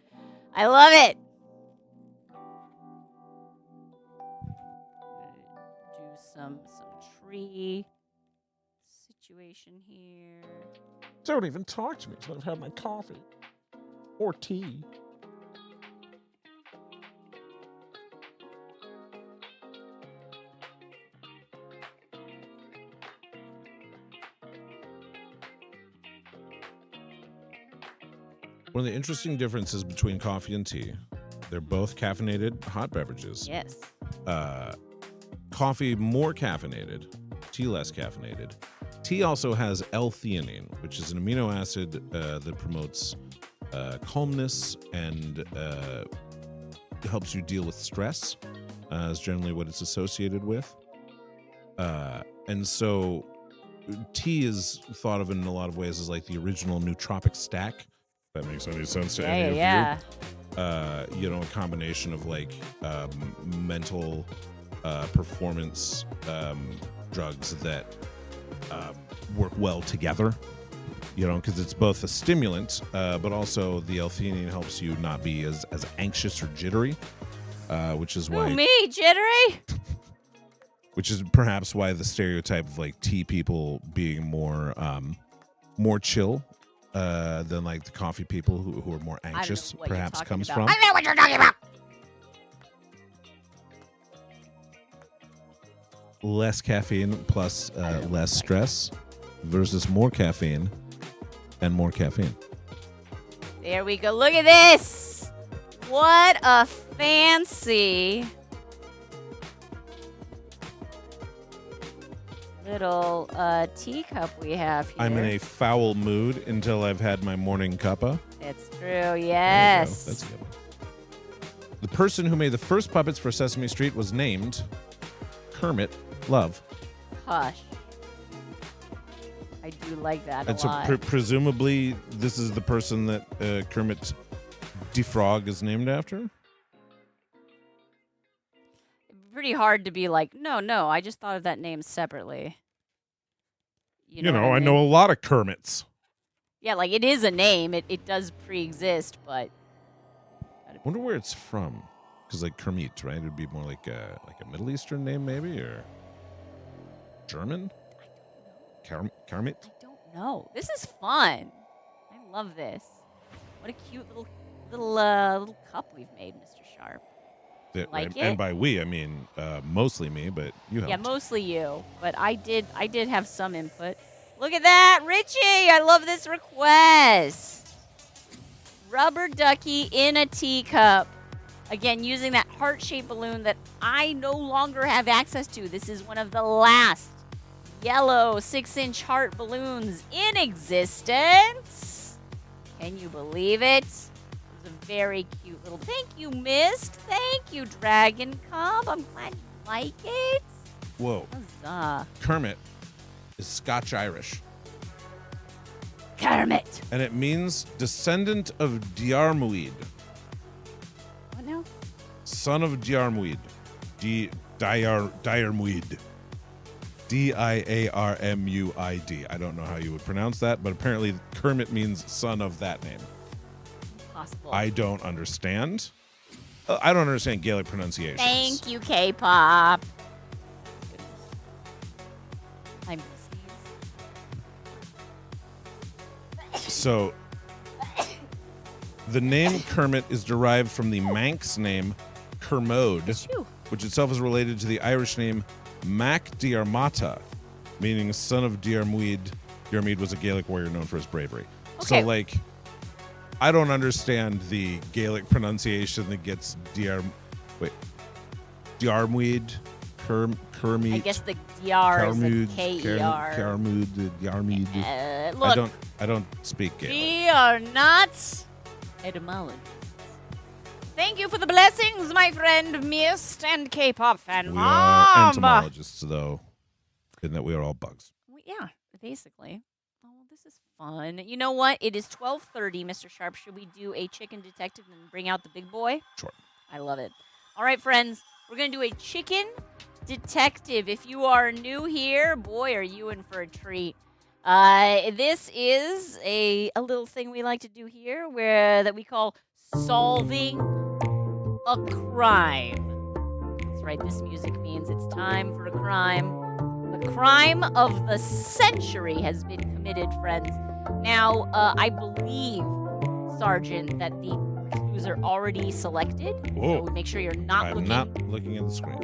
I love it. Do some tree situation here. Don't even talk to me until I've had my coffee or tea. One of the interesting differences between coffee and tea, they're both caffeinated hot beverages. Yes. Coffee more caffeinated, tea less caffeinated. Tea also has L-theanine, which is an amino acid that promotes calmness and helps you deal with stress. Is generally what it's associated with. And so tea is thought of in a lot of ways as like the original nootropic stack. If that makes any sense to any of you. You know, a combination of like mental performance drugs that work well together. You know, because it's both a stimulant, but also the L-theanine helps you not be as anxious or jittery, which is why me jittery. Which is perhaps why the stereotype of like tea people being more chill than like the coffee people who are more anxious perhaps comes from. I know what you're talking about. Less caffeine plus less stress versus more caffeine and more caffeine. There we go. Look at this. What a fancy little teacup we have here. I'm in a foul mood until I've had my morning cuppa. It's true, yes. That's good. The person who made the first puppets for Sesame Street was named Kermit Love. Hush. I do like that And a so lot. presumably this is the person that Kermit the Frog is named after? It'd be pretty hard to be like, no, I just thought of that name separately. You know what I mean? know a lot of Kermits. Yeah, like it is a name. It does pre-exist, but Wonder where it's from. Because like Kermit, right? It would be more like a Middle Eastern name maybe, or German? Kermit? I don't know. This is fun. I love this. What a cute little cup we've made, Mr. Sharp. Like it? And by we, I mean mostly me, but you helped. Yeah, mostly you, but I did have some input. Look at that, Richie! I love this request. Rubber ducky in a teacup. Again, using that heart-shaped balloon that I no longer have access to. This is one of the last yellow 6-inch heart balloons in existence. Can you believe it? It's a very cute little. Thank you, Mist. Thank you, Dragon Cub. I'm glad you like it. Whoa. Huzzah. Kermit is Scotch-Irish. Kermit. And it means descendant of Diarmuid. What now? Son of Diarmuid. Diarmuid. Diarmuid. I don't know how you would pronounce that, but apparently Kermit means son of that name. Impossible. I don't understand. I don't understand Gaelic pronunciations. Thank you, K-pop. I'm So, the name Kermit is derived from the Manx name Kermode, which itself is related to the Irish name Mac Diarmata, meaning son of Diarmuid. Diarmuid was a Gaelic warrior known for his bravery. Okay. So, like, I don't understand the Gaelic pronunciation that gets Diarmuid, Kermit. I guess the DR is a Kermud, K-E-R. Diarmuid. Look, I don't speak Gaelic. we are not etymologists. Thank you for the blessings, my friend Mist and K-pop fan We are mom. entomologists, though, in that we are all bugs. Yeah, basically. Oh, this is fun. You know what? It is 12:30, Mr. Sharp. Should we do a chicken detective and bring out the big boy? Sure. I love it. All right, friends. We're going to do a chicken detective. If you are new here, boy, are you in for a treat. This is a little thing we like to do here that we call solving a crime. That's right. This music means it's time for a crime. The crime of the century has been committed, friends. Now, I believe, Sergeant, that the clues are already selected. Whoa. So make sure you're not I'm not looking at the screen.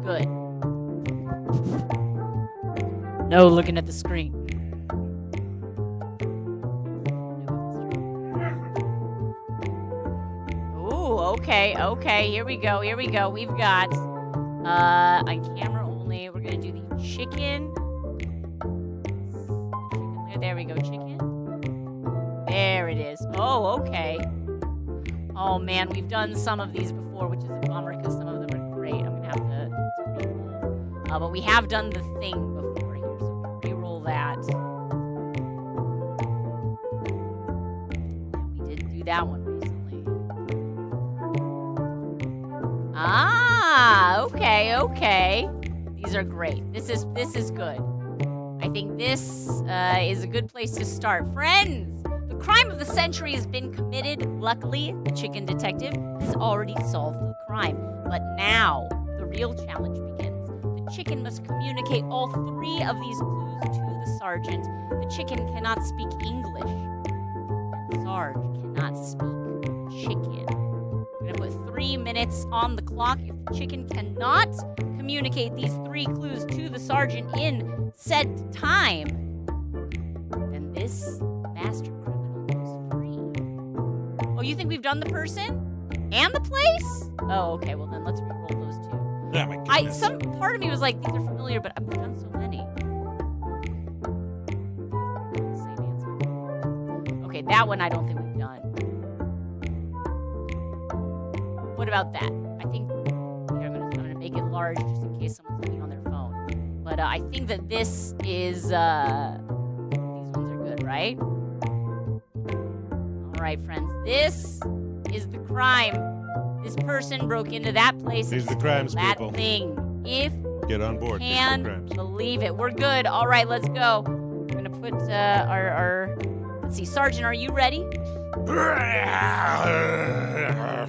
Good. No looking at the screen. Ooh, okay. Here we go. We've got on camera only. We're gonna do the chicken. There we go, chicken. There it is. Oh, okay. Oh man, we've done some of these before, which is a bummer because some of them are great. I'm gonna have to re-roll. But we have done the thing before here, so we re-roll that. And we did do that one recently. Ah, okay. These are great. This is good. I think this is a good place to start. Friends! The crime of the century has been committed. Luckily, the chicken detective has already solved the crime. But now, the real challenge begins. The chicken must communicate all 3 of these clues to the sergeant. The chicken cannot speak English. And Sarge cannot speak chicken. We're gonna put 3 minutes on the clock. If the chicken cannot communicate these 3 clues to the sergeant in said time, then this master criminal goes free. Oh, you think we've done the person and the place? Oh, okay. Well, then let's re-roll those 2. Oh my goodness. Some part of me was like, these are familiar, but I've done so many. Same answer. Okay, that one I don't think we've done. What about that? I think here, I'm gonna make it large just in case someone's looking on their phone. But I think that this is these ones are good, right? All right, friends. This is the crime. This person broke into that place. These and are the crimes, stole that people. thing. If Get on board. These are the can crimes. believe it. We're good. All right, let's go. We're gonna put our let's see, Sergeant, are you ready? Yeah,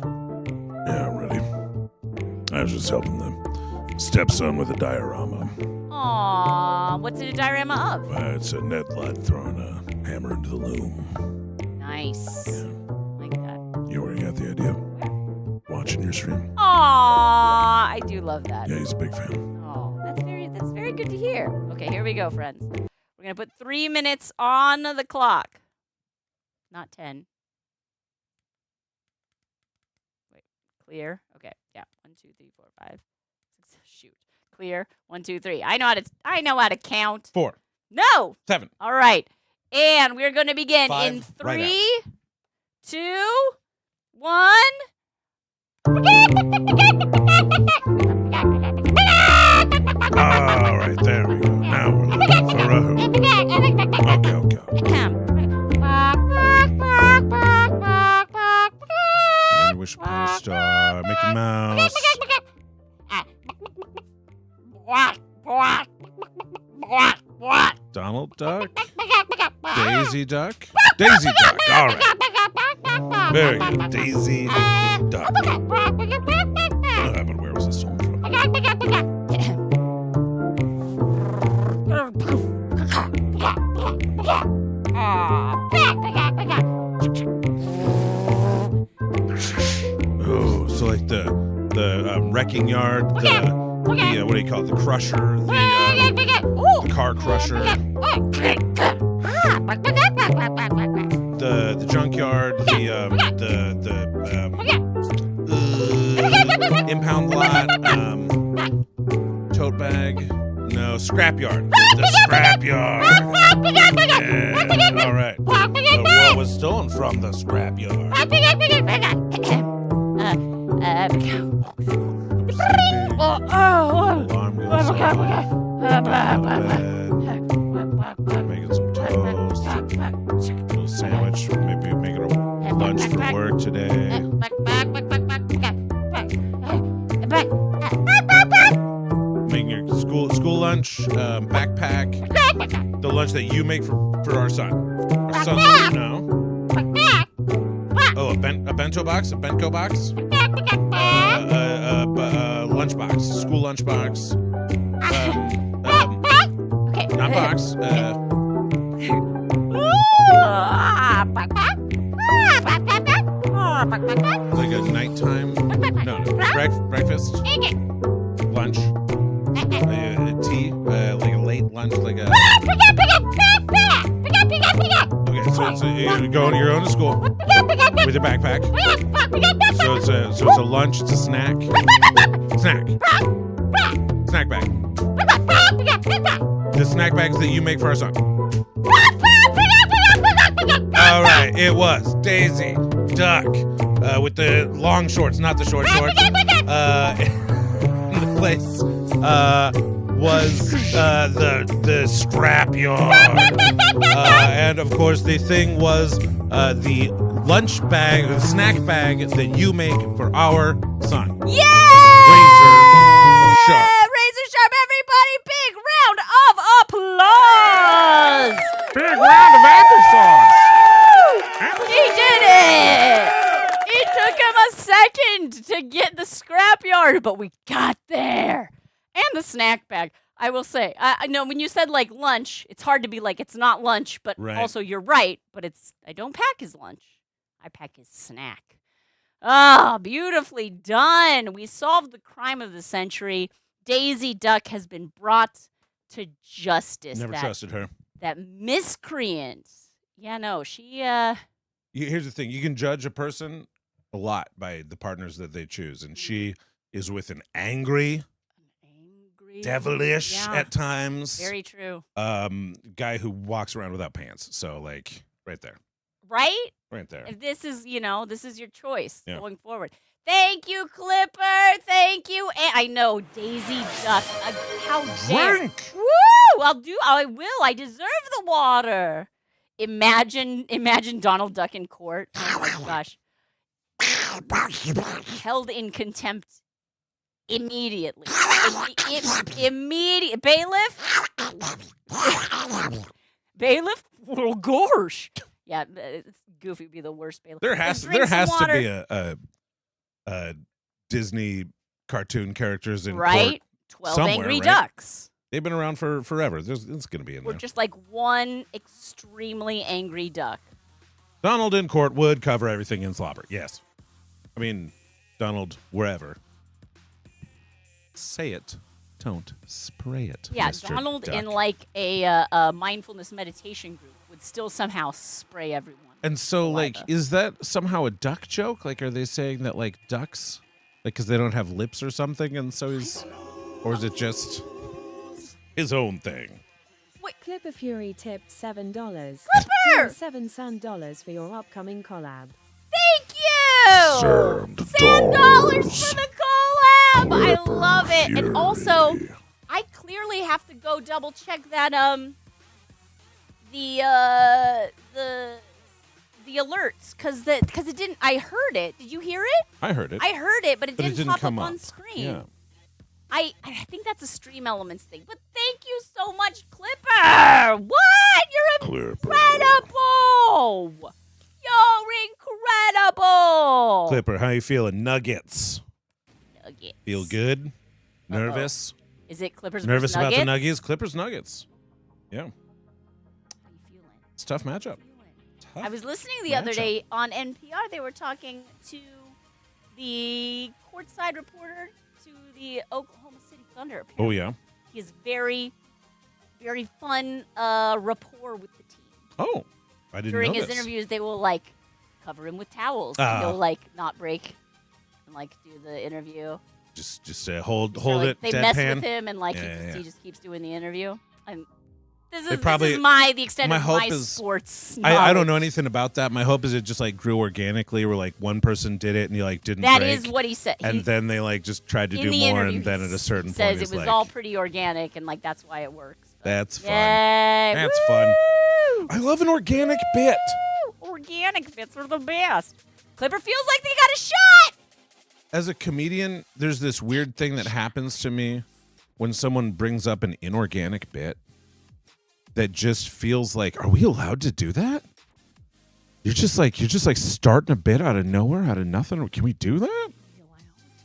I'm ready. I was just helping the stepson with a diorama. Aw, what's it a diorama of? It's a Ned Ludd throwing a hammer into the loom. Nice. Yeah. Like that. You already got the idea. Watching your stream. Aw, I do love that. Yeah, he's a big fan. Oh, that's very good to hear. Okay, here we go, friends. We're gonna put 3 minutes on the clock. Not 10. Wait, clear. Okay, yeah. 1, 2, 3, 4, 5, 6. Shoot, clear. 1, 2, 3. I know how to count. 4, No. 7. All right, and we're gonna begin 5, in right 3, 2, 1. All right, there we go. Now we're looking for a hoop. Okay. Wish upon a star, Mickey Mouse. Donald Duck. Daisy Duck. Daisy Duck. All right. Very good. Daisy Duck. But where was this song from? Oh, so like the wrecking yard, the what do you call it? The crusher, the car crusher, the junkyard, the impound lot, tote bag. No, scrapyard. The scrapyard. Yeah, all right. But what was stolen from the scrapyard? Alarm goes off. Making some toast. Little sandwich. Maybe making a lunch for work today. Making your school lunch, backpack. The lunch that you make for our son. Our son's no. Oh, a bento box, a Benko box. Lunch box, school lunch box. Not box. Like a nighttime. No. Breakfast. Lunch. Tea. Like a late lunch. Like a. Okay, so you're going to school with your backpack. So it's a lunch. It's a snack. Snack bag. The snack bags that you make for our son. All right, it was Daisy Duck. with the long shorts, not the short shorts. In the place was the scrapyard. And of course, the thing was the lunch bag, the snack bag that you make for our son. Yeah! Razor Sharp. Razor Sharp, everybody! Big round of applause! Big round of applesauce. He did it! It took him a second to get the scrapyard, but we got there. And the snack bag. I will say, I know when you said like lunch, it's hard to be like it's not lunch, but Right. also you're right. But I don't pack his lunch. I pack his snack. Ah, beautifully done. We solved the crime of the century. Daisy Duck has been brought to justice. Never trusted her. That miscreant. Yeah, no, she. Here's the thing: you can judge a person a lot by the partners that they choose, and she is with an angry, devilish Yeah. at times, Very true. guy who walks around without pants. So like right there, Right? right there. If this is, this is your choice Yeah. going forward. Thank you, Clipper. Thank you. And I know, Daisy Duck. How dare. Drink. Woo! I will. I deserve the water. Imagine Donald Duck in court. Oh my gosh. Held in contempt immediately. Immediate. Bailiff? Bailiff? Oh, gosh. Yeah, Goofy would be the worst bailiff. There Let's has drink some to water. be a Disney cartoon characters in Right? court 12 somewhere, Angry right? Ducks. They've been around for forever. It's going to be in Or there. just like one extremely angry duck. Donald in court would cover everything in slobber. Yes. I mean, Donald wherever. Say it. Don't spray it. Yeah, Mr. Donald Duck. in like a mindfulness meditation group would still somehow spray everyone. And so, like, saliva. is that somehow a duck joke? Like, are they saying that, like, ducks, like, because they don't have lips or something, and so he's, or is it just his own thing? Clipper Fury tipped $7. Clipper! $7 for your upcoming collab. Thank you! $7 for the collab! I love it. And also, I clearly have to go double check that the alerts because it didn't. I heard it. Did you hear it? I heard it. I heard it, but it But it didn't didn't pop come up up. on screen. Yeah. I think that's a Stream Elements thing. But thank you so much, Clipper. What? You're incredible. You're incredible. Clipper, how you feeling? Nuggets. Nuggets. Feel good? Nervous? Is it Clippers Nervous versus about the Nuggets? Nuggets? Clippers Nuggets. Yeah. How you feeling? It's a tough matchup. I was listening the other day on NPR. They were talking to the courtside reporter to the Oklahoma City Thunder. Apparently. Oh, yeah. He has very, very fun rapport with the team. Oh, I didn't During know his this. interviews, they will like cover him with towels. Ah. And he'll like not break and like do the interview. Just hold Or, like, it, They deadpan. mess with him and like Yeah. he just keeps doing the interview. And this They is probably- the extent my of hope my is- sports. I don't knowledge. know anything about that. My hope is it just like grew organically, where like one person did it and he like didn't That break, is what he said. and then they like just tried to in do the more, interview, and then he at a certain point, says it's it was like, all pretty organic and like that's why it works. But that's fun. Yay. That's fun. Woo! I love an organic bit. Woo! Organic bits are the best. Clipper feels like they got a shot. As a comedian, there's this weird thing that happens to me when someone brings up an inorganic bit that just feels like, are we allowed to do that? You're just like starting a bit out of nowhere, out of nothing. Can we do that?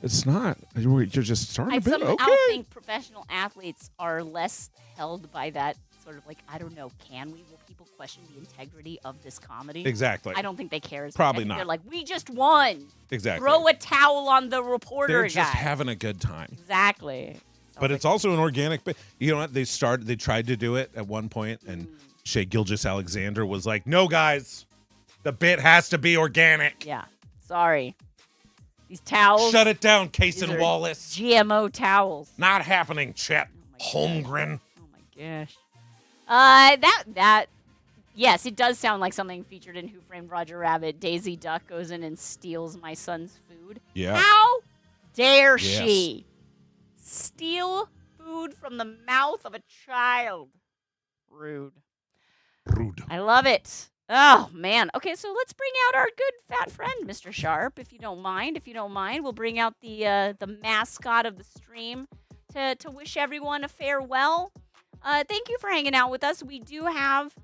It's not. You're just starting I a bit. somehow Okay. think professional athletes are less held by that sort of like, I don't know, will people question the integrity of this comedy? Exactly. I don't think they care. as much. Probably I think not. They're like, we just won. Exactly. Throw a towel on the reporter They're guy. just having a good time. Exactly. But it's also an organic bit. You know what? They tried to do it at one point, and Shea Gilgeous-Alexander was like, "No, guys, the bit has to be organic. Yeah. Sorry. These towels. Shut it down, these Cason are Wallace. GMO towels. Not happening, Chet my God. Holmgren." Oh my gosh. That Yes, it does sound like something featured in Who Framed Roger Rabbit. Daisy Duck goes in and steals my son's food. Yeah. How dare Yes. she steal food from the mouth of a child? Rude. Rude. I love it. Oh, man. Okay, so let's bring out our good fat friend, Mr. Sharp, if you don't mind. If you don't mind, we'll bring out the mascot of the stream to wish everyone a farewell. Thank you for hanging out with us. We do have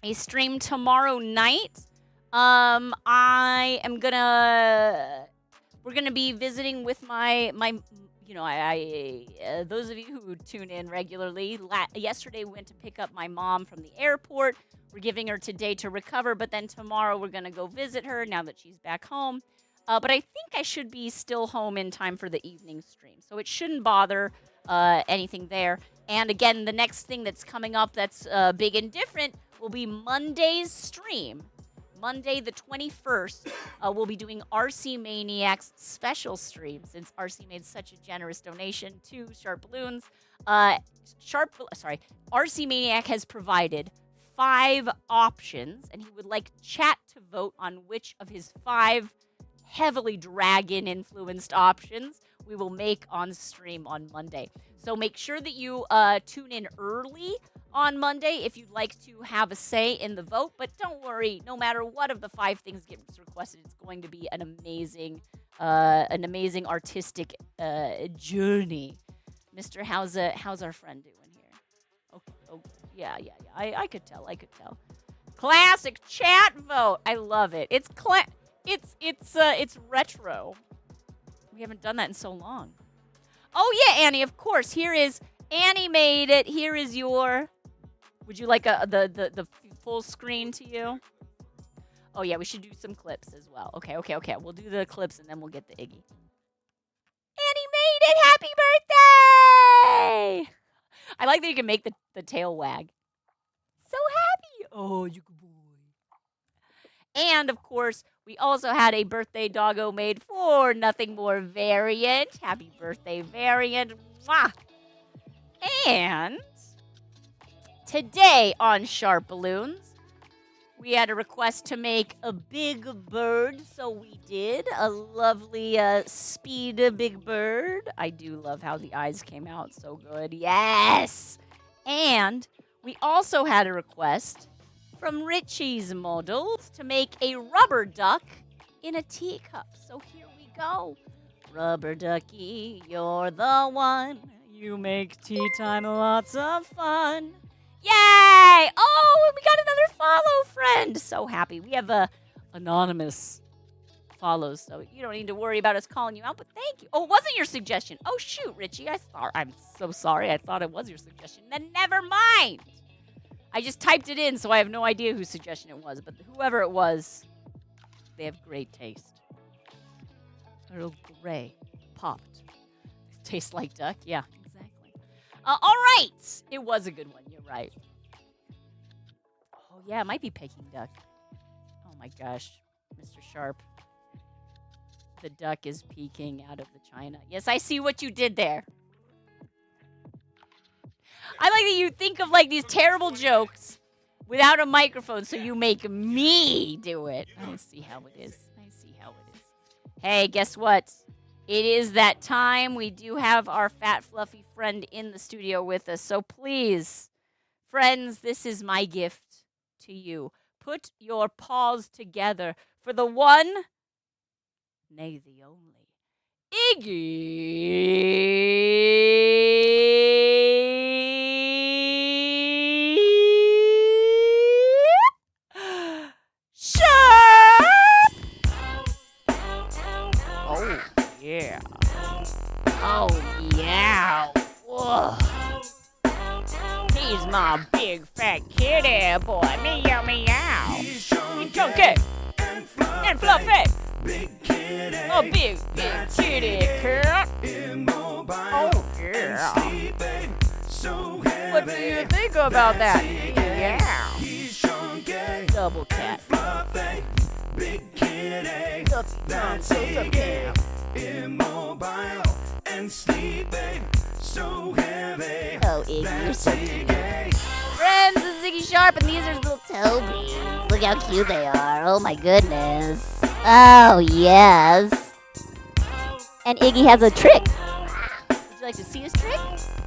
a stream tomorrow night. We're gonna be visiting with my those of you who tune in regularly. Yesterday we went to pick up my mom from the airport. We're giving her today to recover, but then tomorrow we're gonna go visit her now that she's back home. But I think I should be still home in time for the evening stream, so it shouldn't bother anything there. And again, the next thing that's coming up that's big and different will be Monday's stream. Monday the 21st, we'll be doing RC Maniac's special stream since RC made such a generous donation to SharpBalloons. RC Maniac has provided 5 options, and he would like chat to vote on which of his 5 heavily dragon-influenced options we will make on stream on Monday. So make sure that you tune in early on Monday if you'd like to have a say in the vote. But don't worry, no matter what of the 5 things gets requested, it's going to be an amazing artistic journey. Mr. How's our friend doing here? Okay, yeah. I could tell. Classic chat vote. I love it. It's retro. We haven't done that in so long. Oh yeah, Annie, of course. Annie made it. Here is your. Would you like the full screen to you? Oh yeah, we should do some clips as well. Okay. We'll do the clips and then we'll get the Iggy. Annie made it. Happy birthday! I like that you can make the tail wag. So happy. Oh, you good boy. And of course, we also had a birthday doggo made for Nothing More Variant. Happy birthday, Variant. Mwah! And today on SharpBalloons, we had a request to make a big bird, so we did. A lovely speed big bird. I do love how the eyes came out so good. Yes! And we also had a request from Richie's Models to make a rubber duck in a teacup. So here we go. Rubber ducky, you're the one. You make tea time lots of fun. Yay! Oh, we got another follow friend. So happy. We have anonymous follows, so you don't need to worry about us calling you out, but thank you. Oh, it wasn't your suggestion. Oh, shoot, Richie. I'm so sorry. I thought it was your suggestion. Then never mind. I just typed it in, so I have no idea whose suggestion it was, but whoever it was, they have great taste. Earl Grey popped. Tastes like duck? Yeah, exactly. All right. It was a good one. You're right. Oh, yeah, it might be Peking duck. Oh, my gosh. Mr. Sharp. The duck is peeking out of the china. Yes, I see what you did there. I like that you think of like these terrible jokes without a microphone, so you make me do it. I see how it is. Hey, guess what? It is that time. We do have our fat, fluffy friend in the studio with us. So please, friends, this is my gift to you. Put your paws together for the one, nay, the only, Iggy. Yeah. Oh, yeah. Whoa. He's my big fat kitty boy. Meow, meow. He's chunky and fluffy. Big kitty. Oh, big kitty cat. Oh, yeah. What do you think about that? Yeah. Double cat. Big kitty. Immobile and sleeping, so heavy. Oh, Iggy, you're so cute. Friends, this Ziggy Sharp, and these are little Tobies. Look how cute they are. Oh my goodness. Oh yes. And Iggy has a trick. Would you like to see his trick?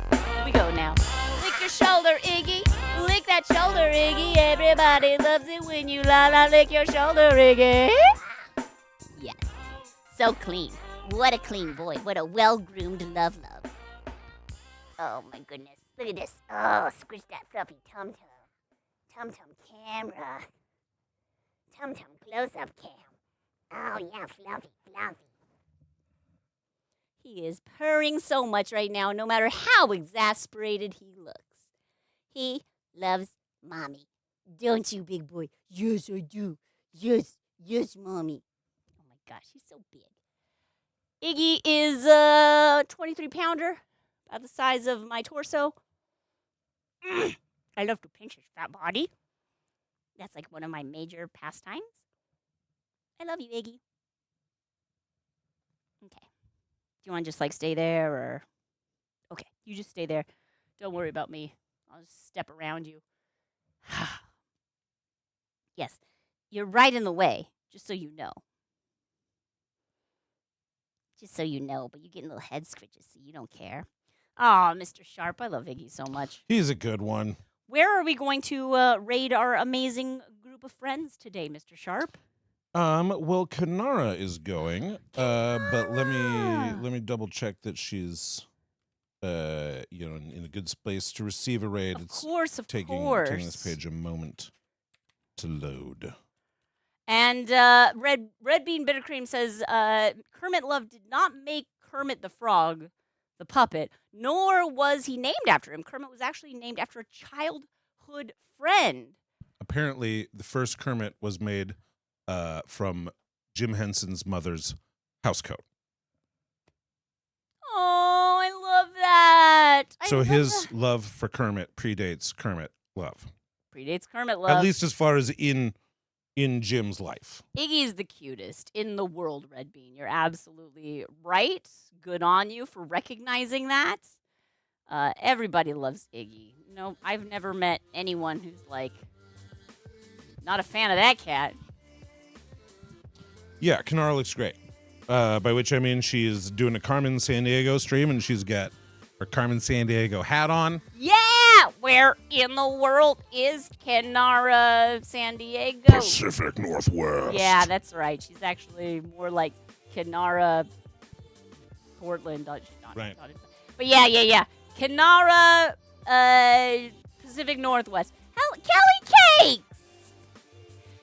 Here we go now. Lick your shoulder, Iggy. Lick that shoulder, Iggy. Everybody loves it when you la lick your shoulder, Iggy. Yes. So clean. What a clean boy. What a well-groomed love. Oh my goodness. Look at this. Oh, squish that fluffy tum-tum. Tum-tum camera. Tum-tum close-up cam. Oh yeah, fluffy. He is purring so much right now, no matter how exasperated he looks. He loves mommy. Don't you, big boy? Yes, I do. Yes, mommy. Oh my gosh, he's so big. Iggy is a 23-pounder, about the size of my torso. I love to pinch his fat body. That's like one of my major pastimes. I love you, Iggy. Okay. Do you want to just like stay there or? Okay, you just stay there. Don't worry about me. I'll just step around you. Yes, you're right in the way, just so you know. Just so you know, but you're getting little head scratches, so you don't care. Oh, Mr. Sharp, I love Iggy so much. He's a good one. Where are we going to raid our amazing group of friends today, Mr. Sharp? Well, Kanara is going, but let me double check that she's, in a good space to receive a raid. Of course. Taking this page a moment to load. And Red Bean Bittercream says Kermit Love did not make Kermit the Frog the puppet, nor was he named after him. Kermit was actually named after a childhood friend. Apparently, the first Kermit was made from Jim Henson's mother's housecoat. Oh, I love that. So his love for Kermit predates Kermit Love. Predates Kermit Love. At least as far as in Jim's life. Iggy's the cutest in the world, Red Bean. You're absolutely right. Good on you for recognizing that. Everybody loves Iggy. No, I've never met anyone who's like not a fan of that cat. Yeah, Kanara looks great. By which I mean she's doing a Carmen Sandiego stream and she's got her Carmen Sandiego hat on. Yeah! Where in the world is Kenara Sandiego? Pacific Northwest. Yeah, that's right. She's actually more like Kenara Portland. Right. But yeah. Kenara Pacific Northwest. Kelly Cakes!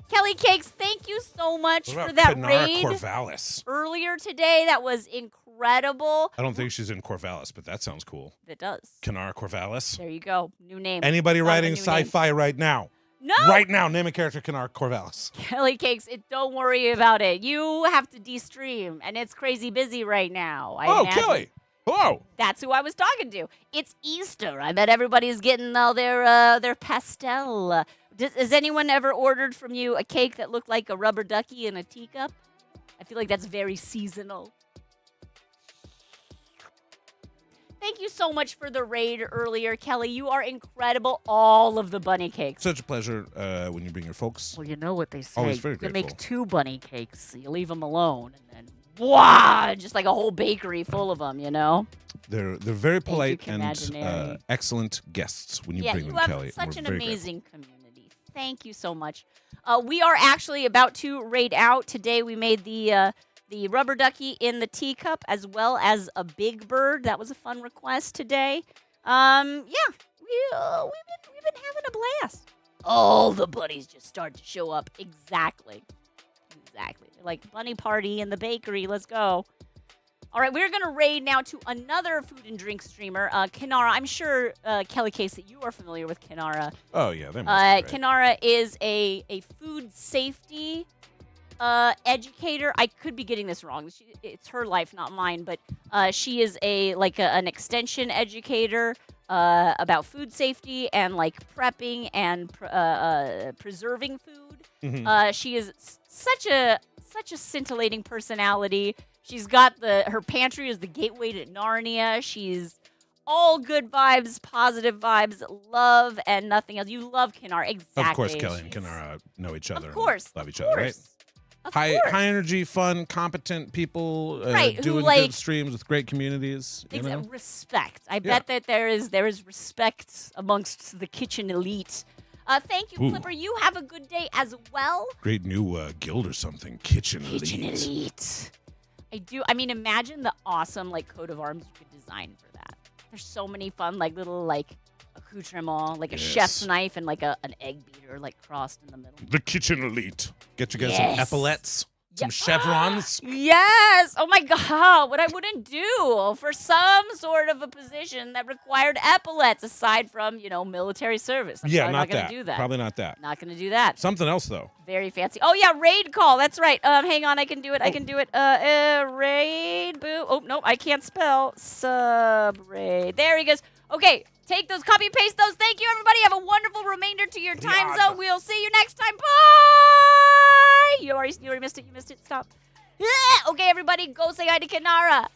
Kelly Cakes, thank you so much for that Kenara raid Corvallis? Earlier today. That was incredible. I don't think she's in Corvallis, but that sounds cool. It does. Kenara Corvallis. There you go. New name. Anybody Love writing the new name. sci-fi right now? No. Right now, name a character Kenara Corvallis. Kelly Cakes, don't worry about it. You have to de-stream, and it's crazy busy right now. I imagine. Kelly. Hello. That's who I was talking to. It's Easter. I bet everybody's getting all their pastel. Has anyone ever ordered from you a cake that looked like a rubber ducky in a teacup? I feel like that's very seasonal. Thank you so much for the raid earlier, Kelly. You are incredible. All of the bunny cakes. Such a pleasure when you bring your folks. Well, you know what they say. Always very you can grateful. make 2 bunny cakes. You leave them alone, and then wow, just like a whole bakery full of them. You know. They're very polite and Imaginary. excellent guests when you Yeah, bring you them, have Kelly. such We're an very amazing community. Thank you so much. We are actually about to raid out today. We made the rubber ducky in the teacup as well as a big bird. That was a fun request today. Yeah, we've been having a blast. All the bunnies just start to show up. Exactly. They're like bunny party in the bakery. Let's go. All right, we're going to raid now to another food and drink streamer, Kenara. I'm sure, Kelly Case, that you are familiar with Kenara. Oh, yeah. They must be, right? Kenara is a food safety educator. I could be getting this wrong. It's her life, not mine. But she is an extension educator about food safety and like prepping and preserving food. Mhm. She is such a scintillating personality. She's got her pantry is the gateway to Narnia. She's all good vibes, positive vibes, love, and nothing else. You love Kinara, exactly. Of course, Kelly and Kinara know each other. Of course, and love each of other, right? course. Of High course. energy, fun, competent people Right, who, doing like- good streams with great communities. You know? Respect. I bet that there is respect amongst the kitchen elite. Thank you, Ooh. Flipper. You have a good day as well. Great new guild or something. Kitchen Kitchen elite. elite. I do. I mean, imagine the awesome coat of arms you could design for that. There's so many fun little accoutrements, like a Yes. chef's knife and an egg beater crossed in the middle. The kitchen elite. Get you guys Yes. some epaulets, some Yeah. chevrons. Yes! Oh my god, what I wouldn't do for some sort of a position that required epaulets aside from, military service. I'm Yeah, probably not gonna that. do that. Probably not that. Not gonna do that. Something else though. Very fancy. Oh yeah, raid call. That's right. Hang on, I can do it. I can do it. Raid boo. Oh nope, I can't spell. Sub raid. There he goes. Okay, take those, copy and paste those. Thank you, everybody. Have a wonderful remainder to your time zone. We'll see you next time. Bye. You already missed it. You missed it. Stop. Yeah. Okay, everybody, go say hi to Kinara.